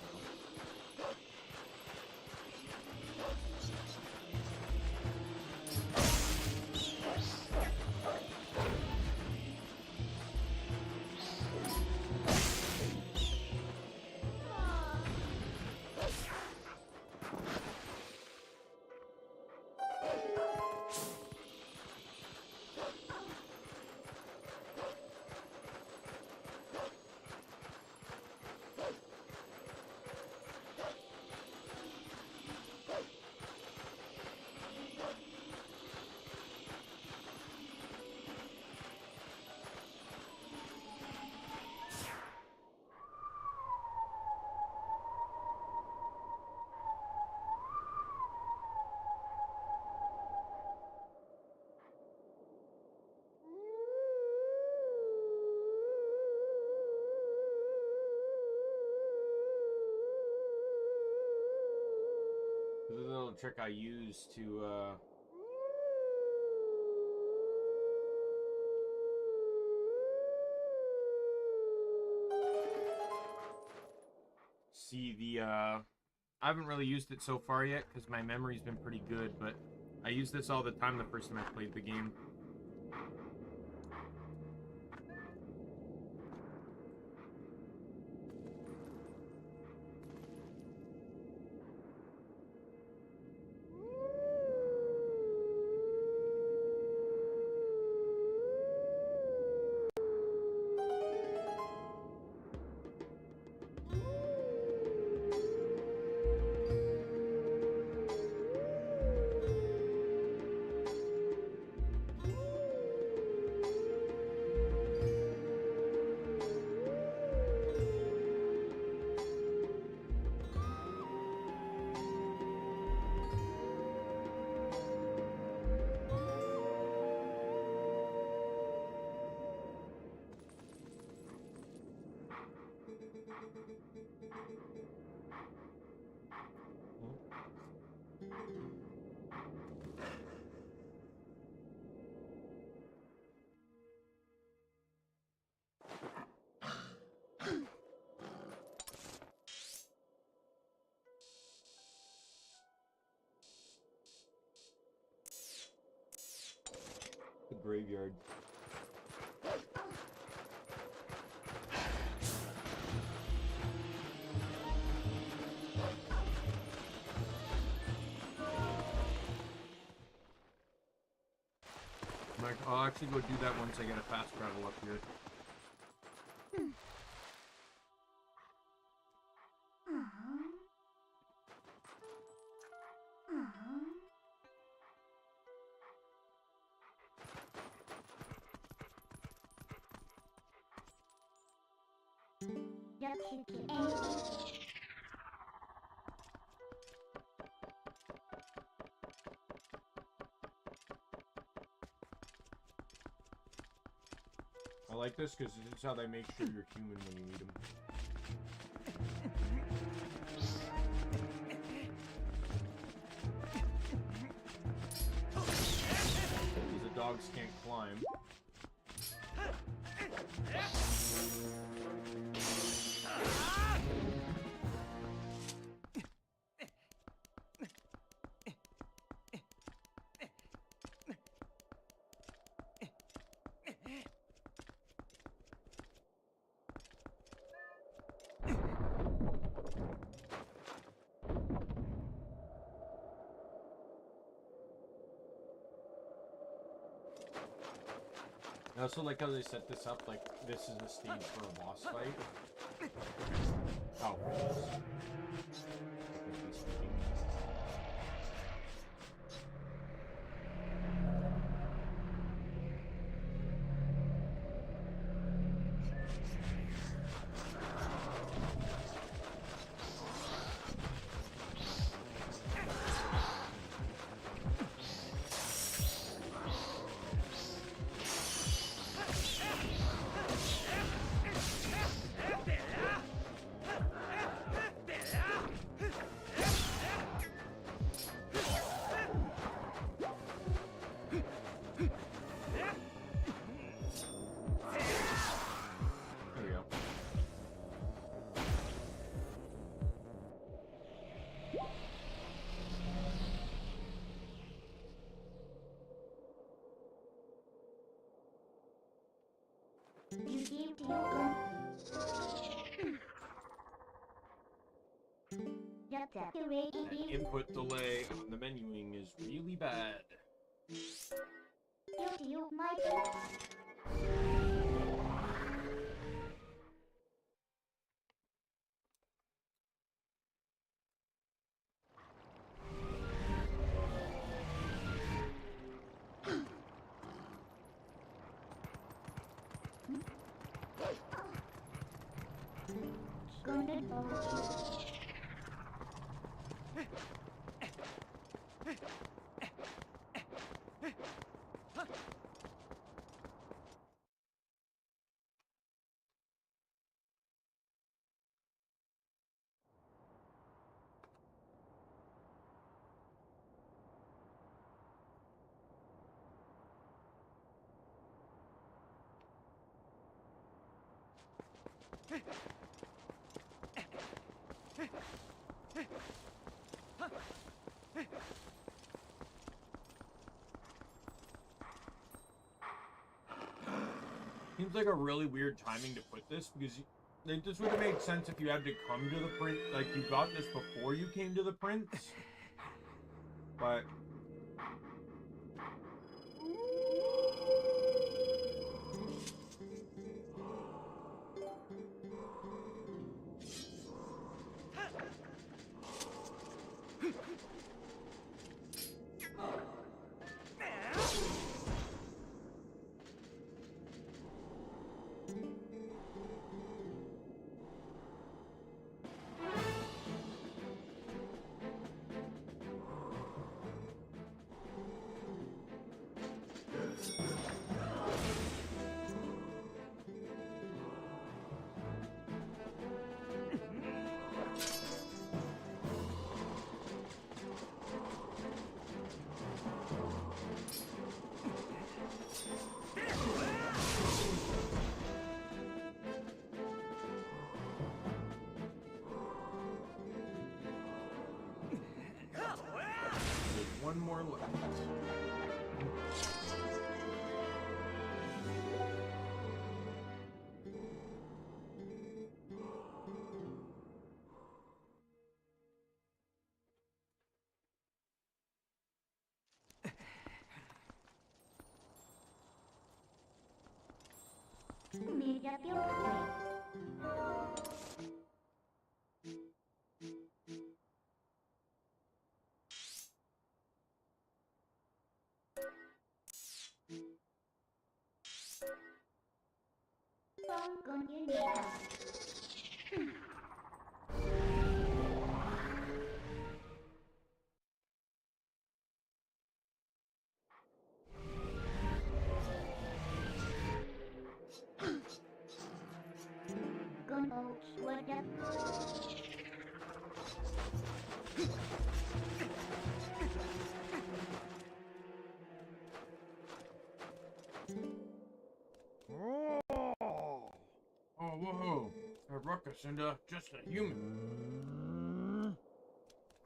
This is a little trick I use to, see the, I haven't really used it so far yet, because my memory's been pretty good, but I used this all the time the first time I played the game. The graveyard. I'll actually go do that once I get a fast travel up here. I like this because this is how they make sure you're human when you meet them. Because the dogs can't climb. I also like how they set this up, like, this is a stage for a boss fight. Oh, Wait till you go. Just decorate That it. input delay on the menuing is really bad. Till you might. Gonna go. Seems like a really weird timing to put this because this would have made sense if you had to come to the print, like you got this before you came to the prince. But one more left. Media build. Con you need help. Gunboats, what up? Oh, whoa. A ruckus and just a human.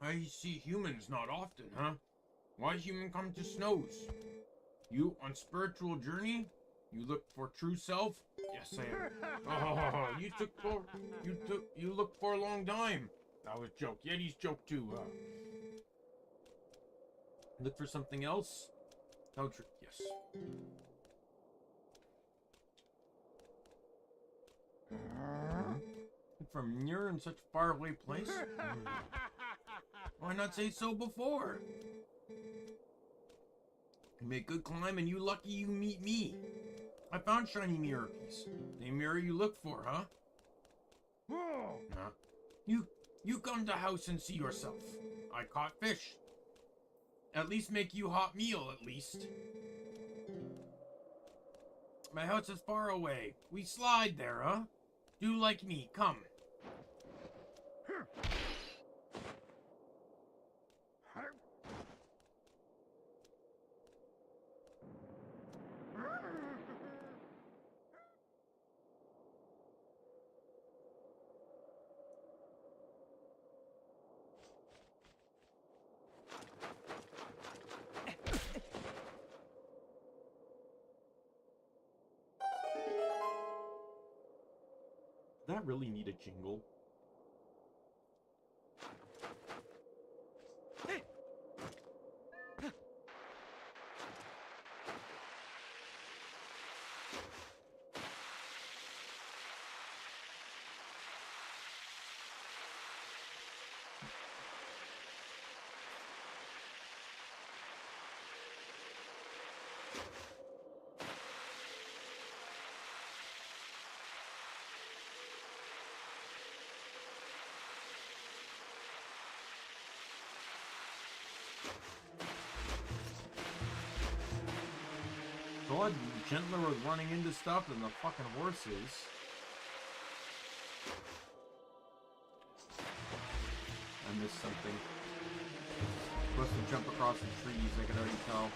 I see humans not often, huh? Why human come to snows? You on spiritual journey? You look for true self? Yes, I am. Oh, you look for a long time. That was joke. Yeti's joke too. Look for something else? No, yes. From near in such a faraway place? Why not say so before? You make good climb and you lucky you meet me. I found shiny mirror piece. The mirror you look for, huh? Nah. You come to house and see yourself. I caught fish. At least make you hot meal, at least. My house is far away. We slide there, huh? Do like me, come. that really need a jingle? A lot gentler with running into stuff than the fucking horses. I missed something. Supposed to jump across the trees, I could already tell.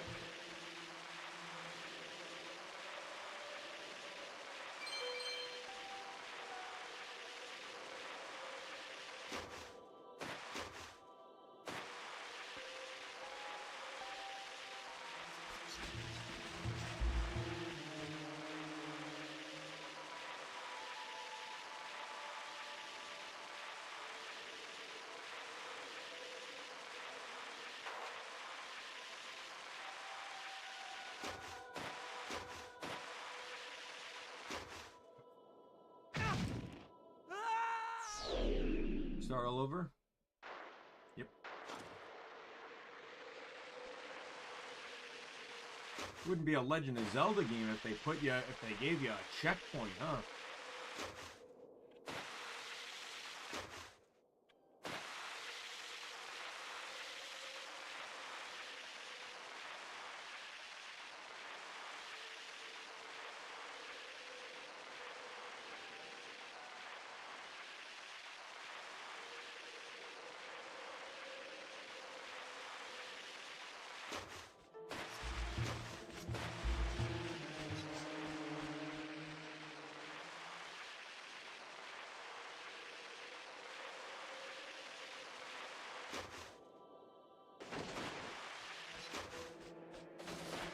Start all over? Yep. Wouldn't be a Legend of Zelda game if they gave you a checkpoint, huh?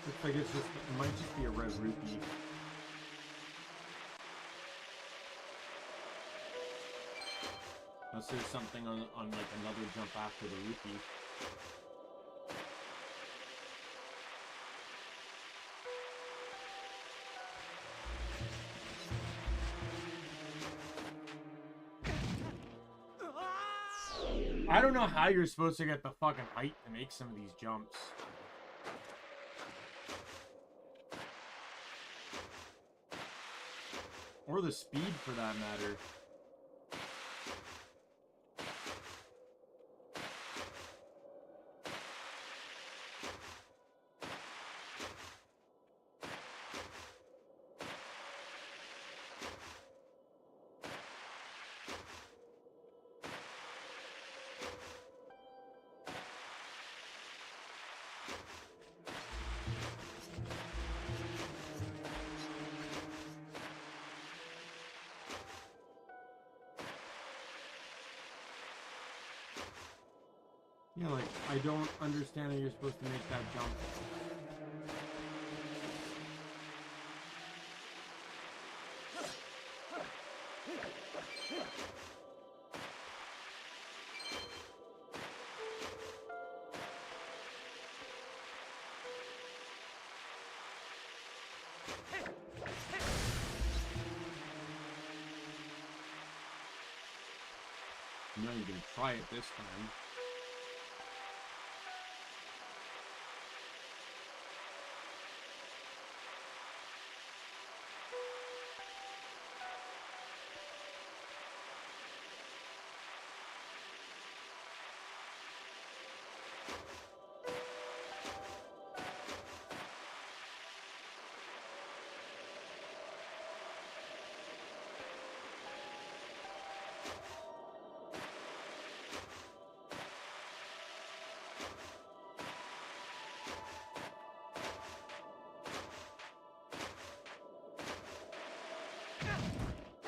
Looks like it might just be a red rupee. Unless there's something on like another jump after the rupee. I don't know how you're supposed to get the fucking height to make some of these jumps. Or the speed, for that matter. Yeah, like, I don't understand how you're supposed to make that jump. I'm not even gonna try it this time.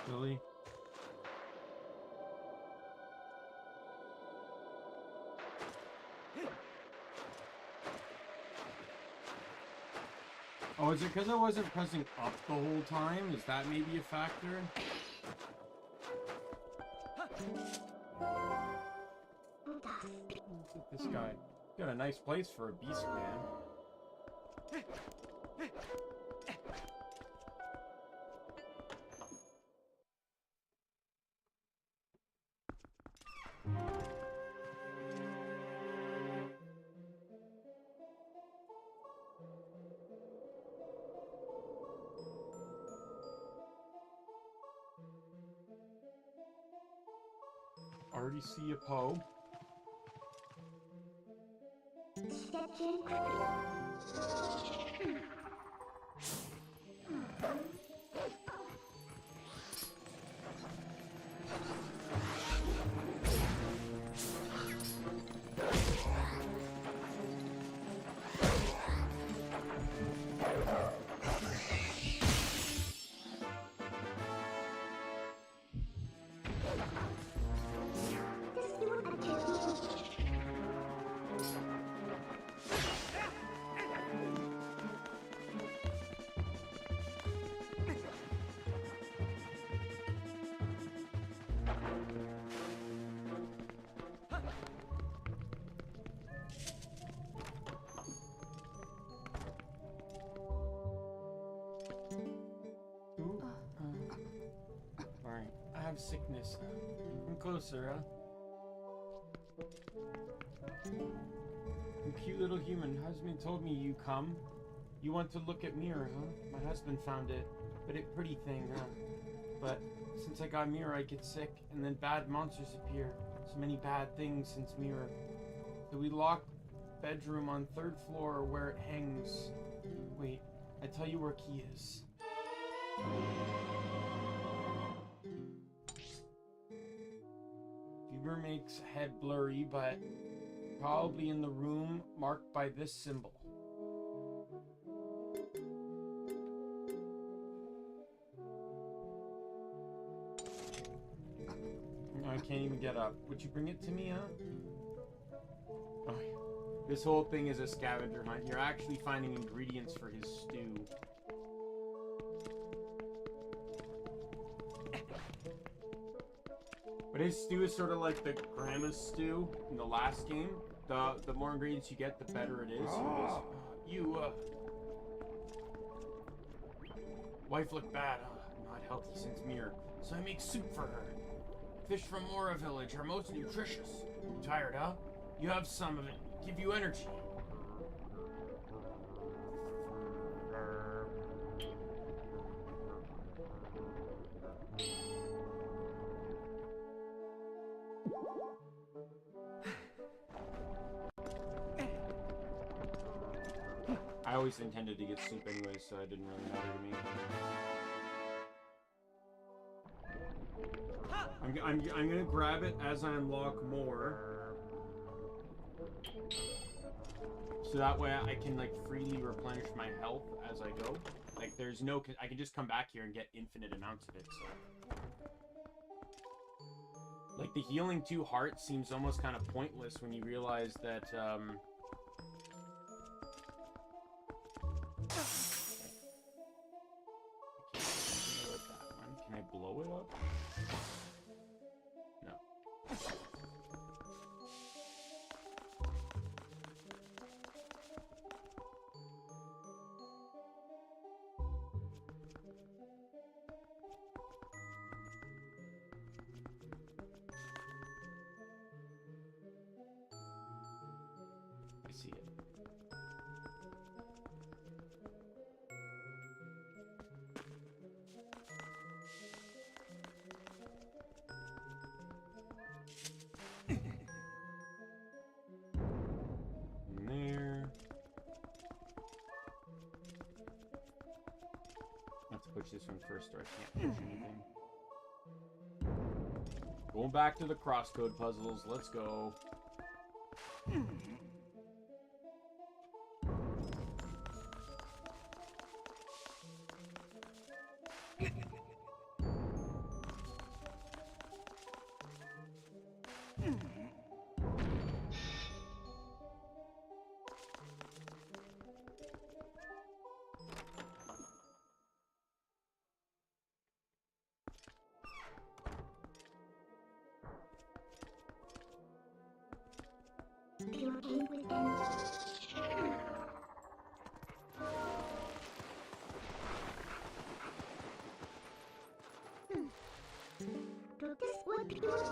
Really? Oh, is it because I wasn't pressing up the whole time? Is that maybe a factor? Look at this guy. Got a nice place for a beast man. Already see a Poe. Alright, I have sickness. Come closer, huh? You cute little human. Husband told me you come. You want to look at mirror, huh? My husband found it. But it pretty thing, huh? But since I got mirror, I get sick, and then bad monsters appear. So many bad things since mirror. So we lock bedroom on 3rd floor where it hangs. Wait, I tell you where key is. Fever makes head blurry, but probably in the room marked by this symbol. I can't even get up. Would you bring it to me, huh? Oh, this whole thing is a scavenger hunt. You're actually finding ingredients for his stew. But his stew is sort of like the grandma's stew in the last game. The more ingredients you get, the better it is. Wife looked bad, not healthy since mirror. So I make soup for her. Fish from Mora village are most nutritious. You tired, huh? You have some of it. Give you energy. I always intended to get soup anyway, so it didn't really matter to me. I'm gonna grab it as I unlock more, so that way I can like freely replenish my health as I go. Like there's no, I can just come back here and get infinite amounts of it. So, like the healing 2 hearts seems almost kind of pointless when you realize that. Can I blow it up? No. I see it. Push this one first, or I can't push anything. Going back to the crosscode puzzles. Let's go. Pure cave within. Took this wood pure.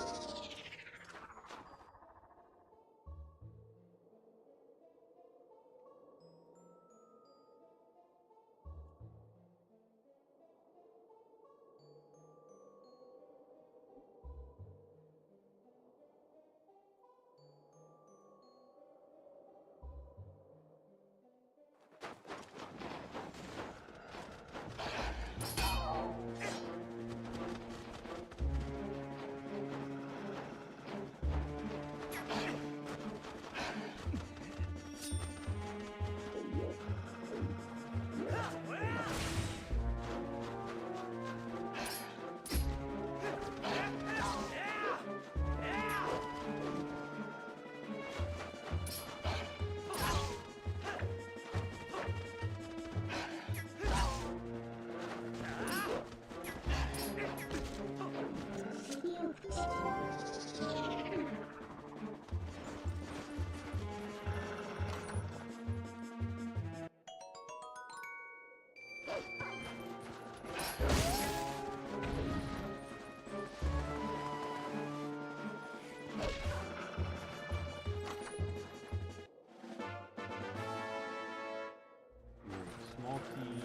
Small key.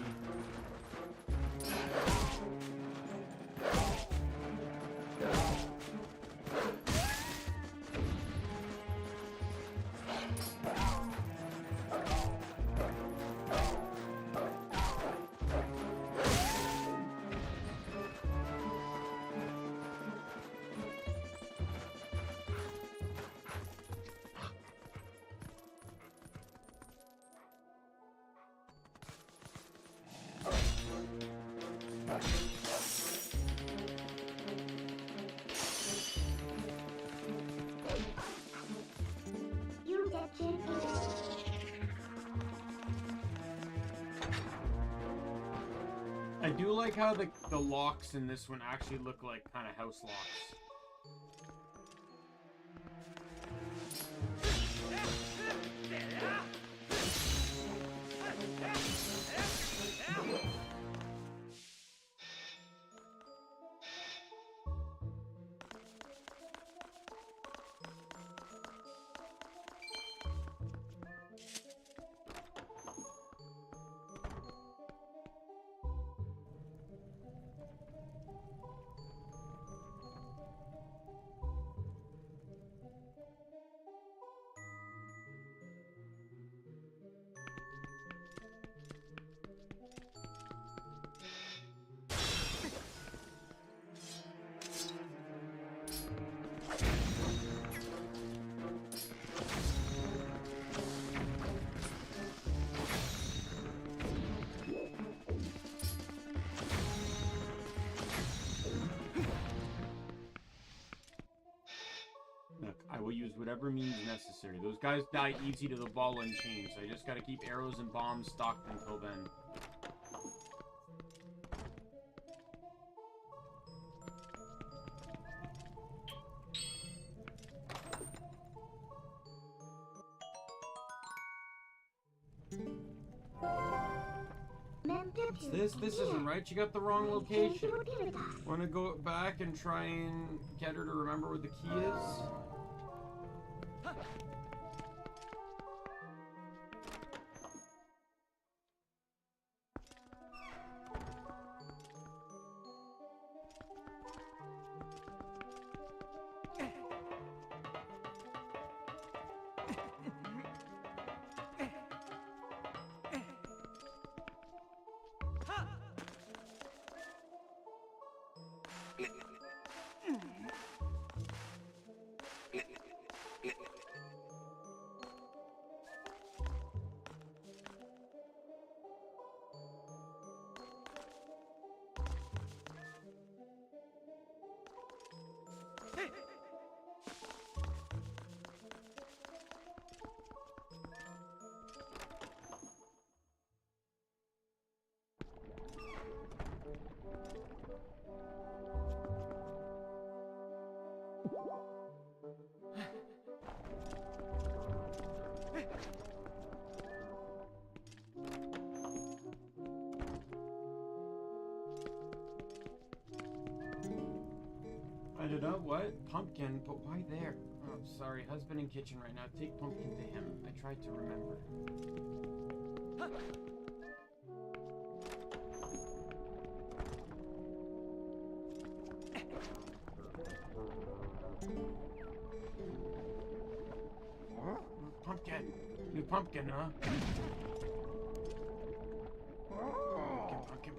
You get it. I do like how the locks in this one actually look like kind of house locks. Look, I will use whatever means necessary. Those guys die easy to the ball and chain, so I just gotta keep arrows and bombs stocked until then. This isn't right. You got the wrong location. Wanna go back and try and get her to remember where the key is? Canada, what? Pumpkin, but why there? Oh, sorry, husband in kitchen right now. Take pumpkin to him. I tried to remember. Pumpkin. New pumpkin, huh? Pumpkin.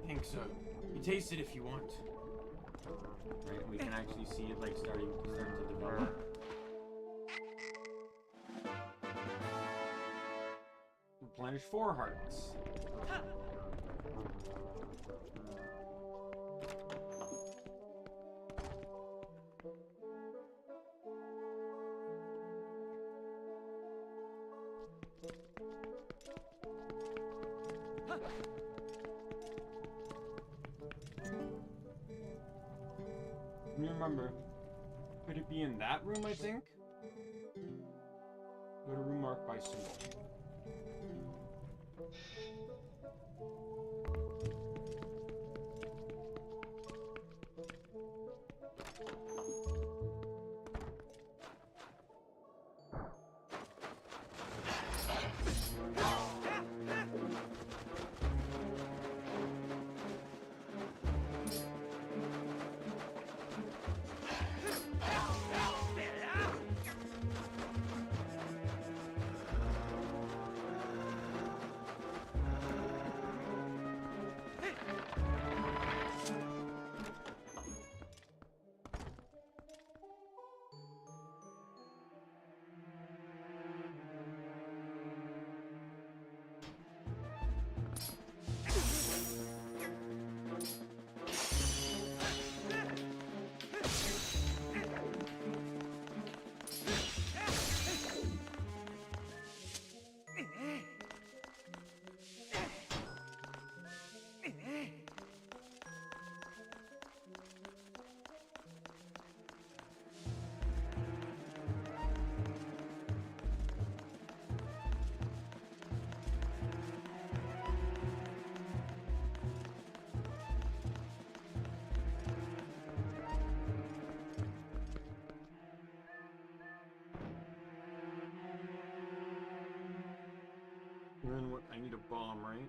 I think so. You taste it if you want. Right, we can actually see it like starting to develop. Replenish 4 hearts. Let me remember. Could it be in that room, I think? Go to room marked by symbol. And then what? I need a bomb, right?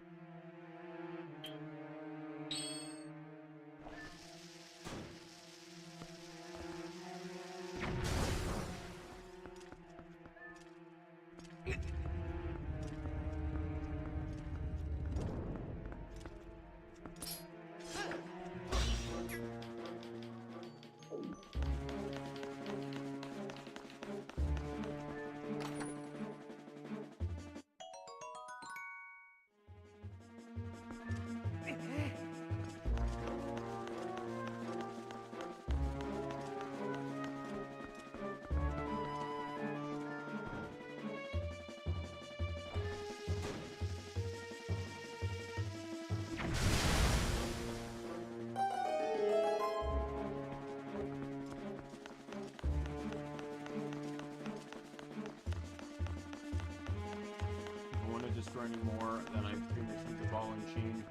Destroy any more, then I pretty much need the ball and chain.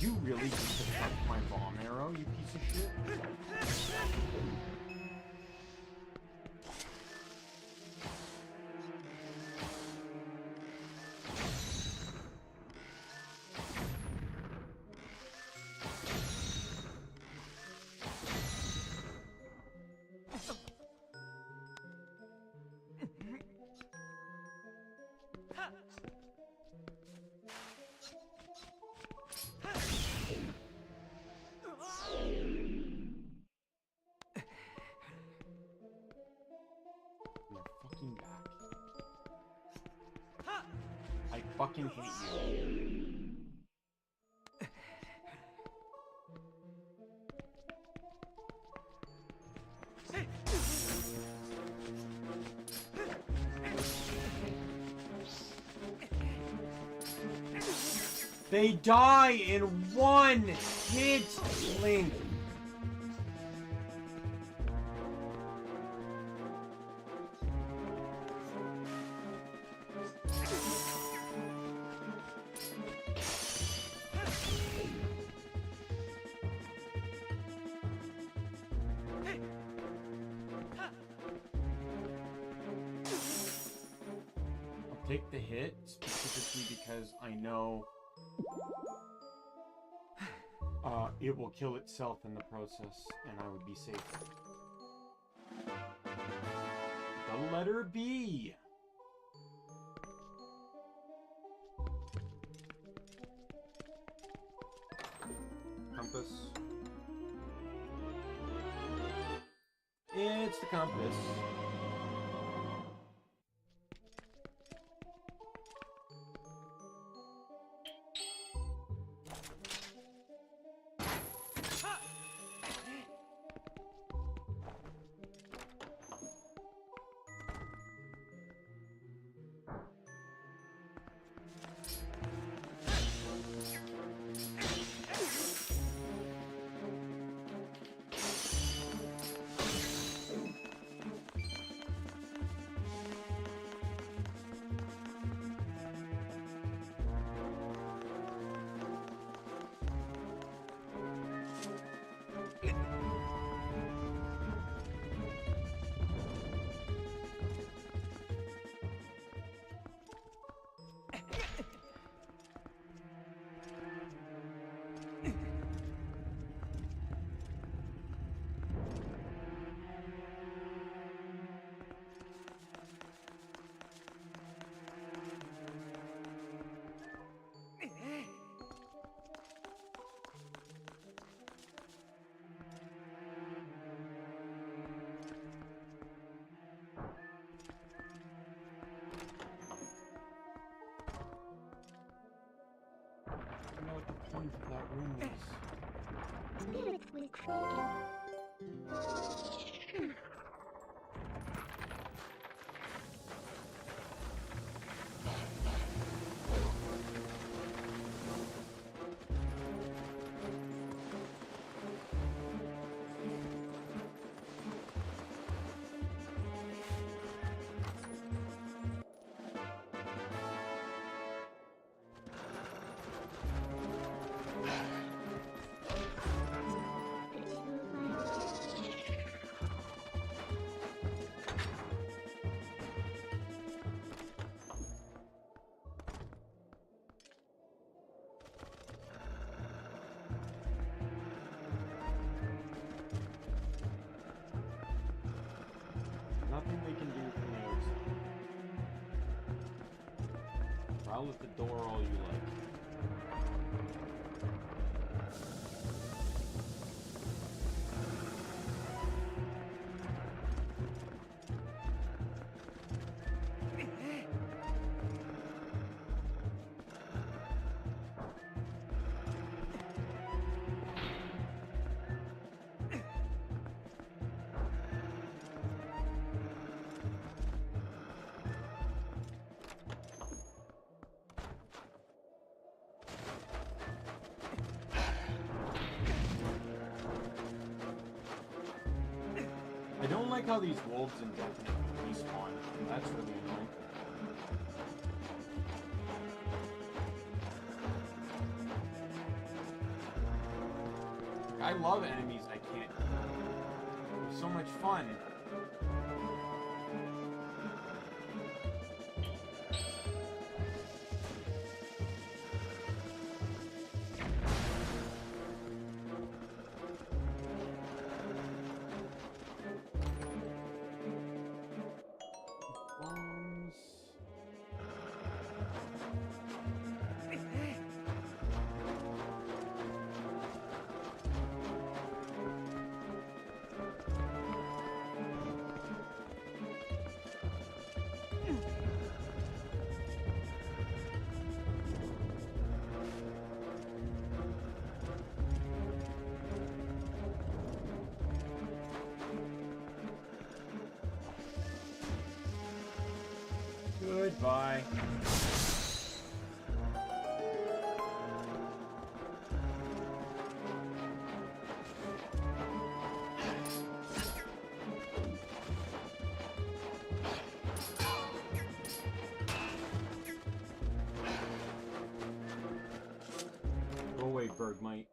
You really just attacked my bomb arrow, you piece of shit? I fucking hate you. They die in one hit, Link. take the hit specifically because I know it will kill itself in the process, and I would be safe. The letter B. Compass. It's the compass. I don't know what the point of that room is. Spirits will create. Nothing they can do from the outside. Prowl at the door all you like. I don't like how these wolves indefinitely respawn. That's really annoying. I love enemies I can't. They're so much fun. Goodbye. Go away, Bergmite.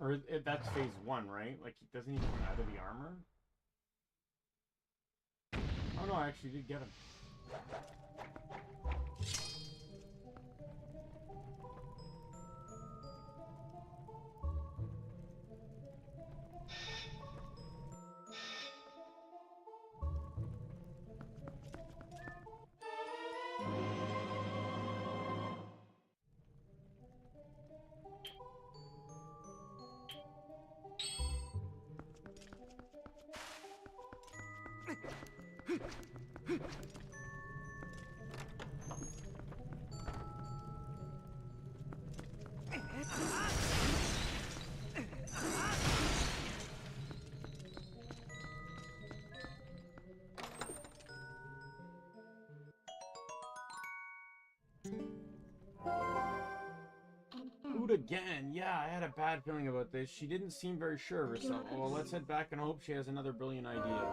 Or that's phase 1, right? Like, doesn't he come out of the armor? Oh no, I actually did get him. Food again. Yeah, I had a bad feeling about this. She didn't seem very sure of herself. Well, let's head back and hope she has another brilliant idea.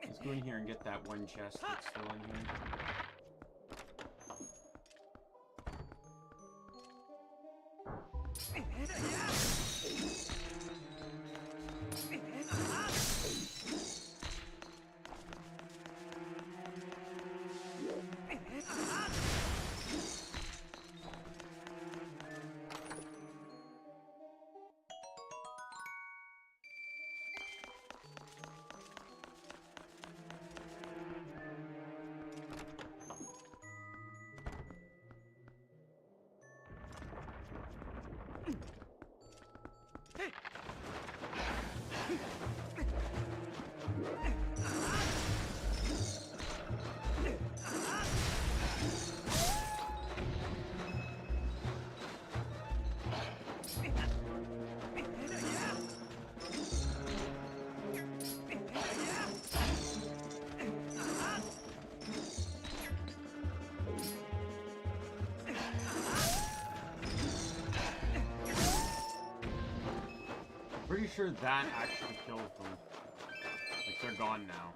Let's go in here and get that one chest that's still in here. Pretty sure that actually kills them. Like, they're gone now.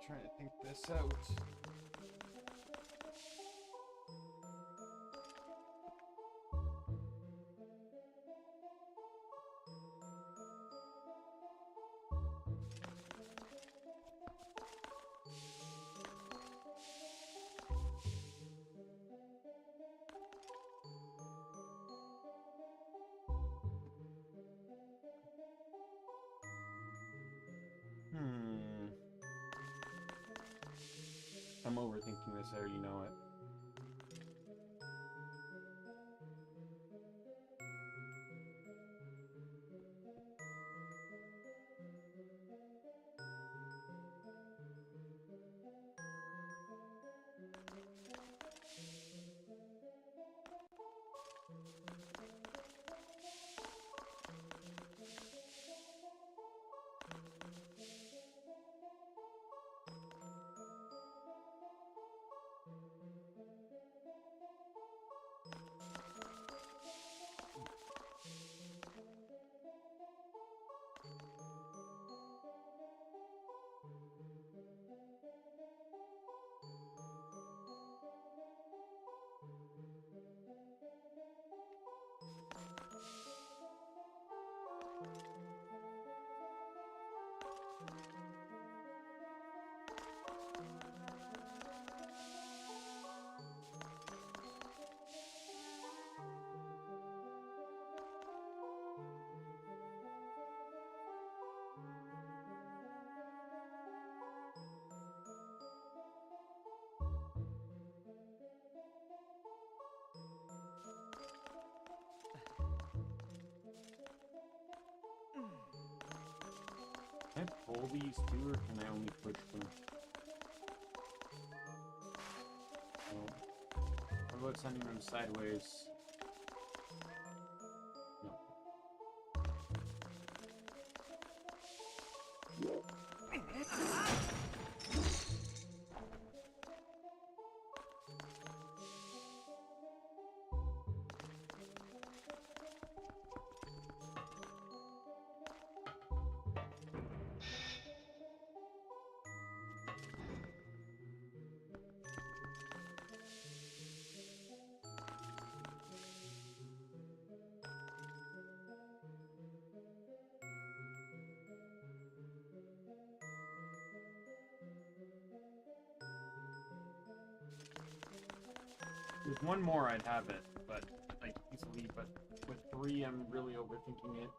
trying to think this out. I'm overthinking this, I already know it. Can I pull these two, or can I only push them? No. How about sending them sideways? No. There's one more, I'd have it, but like easily. But with three, I'm really overthinking it.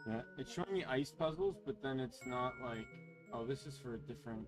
Yeah, it's showing me ice puzzles, but then it's not like, oh, this is for a different...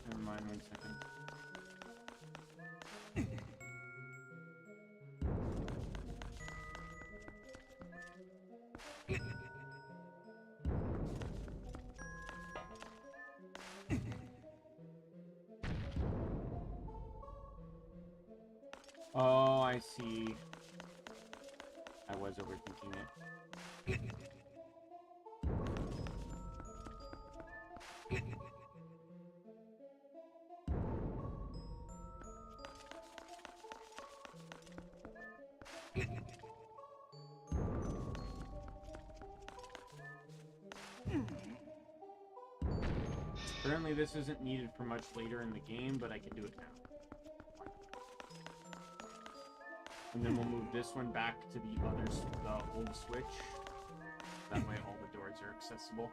Never mind, 1 second. Oh, I see. I was overthinking it. Apparently this isn't needed for much later in the game, but I can do it now. And then we'll move this one back to the old switch. That way all the doors are accessible.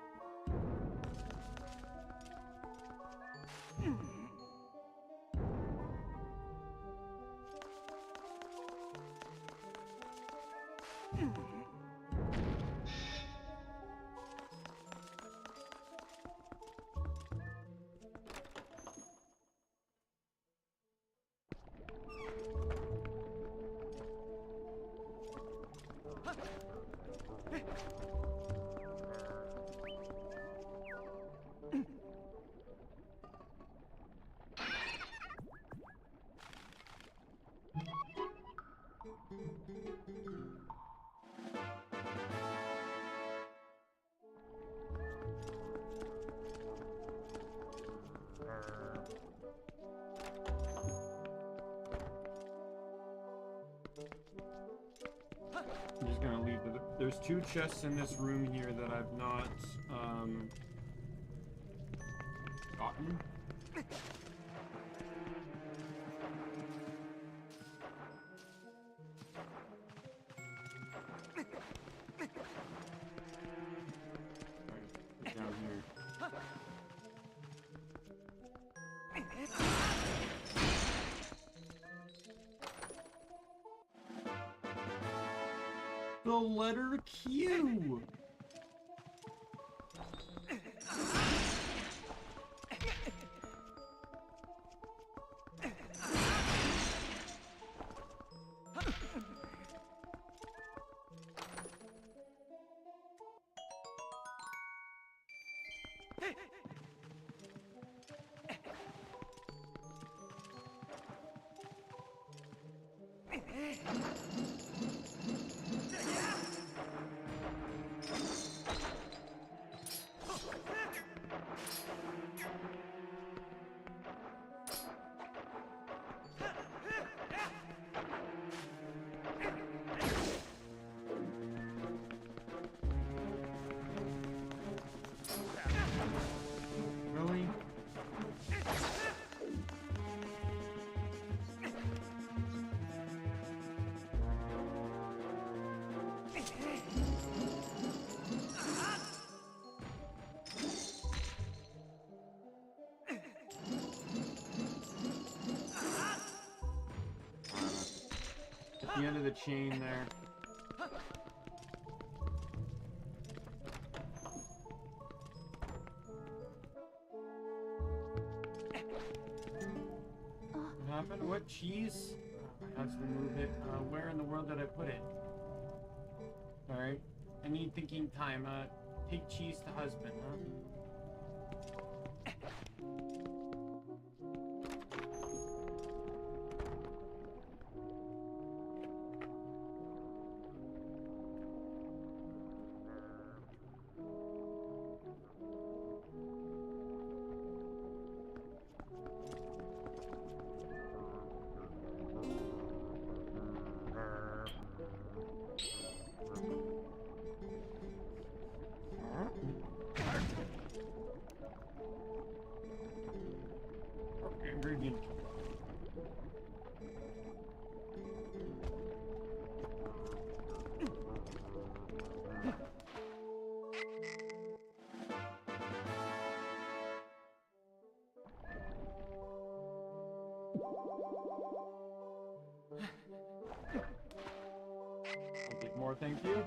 I'm just gonna leave there's 2 chests in this room here that I've not gotten. Right, down here. The letter Q! Really? At the end of the chain there. What happened? What cheese? My husband moved it. Where in the world did I put it? Alright. I need thinking time. Take cheese to husband, huh? Ingredient. I'll get more, thank you.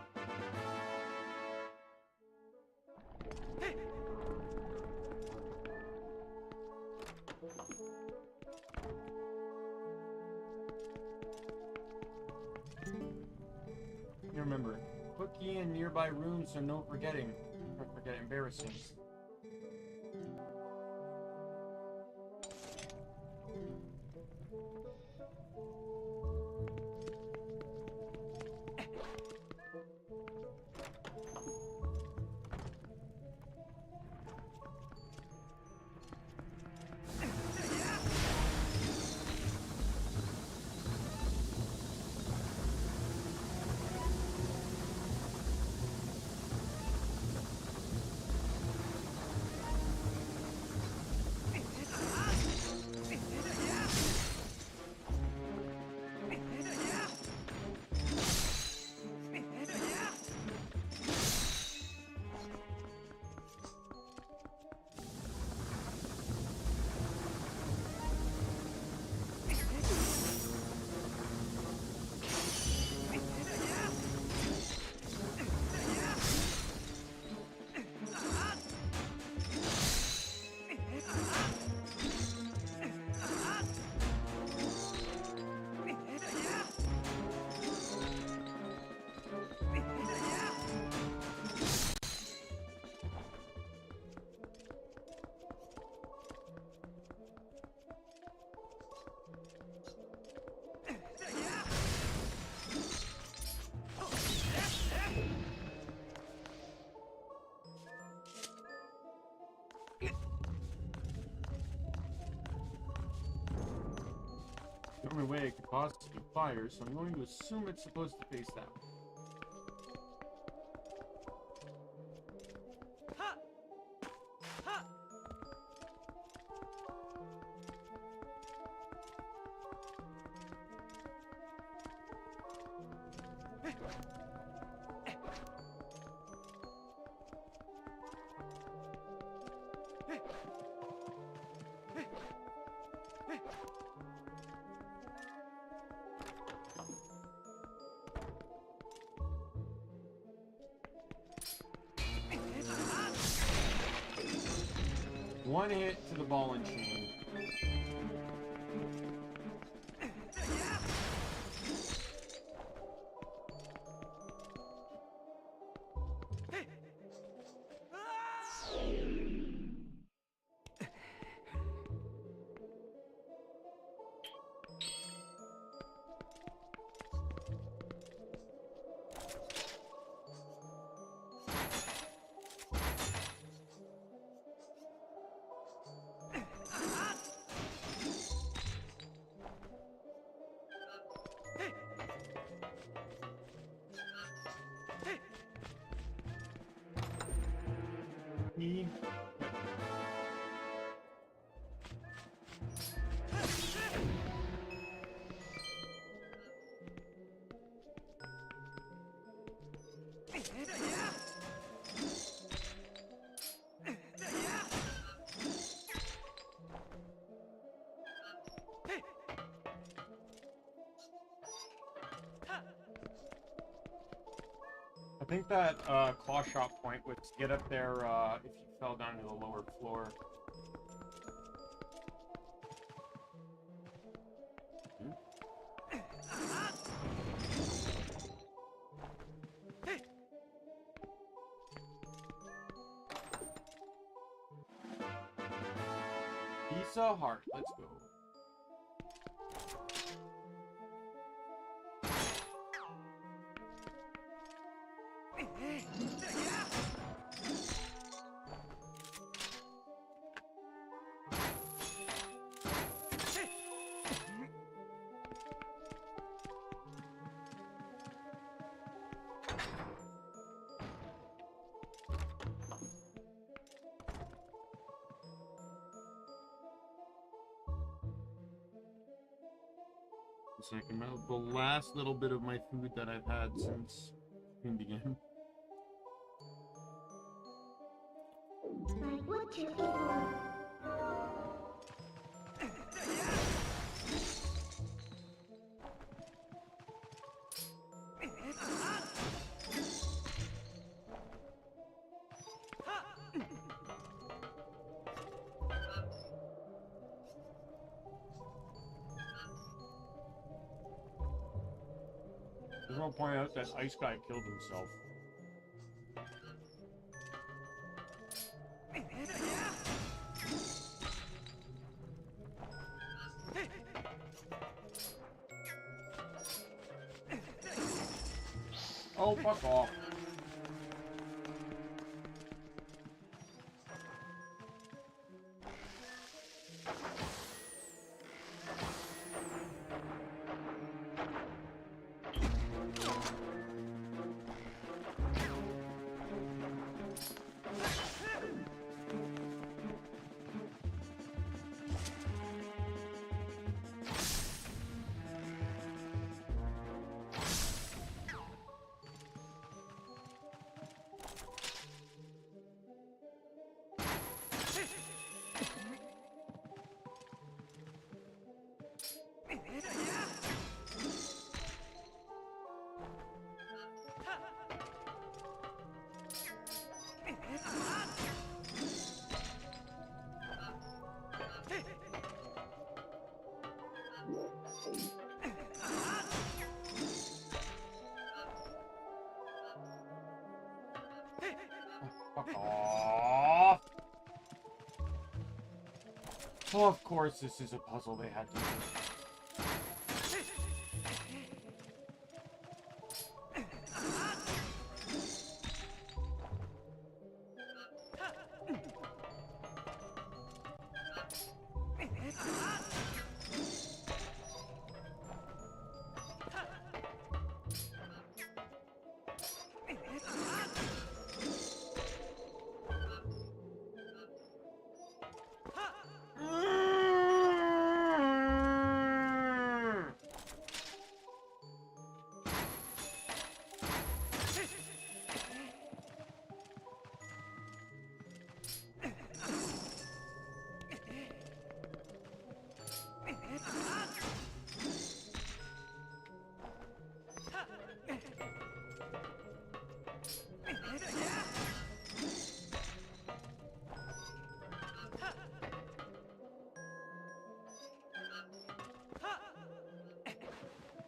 You remember, put key in nearby rooms so no forgetting. Or forget embarrassing. The only way it could possibly fire, so I'm going to assume it's supposed to face that way. One hit to the ball and chain. E. I think that claw shot point would get up there if you fell down to the lower floor. Isa Heart, let's go. Second, the last little bit of my food that I've had since we began. Like what you eat. Just want to point out that ice guy killed himself. Oh, fuck off. Fuck off. Oh, of course this is a puzzle they had to do.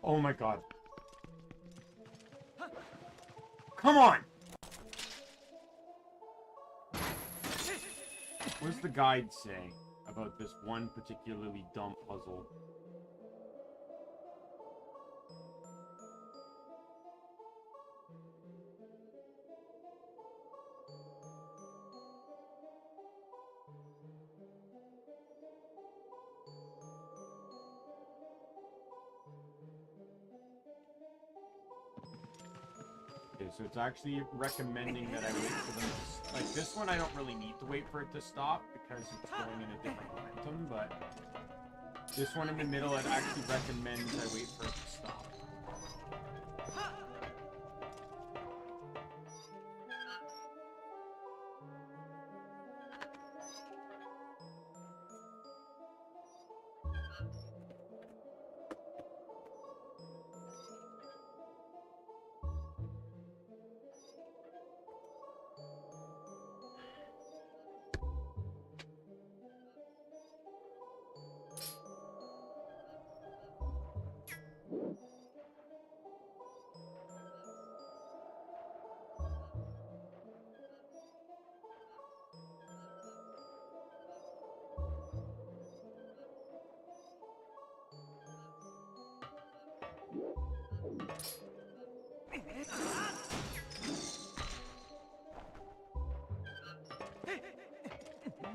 Oh my god. Come on! What does the guide say about this one particularly dumb puzzle? So it's actually recommending that I wait for them to... Like, this one I don't really need to wait for it to stop because it's going in a different momentum, but... This one in the middle, it actually recommends I wait for it to stop.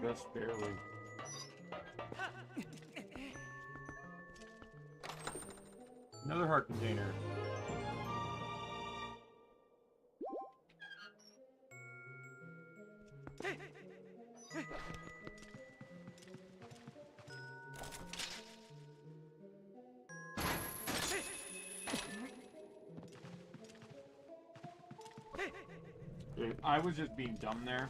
Just barely. Another heart container. Dude, I was just being dumb there.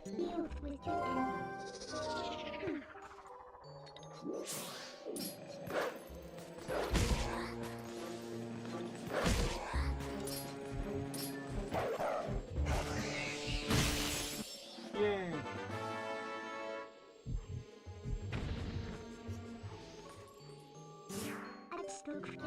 Deal with your enemy. Yay! I'm still creepy.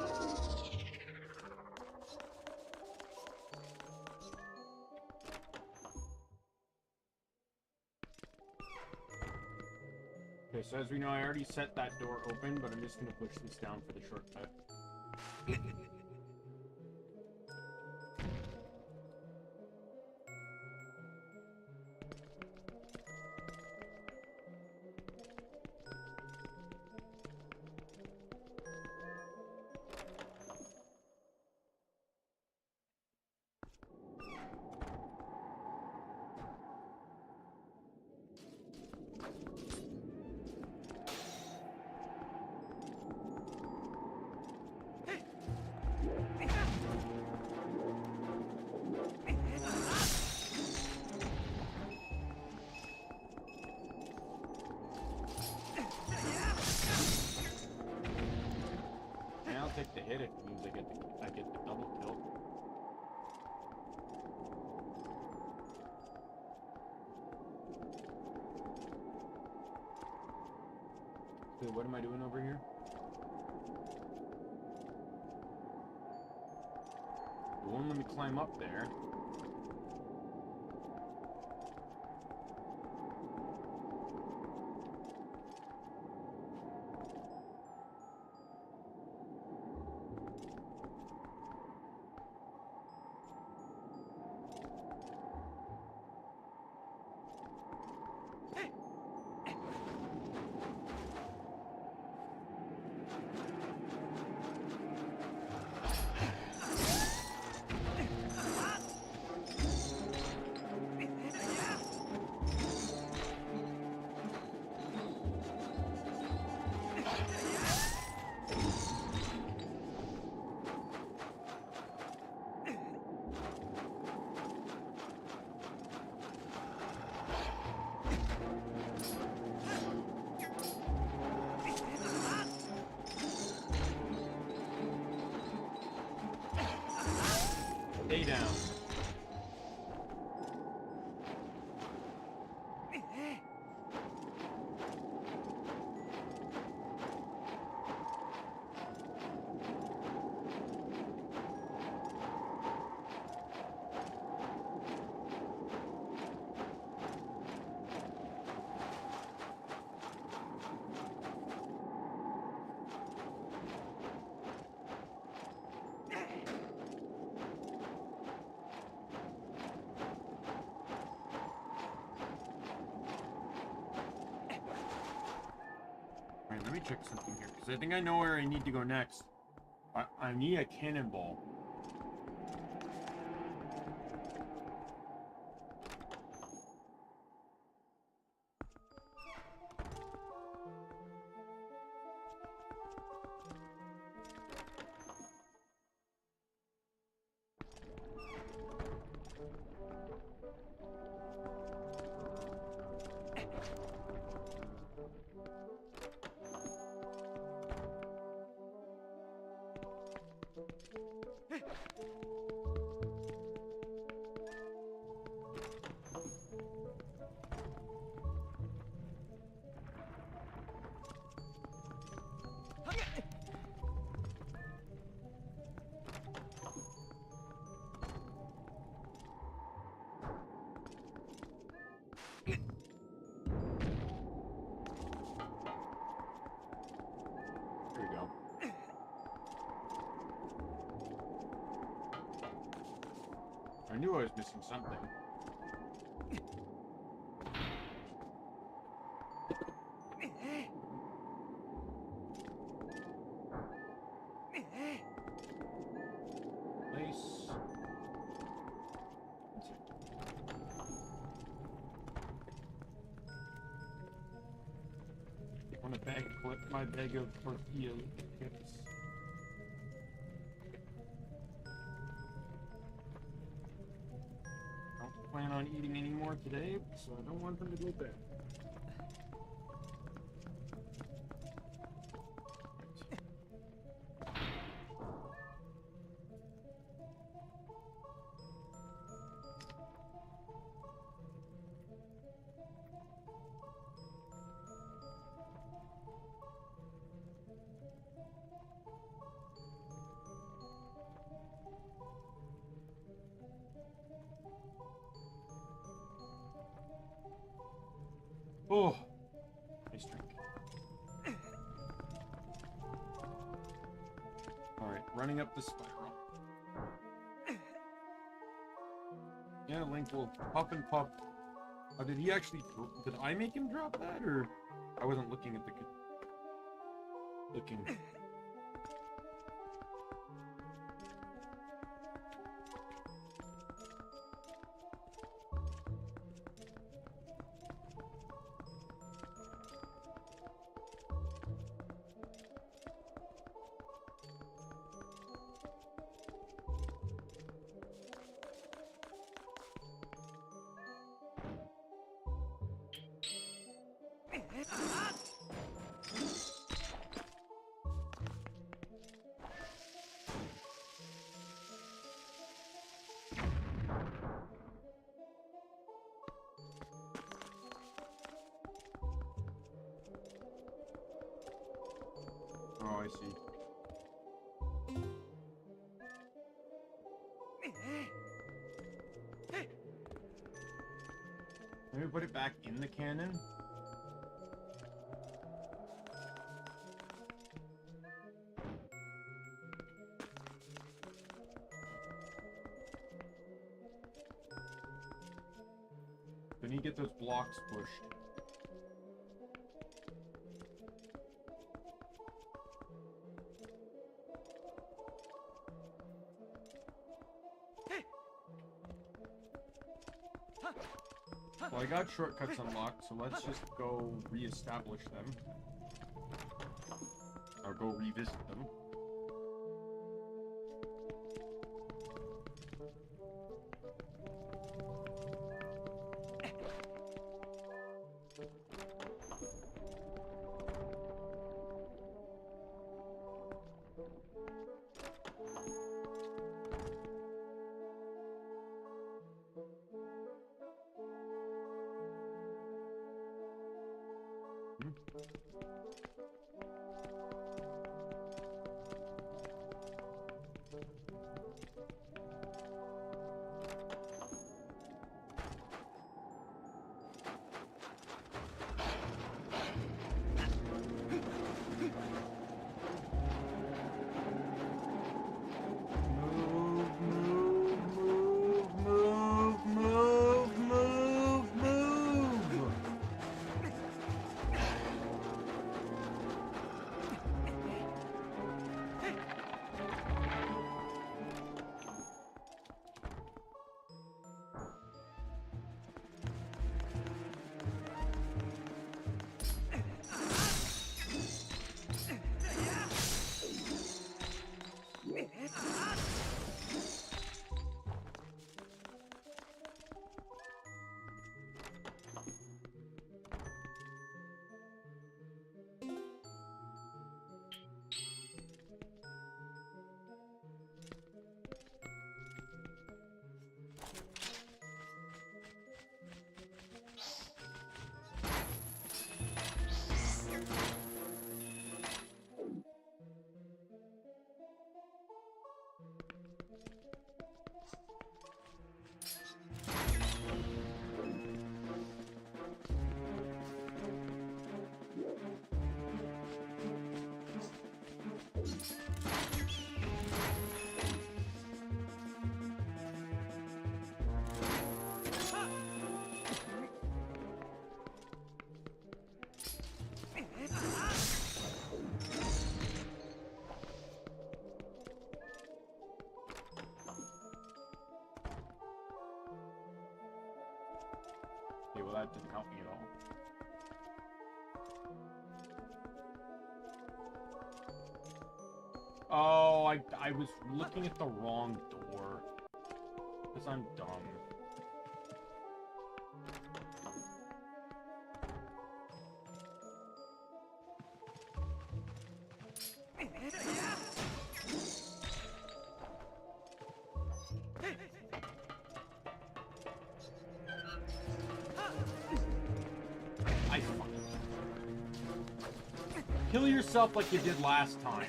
Okay, so as we know, I already set that door open, but I'm just gonna push this down for the shortcut. And I'll take the hit if it means I get the double kill. So what am I doing over here? It won't let me climb up there. Stay down. Alright, let me check something here, because I think I know where I need to go next. I need a cannonball. There we go. I knew I was missing something. want to clip my bag of tortilla chips. I don't plan on eating any more today, so I don't want them to go bad. Oh, nice drink. Alright, running up the spiral. Yeah, Link will puff and puff. Did he actually... Did I make him drop that, or... I wasn't looking at the... Looking... Oh, I see. Maybe put it back in the cannon? Then you get those blocks pushed. Well, I got shortcuts unlocked, so let's just go re-establish them. Or go revisit them. Okay, well that didn't help me at all. Oh, I was looking at the wrong door. Because I'm dumb. Kill yourself like you did last time.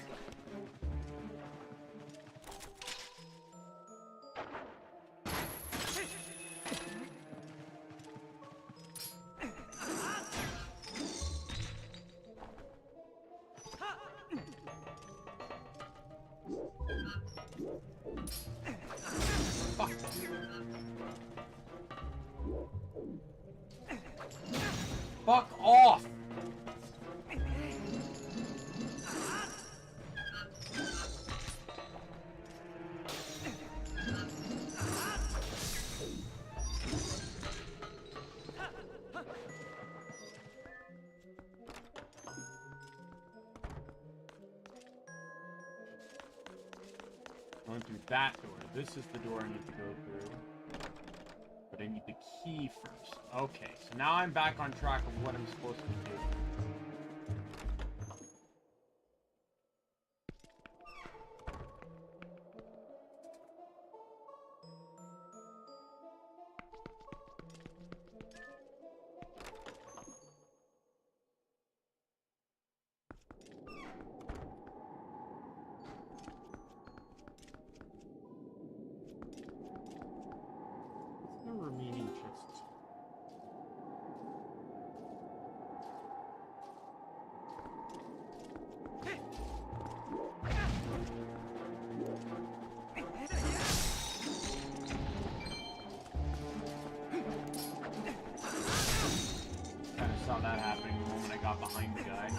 Fuck. Fuck off! Going through that door. This is the door I need to go through. But I need the key first. Okay, so now I'm back on track of what I'm supposed to do. Remaining chests. Kind of saw that happening the moment I got behind the guy.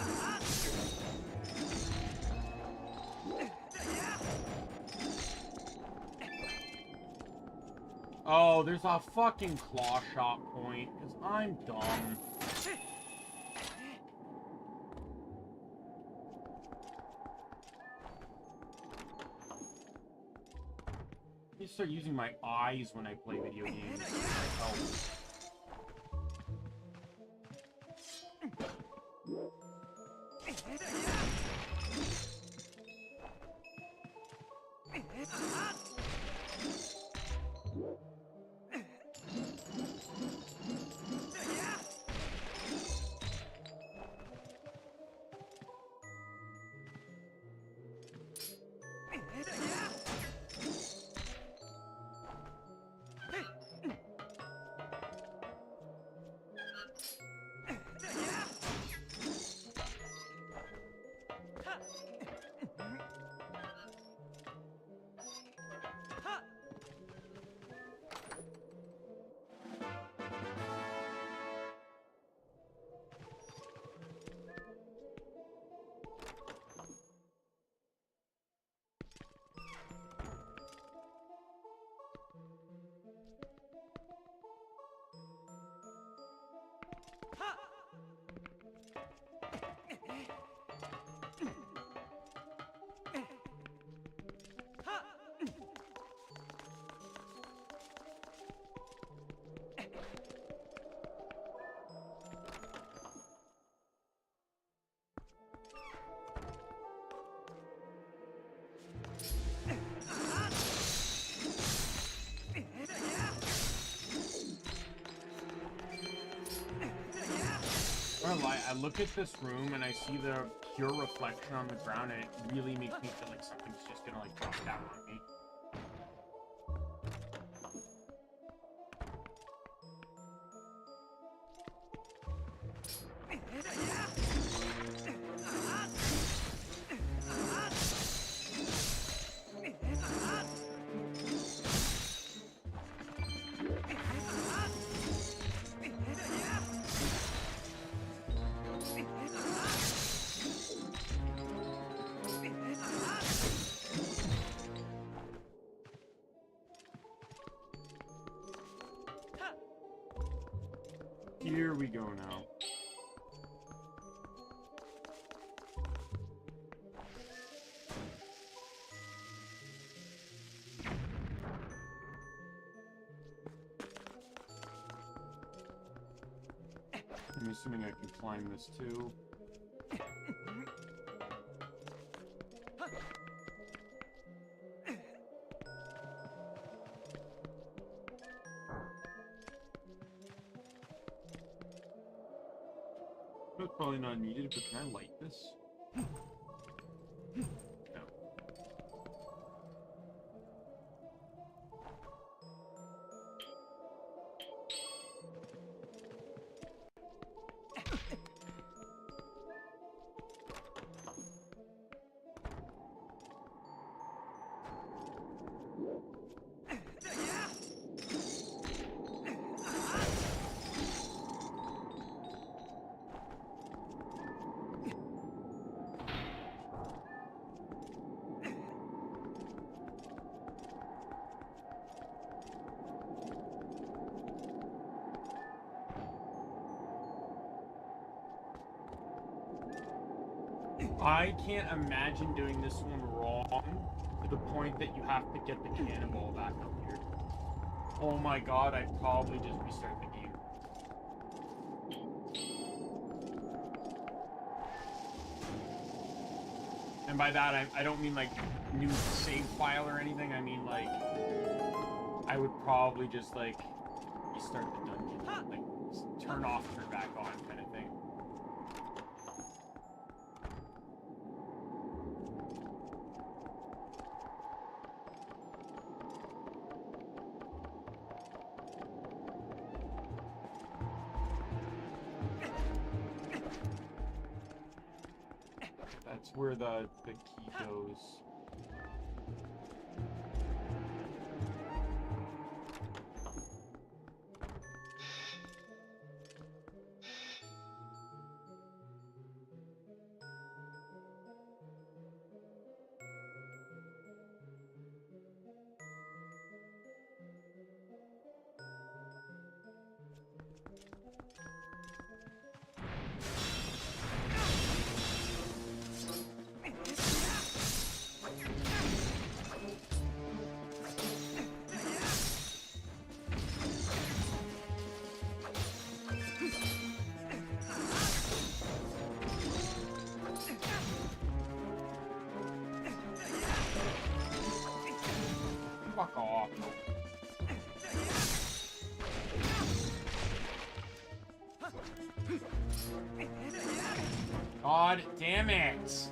Oh, there's a fucking claw shot point, because I'm dumb. I need to start using my eyes when I play video games. Oh. I look at this room and I see the pure reflection on the ground, and it really makes me feel like something's just gonna like drop down on me. Here we go now. I'm assuming I can climb this too. That's probably not needed, but can I light this? No. I can't imagine doing this one wrong to the point that you have to get the cannonball back up here. Oh my god, I'd probably just restart the game. And by that, I don't mean like new save file or anything. I mean like, I would probably just like restart the dungeon. Like, turn off, turn back on kind of thing. That's where the key goes. Fuck off. God damn it!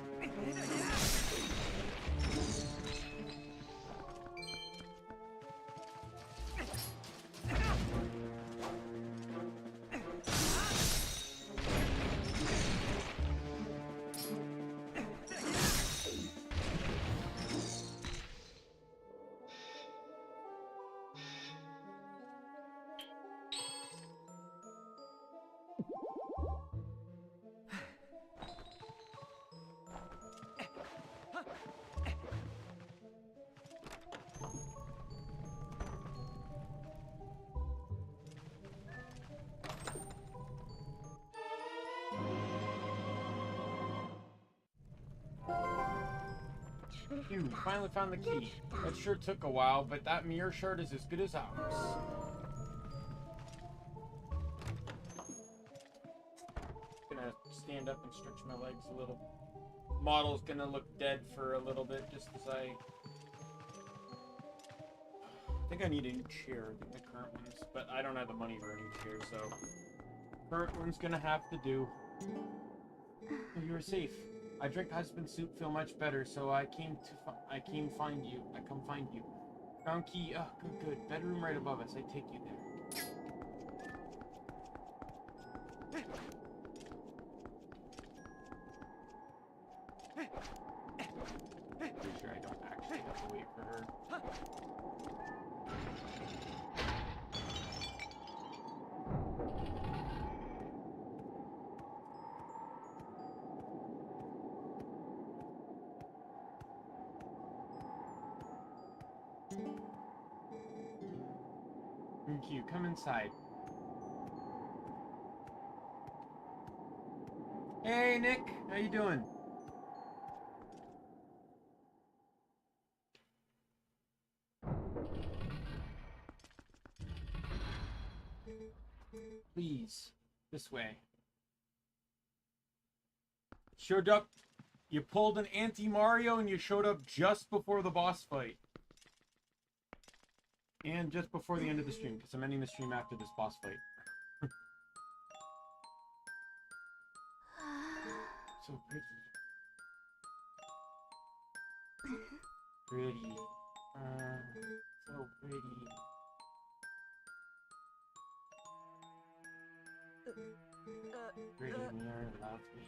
Phew, finally found the key. That sure took a while, but that mirror shard is as good as ours. Gonna stand up and stretch my legs a little. Model's gonna look dead for a little bit, just as I think I need a new chair, the current ones, but I don't have the money for a new chair, so current one's gonna have to do. You were safe. I drank husband soup, feel much better, so I came find you. I come find you. Found key. Oh, good. Bedroom right above us. I take you there. Pretty sure I don't actually have to wait for her. Thank you. Come inside. Hey, Nick. How you doing? Please. This way. Showed up. You pulled an anti-Mario and you showed up just before the boss fight. And just before the end of the stream, because I'm ending the stream after this boss fight. So pretty. Pretty. So pretty. Pretty mirror loves me.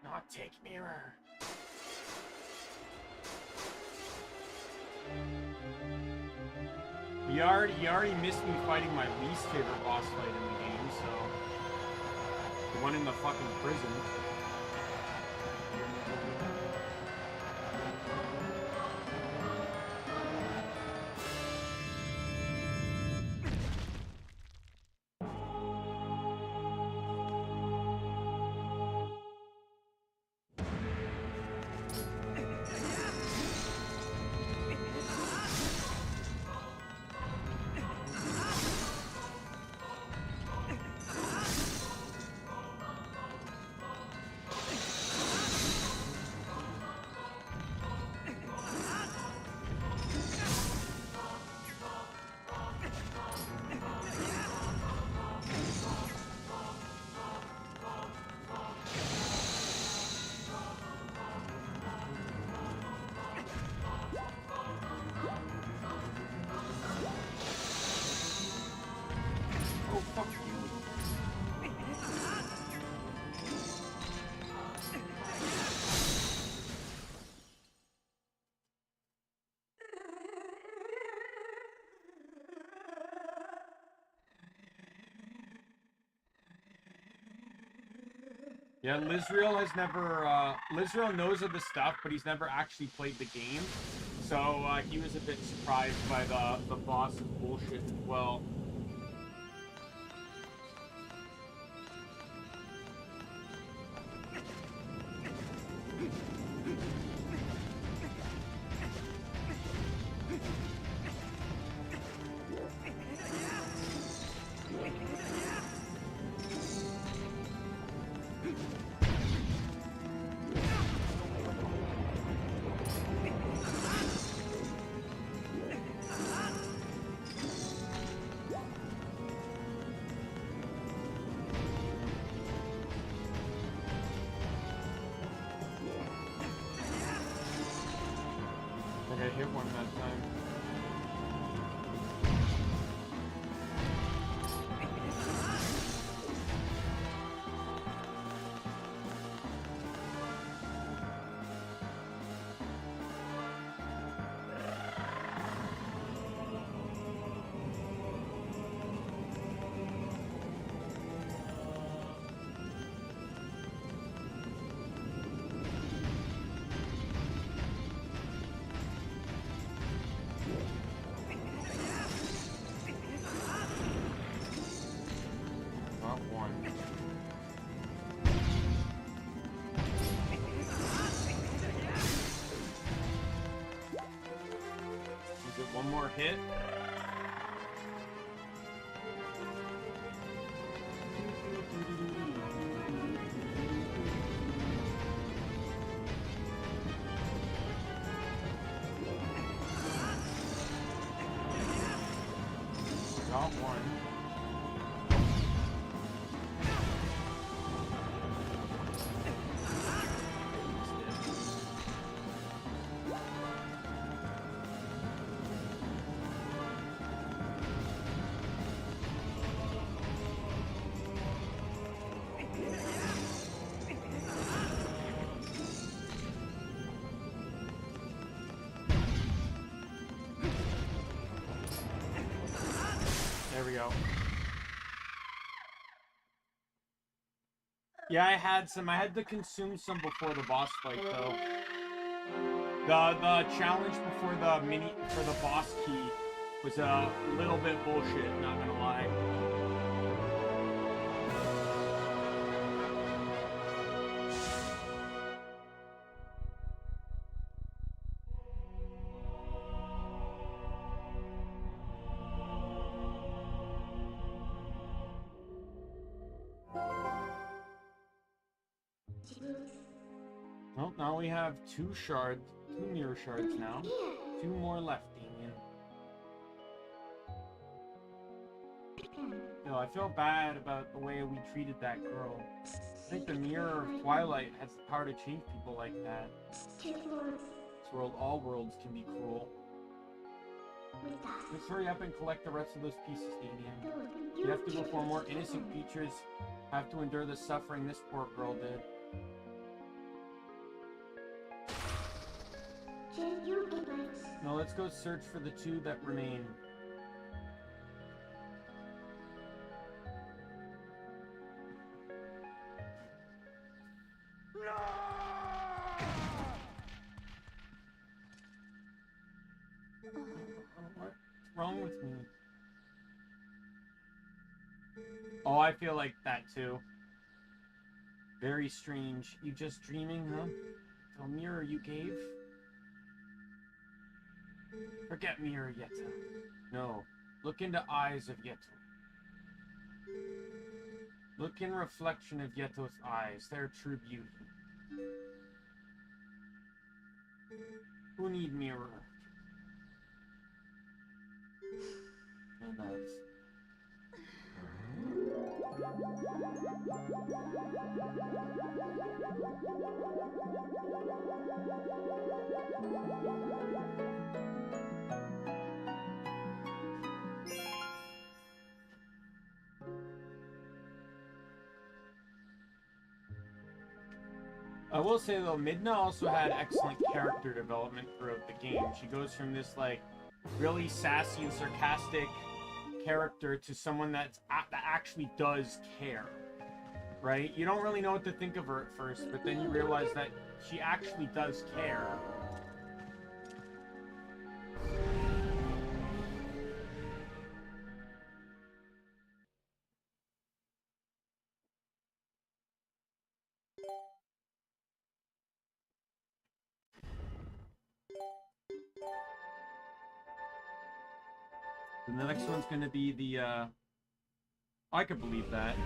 Not take mirror. You already missed me fighting my least favorite boss fight in the game, so the one in the fucking prison. Yeah, Lizrael has never, Lizrael knows of the stuff, but he's never actually played the game. So, he was a bit surprised by the boss's bullshit as well. Hit one that time. One more hit. Got one. There we go. Yeah, I had to consume some before the boss fight though. The challenge before the boss key was a little bit bullshit, not gonna lie. Now we have 2 shards, 2 mirror shards now. 2 more left, Daimien. No, I feel bad about the way we treated that girl. I think the mirror of Twilight has the power to change people like that. This world, all worlds can be cruel. Let's hurry up and collect the rest of those pieces, Daimien. You have to before more innocent creatures have to endure the suffering this poor girl did. Now let's go search for the 2 that remain. What's wrong with me? Oh, I feel like that too. Very strange. You just dreaming, huh? The mirror you gave? Forget mirror, Yetta. No. Look into eyes of Yetta. Look in reflection of Yeto's eyes, their true beauty. Who need mirror? And that's... I will say though, Midna also had excellent character development throughout the game. She goes from this like really sassy and sarcastic character to someone that actually does care, right? You don't really know what to think of her at first, but then you realize that she actually does care. And the next one's gonna be the, I could believe that.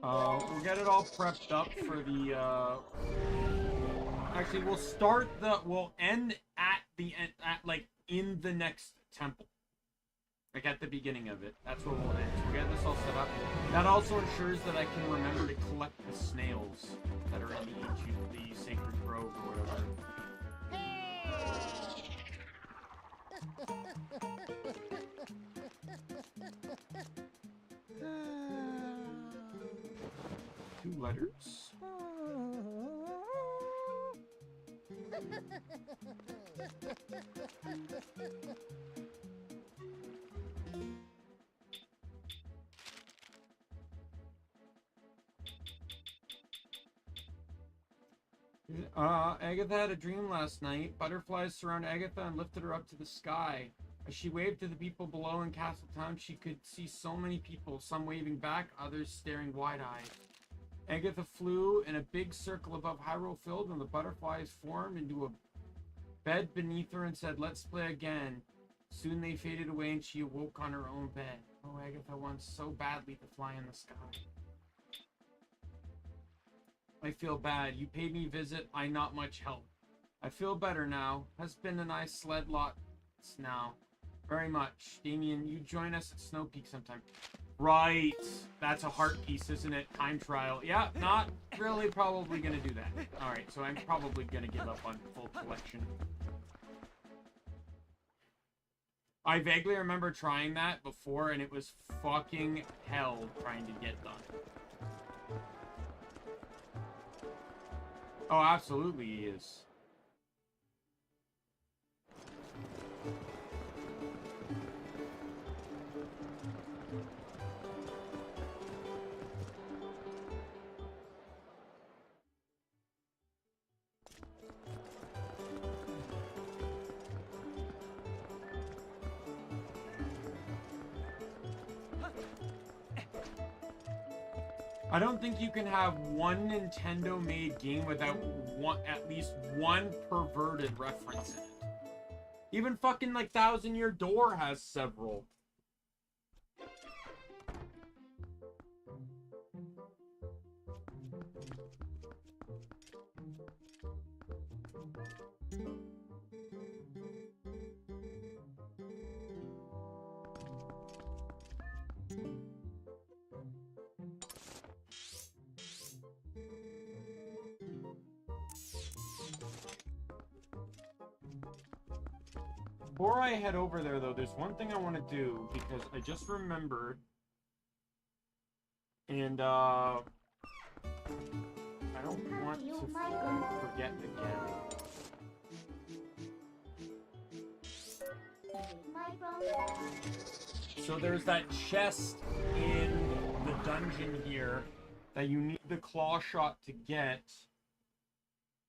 We'll get it all prepped up for the, actually, we'll end at the end, like, in the next temple. Like, at the beginning of it. That's where we'll end. So we'll get this all set up. That also ensures that I can remember to collect the snails that are in the sacred grove or whatever. Two letters. Agatha had a dream last night. Butterflies surround Agatha and lifted her up to the sky. As she waved to the people below in Castle Town, she could see so many people, some waving back, others staring wide-eyed. Agatha flew in a big circle above Hyrule Field, and the butterflies formed into a bed beneath her and said, "Let's play again." Soon they faded away and she awoke on her own bed. Oh, Agatha wants so badly to fly in the sky. I feel bad. You paid me a visit. I not much help. I feel better now. Husband and I sled lots now. Very much. Daimien, you join us at Snow Peak sometime. Right. That's a heart piece, isn't it? Time trial. Yeah, not really probably gonna do that. Alright, so I'm probably gonna give up on full collection. I vaguely remember trying that before, and it was fucking hell trying to get done. Oh, absolutely he is. I don't think you can have one Nintendo-made game without at least one perverted reference in it. Even fucking like Thousand Year Door has several. Before I head over there, though, there's one thing I want to do, because I just remembered, and, I don't want to forget again. So there's that chest in the dungeon here that you need the claw shot to get,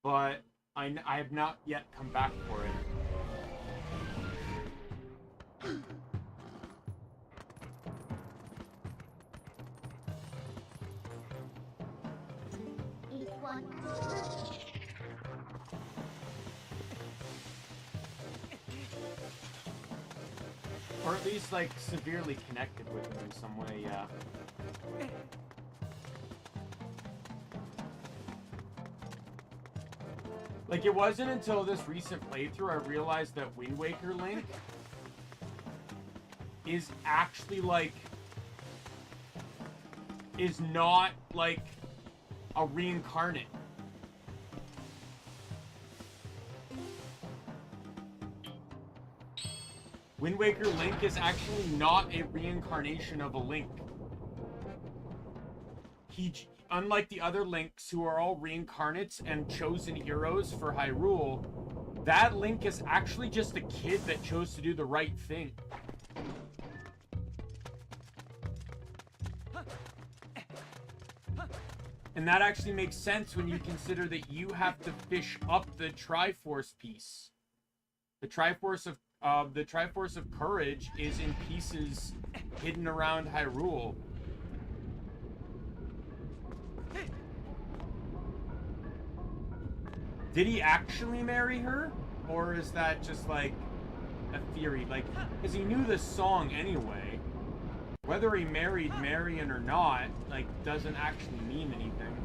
but I have not yet come back for it. Or at least, like, severely connected with him in some way, yeah. Like, it wasn't until this recent playthrough I realized that Wind Waker Link is actually, like, is not, like, a reincarnate. Wind Waker Link is actually not a reincarnation of a Link. Unlike the other Links who are all reincarnates and chosen heroes for Hyrule, that Link is actually just a kid that chose to do the right thing. And that actually makes sense when you consider that you have to fish up the Triforce piece. The Triforce of Courage is in pieces hidden around Hyrule. Did he actually marry her? Or is that just like a theory? Like, because he knew this song anyway. Whether he married Marion or not, like, doesn't actually mean anything.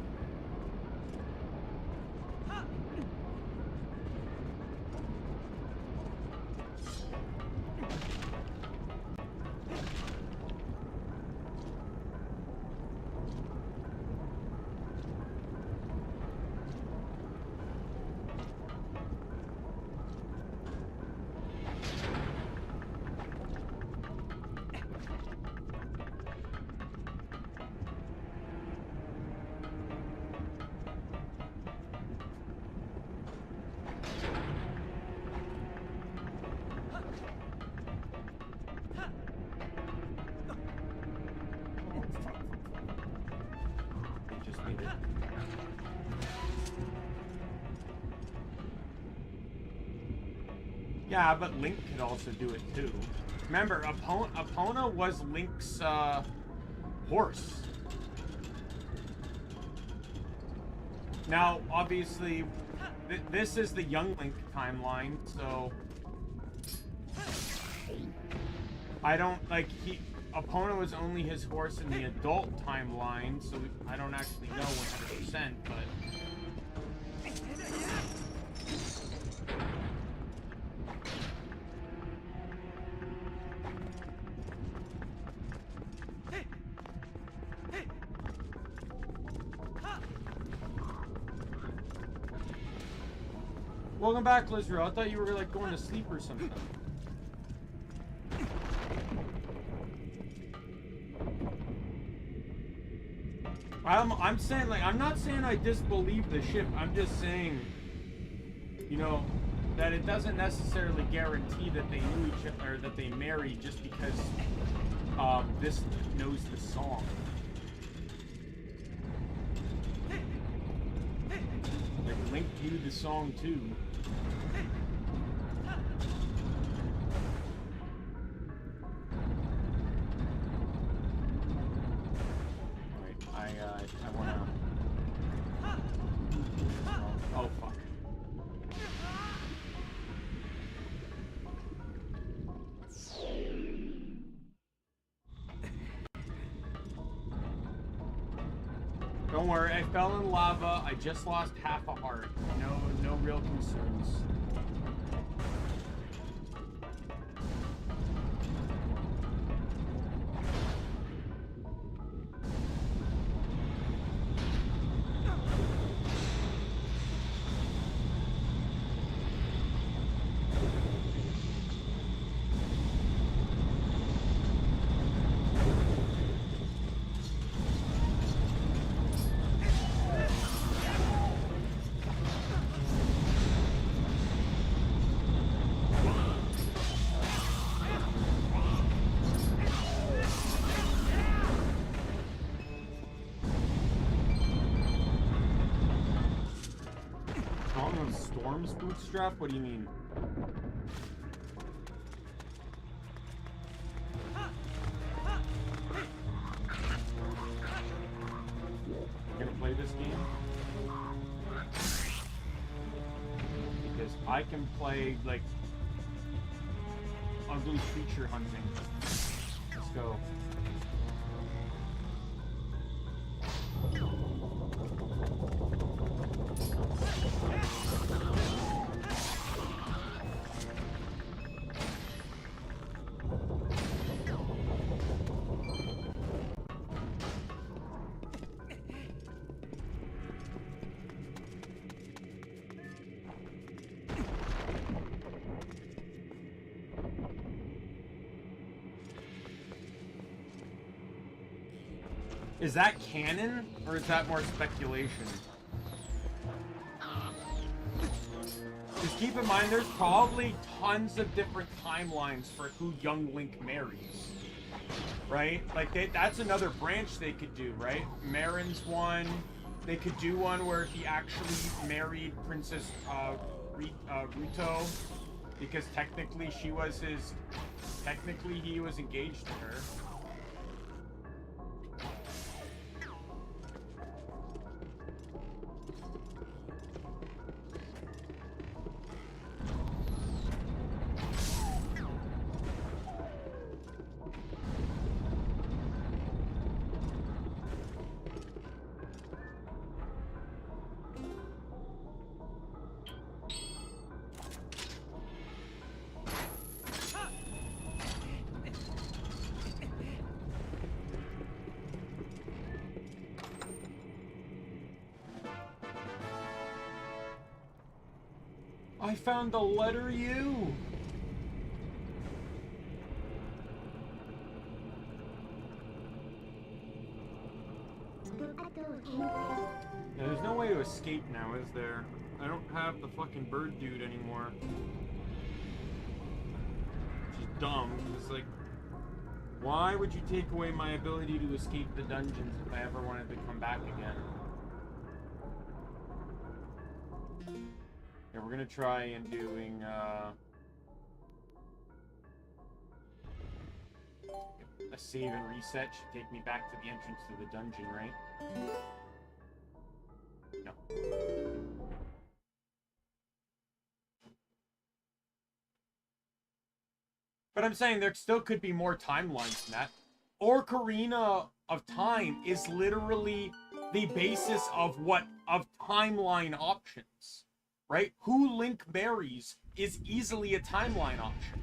Yeah, but Link could also do it too. Remember, Epona was Link's horse. Now, obviously, this is the young Link timeline, so I don't like Epona was only his horse in the adult timeline, so I don't actually know 100%, but. Welcome back, Lizro. I thought you were like going to sleep or something. I'm saying, like, I'm not saying I disbelieve the ship. I'm just saying, you know, that it doesn't necessarily guarantee that they knew each other or that they married just because this knows the song. Like, Link knew the song too. Oh, fuck. Don't worry, I fell in lava. I just lost half a heart. No real concerns. Storm's bootstrap? What do you mean? You're gonna play this game? Because I can play, like, ugly creature hunting. Let's go. Is that canon, or is that more speculation? Just keep in mind, there's probably tons of different timelines for who young Link marries. Right? Like, that's another branch they could do, right? Marin's one. They could do one where he actually married Princess Ruto, because technically she was his... Technically he was engaged to her. I found the letter U. Yeah, there's no way to escape now, is there? I don't have the fucking bird dude anymore. Which is dumb, because, like, why would you take away my ability to escape the dungeons if I ever wanted to come back again? Yeah, we're gonna try and doing, a save and reset should take me back to the entrance to the dungeon, right? No. But I'm saying there still could be more timelines than that. Ocarina of Time is literally the basis of timeline options. Right? Who Link marries is easily a timeline option.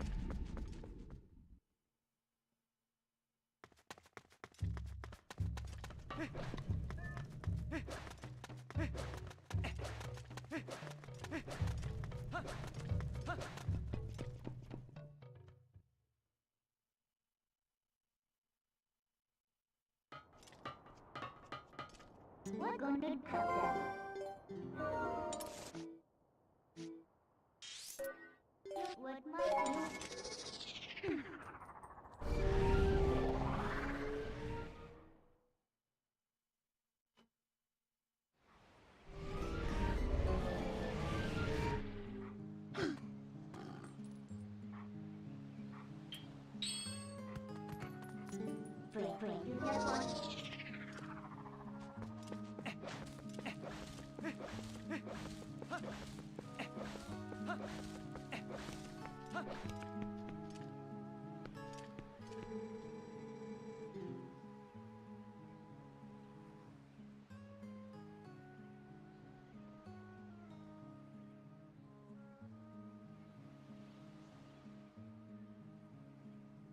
We're going to cut that. What might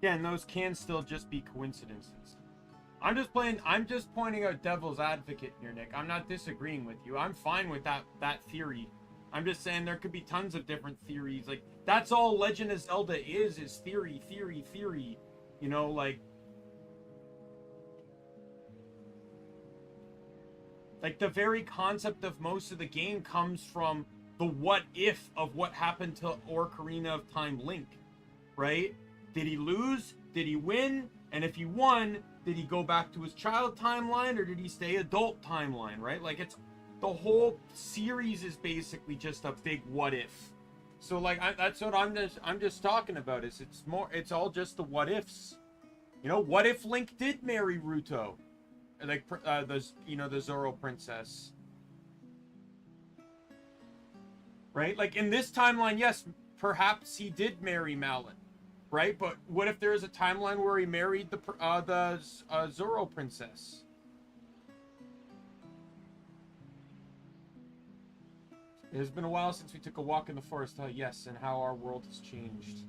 Again, those can still just be coincidences. I'm just pointing out devil's advocate here, Nick. I'm not disagreeing with you. I'm fine with that theory. I'm just saying there could be tons of different theories. Like, that's all Legend of Zelda is theory, theory, theory. You know, like the very concept of most of the game comes from the what if of what happened to Ocarina of Time Link, right? Did he lose? Did he win? And if he won, did he go back to his child timeline or did he stay adult timeline, right? Like, it's the whole series is basically just a big what if. So like that's what I'm just talking about is it's all just the what ifs. You know, what if Link did marry Ruto? Like the Zoro princess. Right? Like in this timeline, yes, perhaps he did marry Malin. Right? But what if there is a timeline where he married the Zoro princess? It has been a while since we took a walk in the forest. Yes, and how our world has changed.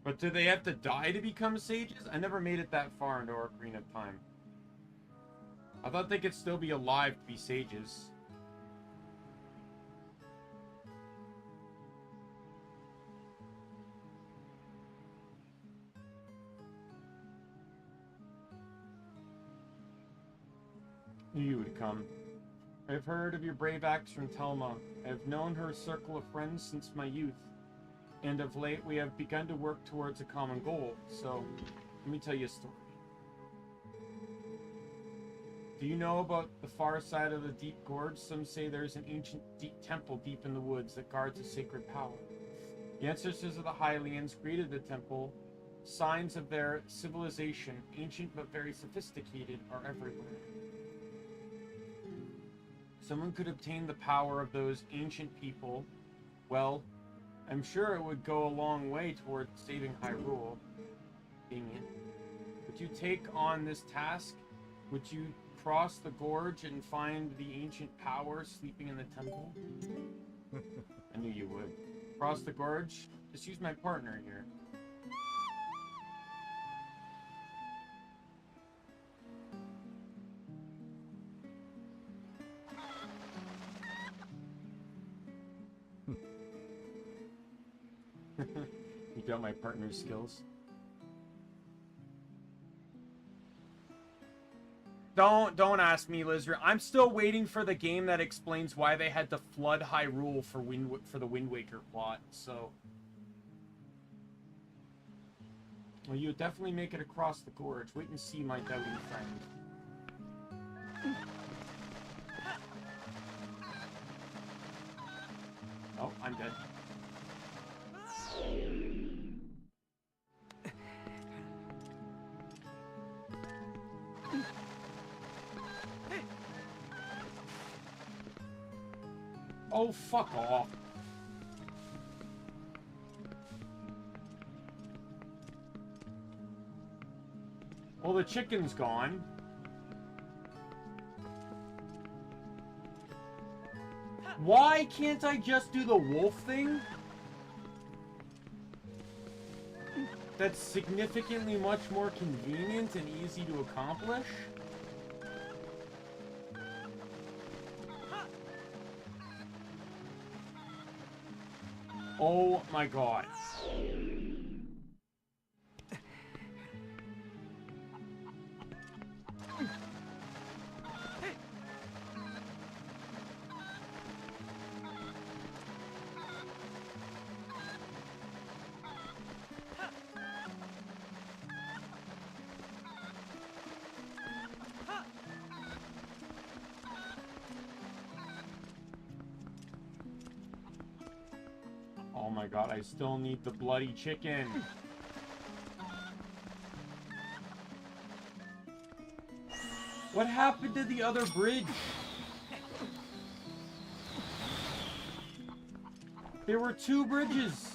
But do they have to die to become sages? I never made it that far into Ocarina of Time. I thought they could still be alive to be sages. Knew you would come. I've heard of your brave acts from Telma. I've known her circle of friends since my youth. And of late, we have begun to work towards a common goal. So, let me tell you a story. Do you know about the far side of the deep gorge? Some say there's an ancient deep temple deep in the woods that guards a sacred power. The ancestors of the Hylians created the temple. Signs of their civilization, ancient but very sophisticated, are everywhere. Someone could obtain the power of those ancient people. Well, I'm sure it would go a long way towards saving Hyrule. Daimien, would you take on this task? Would you cross the gorge and find the ancient power sleeping in the temple? I knew you would. Cross the gorge? Just use my partner here. You got my partner's skills. Don't ask me, Lizard. I'm still waiting for the game that explains why they had to flood Hyrule for the Wind Waker plot. So, well, you would definitely make it across the gorge. Wait and see, my doubting friend. Oh, I'm dead. Oh, fuck off. Well, the chicken's gone. Why can't I just do the wolf thing? That's significantly much more convenient and easy to accomplish. Oh my god. Oh my god, I still need the bloody chicken. What happened to the other bridge? There were 2 bridges.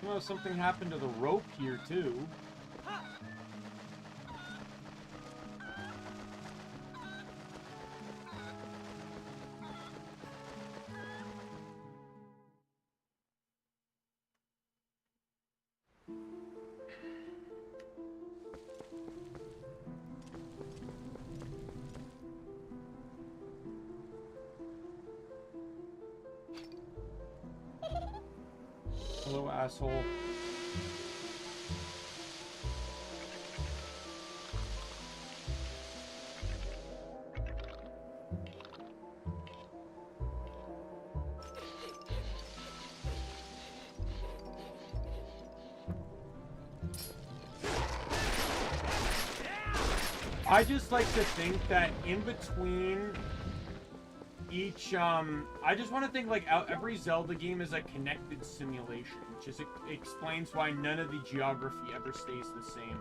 Well, something happened to the rope here, too. Hello, asshole. I just like to think that in between each, I just want to think like every Zelda game is a connected simulation, which is, it explains why none of the geography ever stays the same.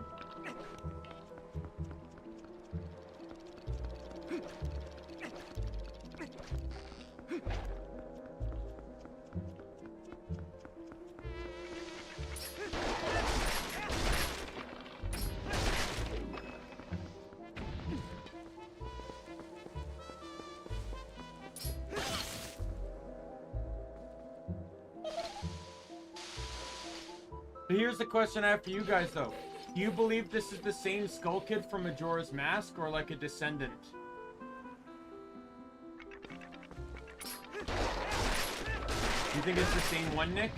But here's the question I have for you guys, though. Do you believe this is the same Skull Kid from Majora's Mask, or like a descendant? You think it's the same one, Nick?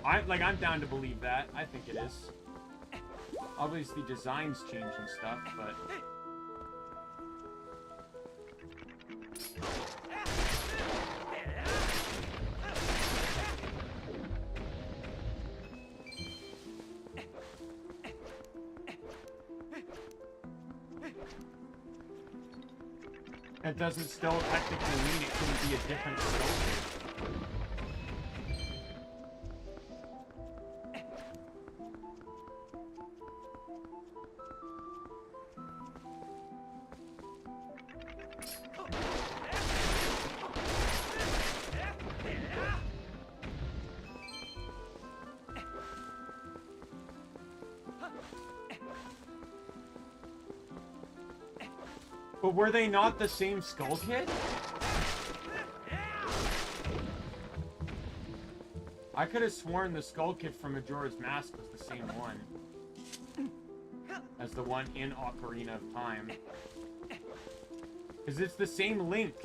I'm down to believe that. I think it is. Obviously, designs change and stuff, but... It doesn't still technically mean it couldn't be a different Skull Kid. But were they not the same Skull Kid? I could have sworn the Skull Kid from Majora's Mask was the same one as the one in Ocarina of Time. Because it's the same Link.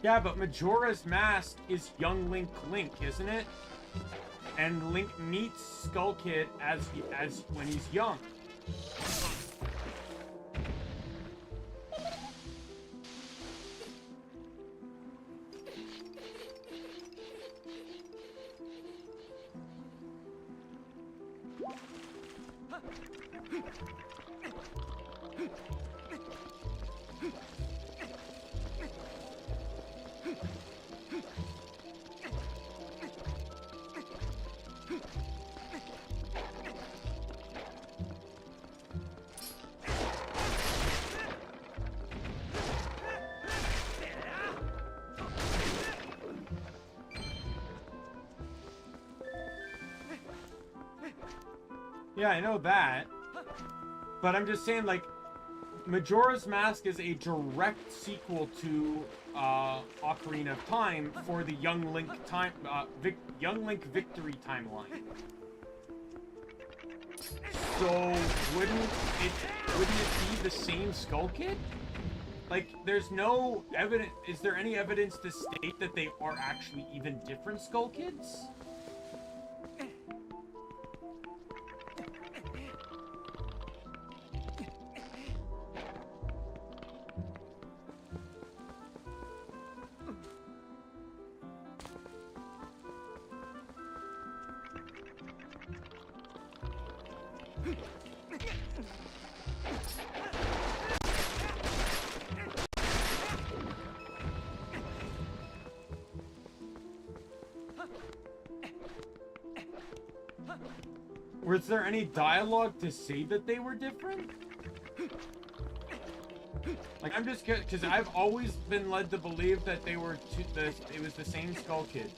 Yeah, but Majora's Mask is young Link, isn't it? And Link meets Skull Kid as when he's young. Yeah, I know that. But I'm just saying, like, Majora's Mask is a direct sequel to Ocarina of Time for the Young Link Young Link Victory timeline. So wouldn't it be the same Skull Kid? Like, there's no evidence. Is there any evidence to state that they are actually even different Skull Kids? Was there any dialogue to say that they were different? Like, I'm just curious, because I've always been led to believe that they were it was the same Skull Kid.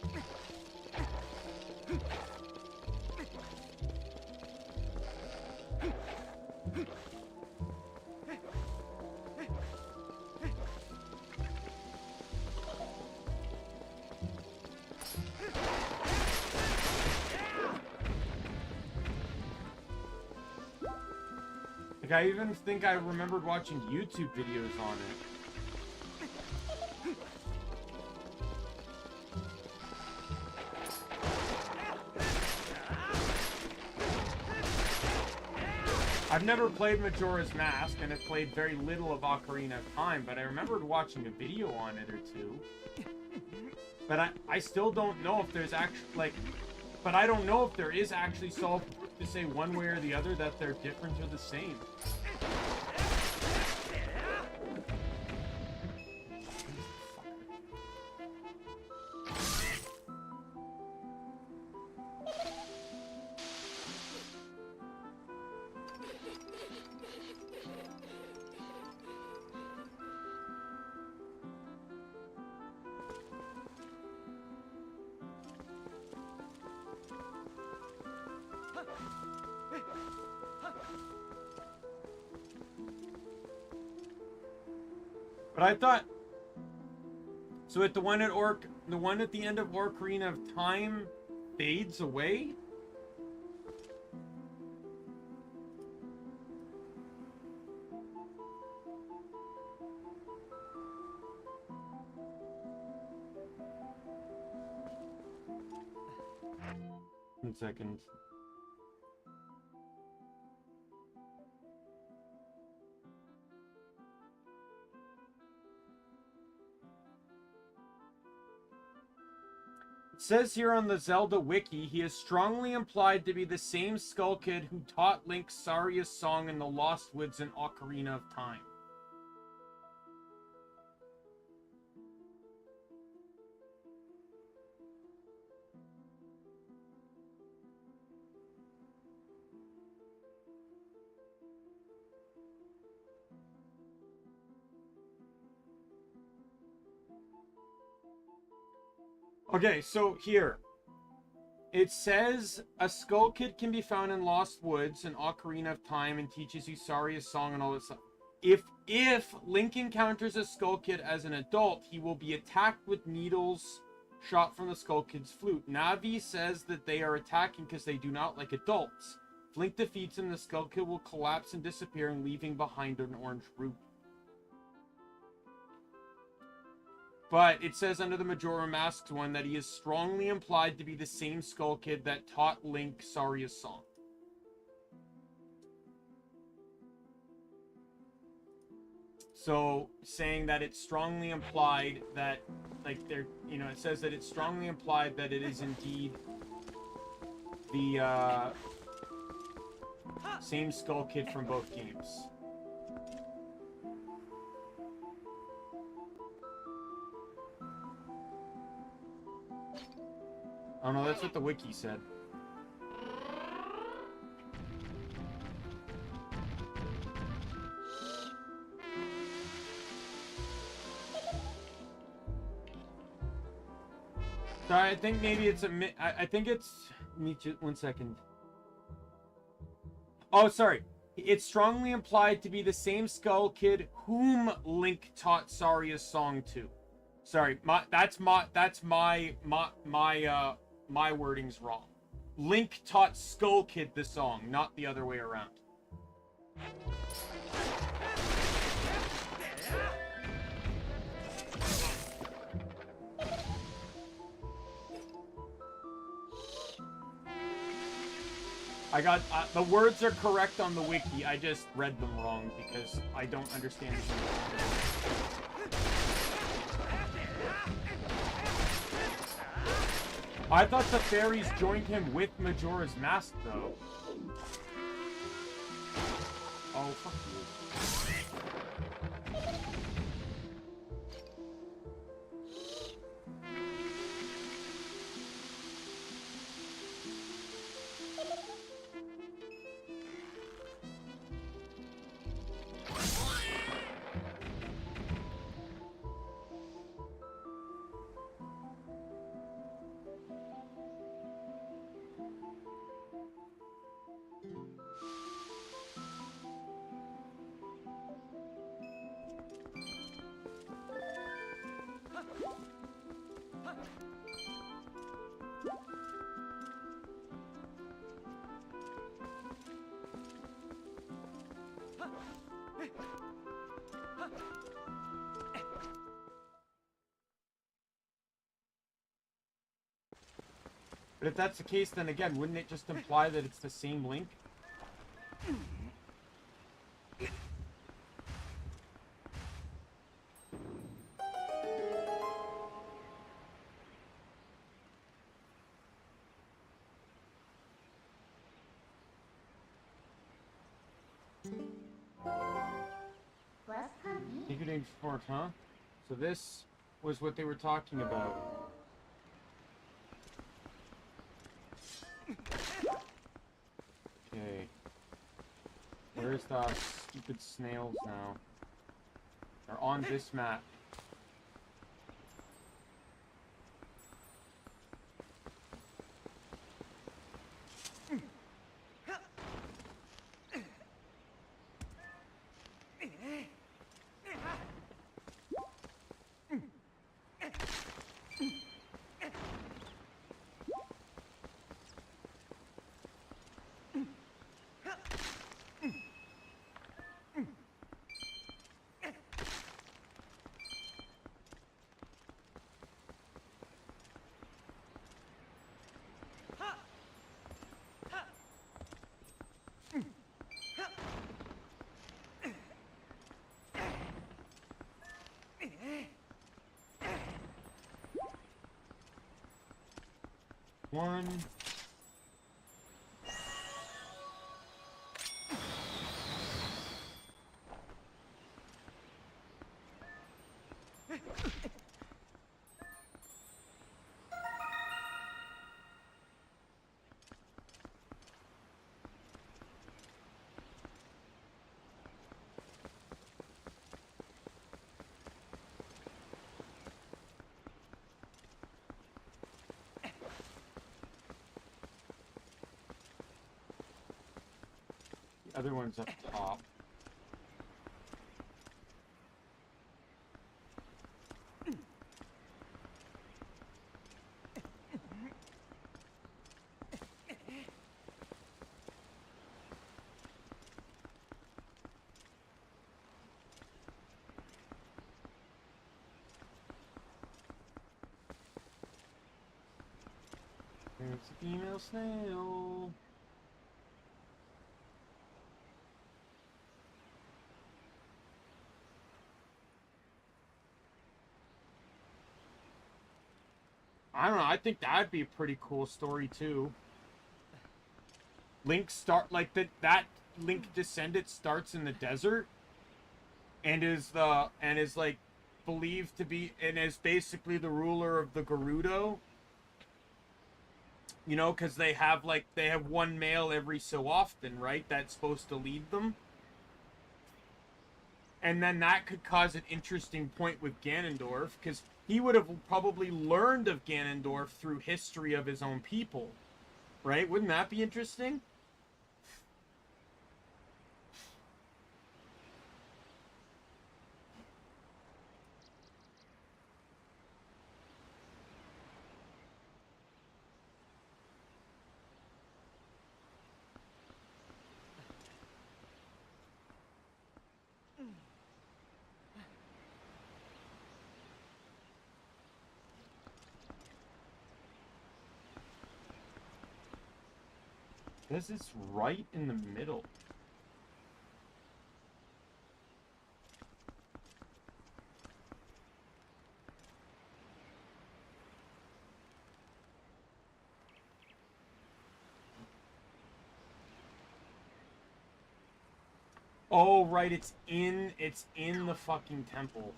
I even think I remembered watching YouTube videos on it. I've never played Majora's Mask, and have played very little of Ocarina of Time, but I remembered watching a video on it or two. But I still don't know if there's actually, like... But I don't know if there is actually solid proof to say one way or the other that they're different or the same. But I thought, so at the one at the end of Ocarina of Time fades away? One second. It says here on the Zelda wiki, he is strongly implied to be the same Skull Kid who taught Link Saria's song in the Lost Woods in Ocarina of Time. Okay, so here. It says a Skull Kid can be found in Lost Woods and Ocarina of Time and teaches you Saria's song and all this stuff. If Link encounters a Skull Kid as an adult, he will be attacked with needles shot from the Skull Kid's flute. Navi says that they are attacking because they do not like adults. If Link defeats him, the Skull Kid will collapse and disappear, and leaving behind an orange root. But it says under the Majora Masked one that he is strongly implied to be the same Skull Kid that taught Link Saria's song. So, saying that it's strongly implied that, like, they're, you know, it says that it's strongly implied that it is indeed the, same Skull Kid from both games. Oh no, that's what the wiki said. So I think maybe it's I think it's... One second. Oh, sorry. It's strongly implied to be the same Skull Kid whom Link taught Saria's song to. Sorry, my wording's wrong. Link taught Skull Kid the song, not the other way around. I got the words are correct on the wiki. I just read them wrong because I don't understand it. I thought the fairies joined him with Majora's Mask, though. Oh, fuck you. But if that's the case, then again, wouldn't it just imply that it's the same Link? Ticketing sport, huh? So this was what they were talking about. Okay. Where's the stupid snails now? They're on this map. One. The other one's up top. There's a female snail. I don't know, I think that'd be a pretty cool story too. Link that Link descendant starts in the desert and is like believed to be and is basically the ruler of the Gerudo. You know, because they have one male every so often, right? That's supposed to lead them. And then that could cause an interesting point with Ganondorf, because he would have probably learned of Ganondorf through history of his own people. Right? Wouldn't that be interesting? This is right in the middle. Oh, right, it's in the fucking temple.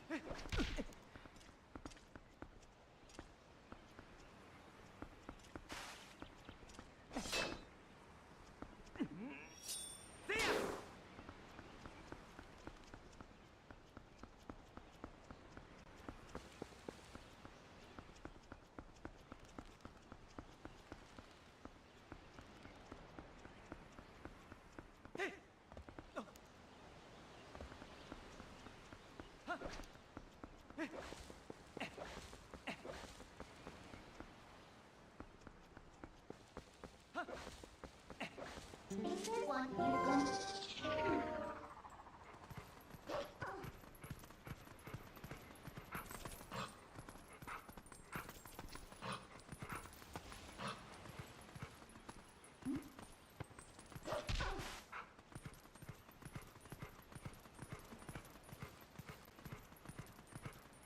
Is there one you want?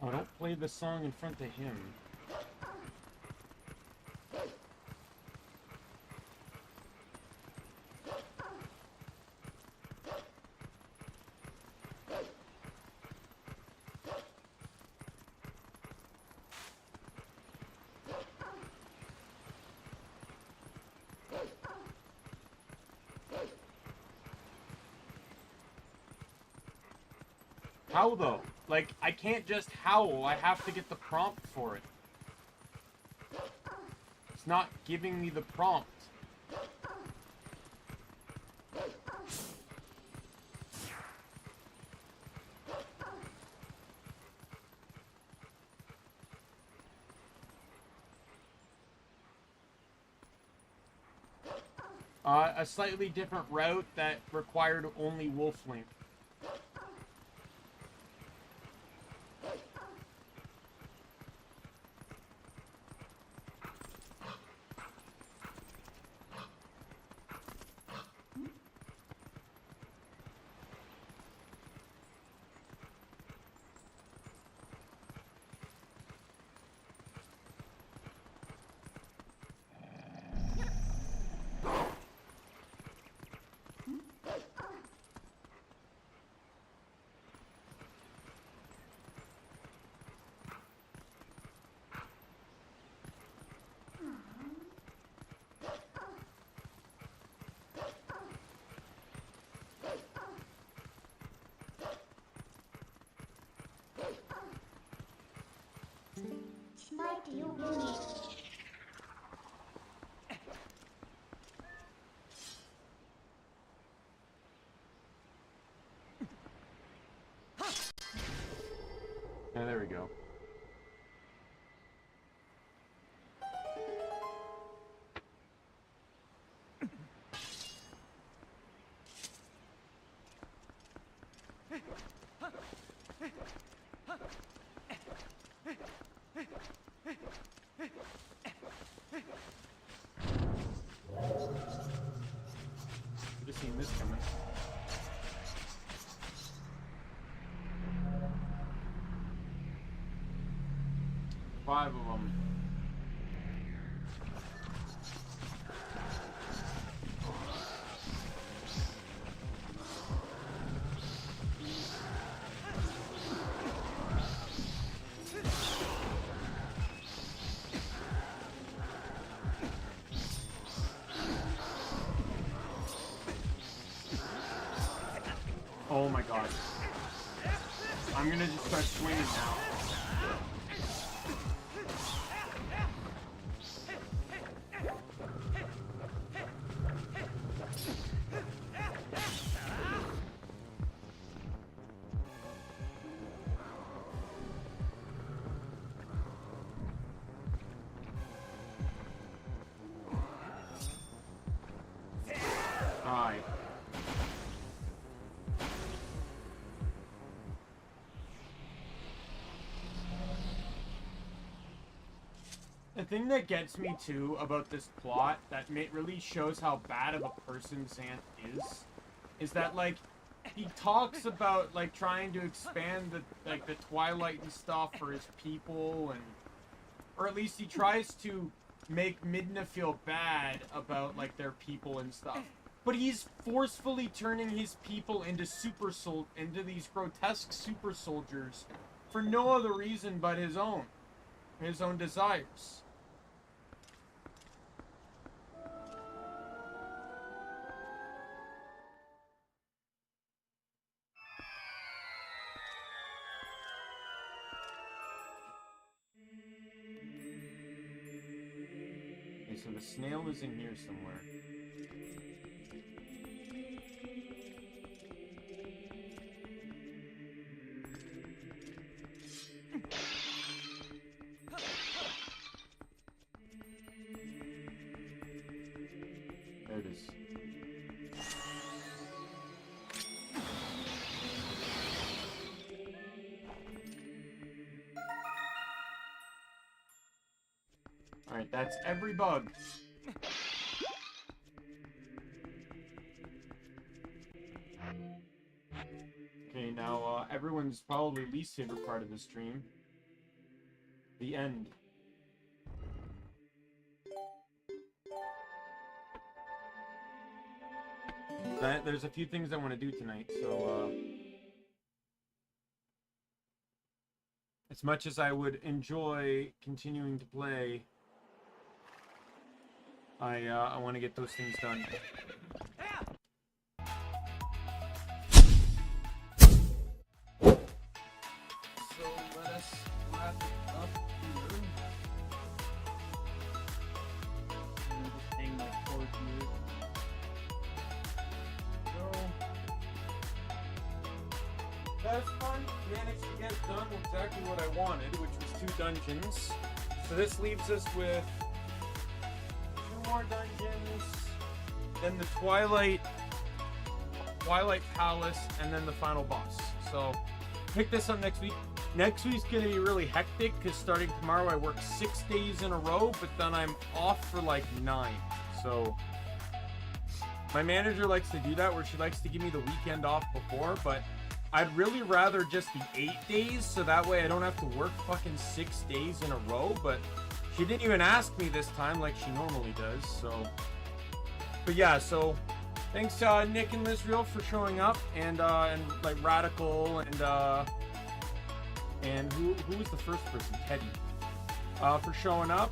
Oh, don't play the song in front of him. How though? Like, I can't just howl, I have to get the prompt for it. It's not giving me the prompt. A slightly different route that required only wolf link. Smite you win. Yeah, there we go. Should have seen this coming. Five of them. Oh my god. I'm gonna just start swinging now. Alright. thing that gets me too about this plot that really shows how bad of a person Xanth is that like he talks about like trying to expand the Twilight and stuff for his people, and or at least he tries to make Midna feel bad about like their people and stuff. But he's forcefully turning his people into into these grotesque super soldiers for no other reason but his own desires. Okay, so the snail is in here somewhere. There it is. Alright, that's every bug. Okay, now everyone's probably least favorite part of the stream. The end. There's a few things I want to do tonight, so as much as I would enjoy continuing to play, I want to get those things done. So let us wrap it up here. I'm just hang my cord here. That's fun. Managed to get done exactly what I wanted, which was 2 dungeons. So this leaves us with 2 more dungeons, then the Twilight Palace, and then the final boss. So pick this up next week. Next week's gonna be really hectic because starting tomorrow I work 6 days in a row, but then I'm off for like 9. So my manager likes to do that, where she likes to give me the weekend off before, but I'd really rather just be 8 days, so that way I don't have to work fucking 6 days in a row. But she didn't even ask me this time like she normally does, so. But yeah, so thanks Nick and Lizreal for showing up, and like Radical, and who was the first person? Teddy, for showing up.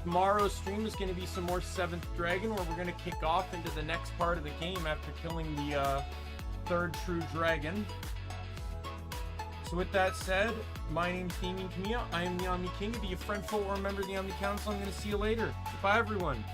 Tomorrow's stream is going to be some more 7th Dragon, where we're going to kick off into the next part of the game after killing the 3rd true dragon. So with that said, my name's Daimien Kamiya. I am the Omni King. Be a friend, foe, or a member of the Omni Council. I'm going to see you later. Goodbye, everyone.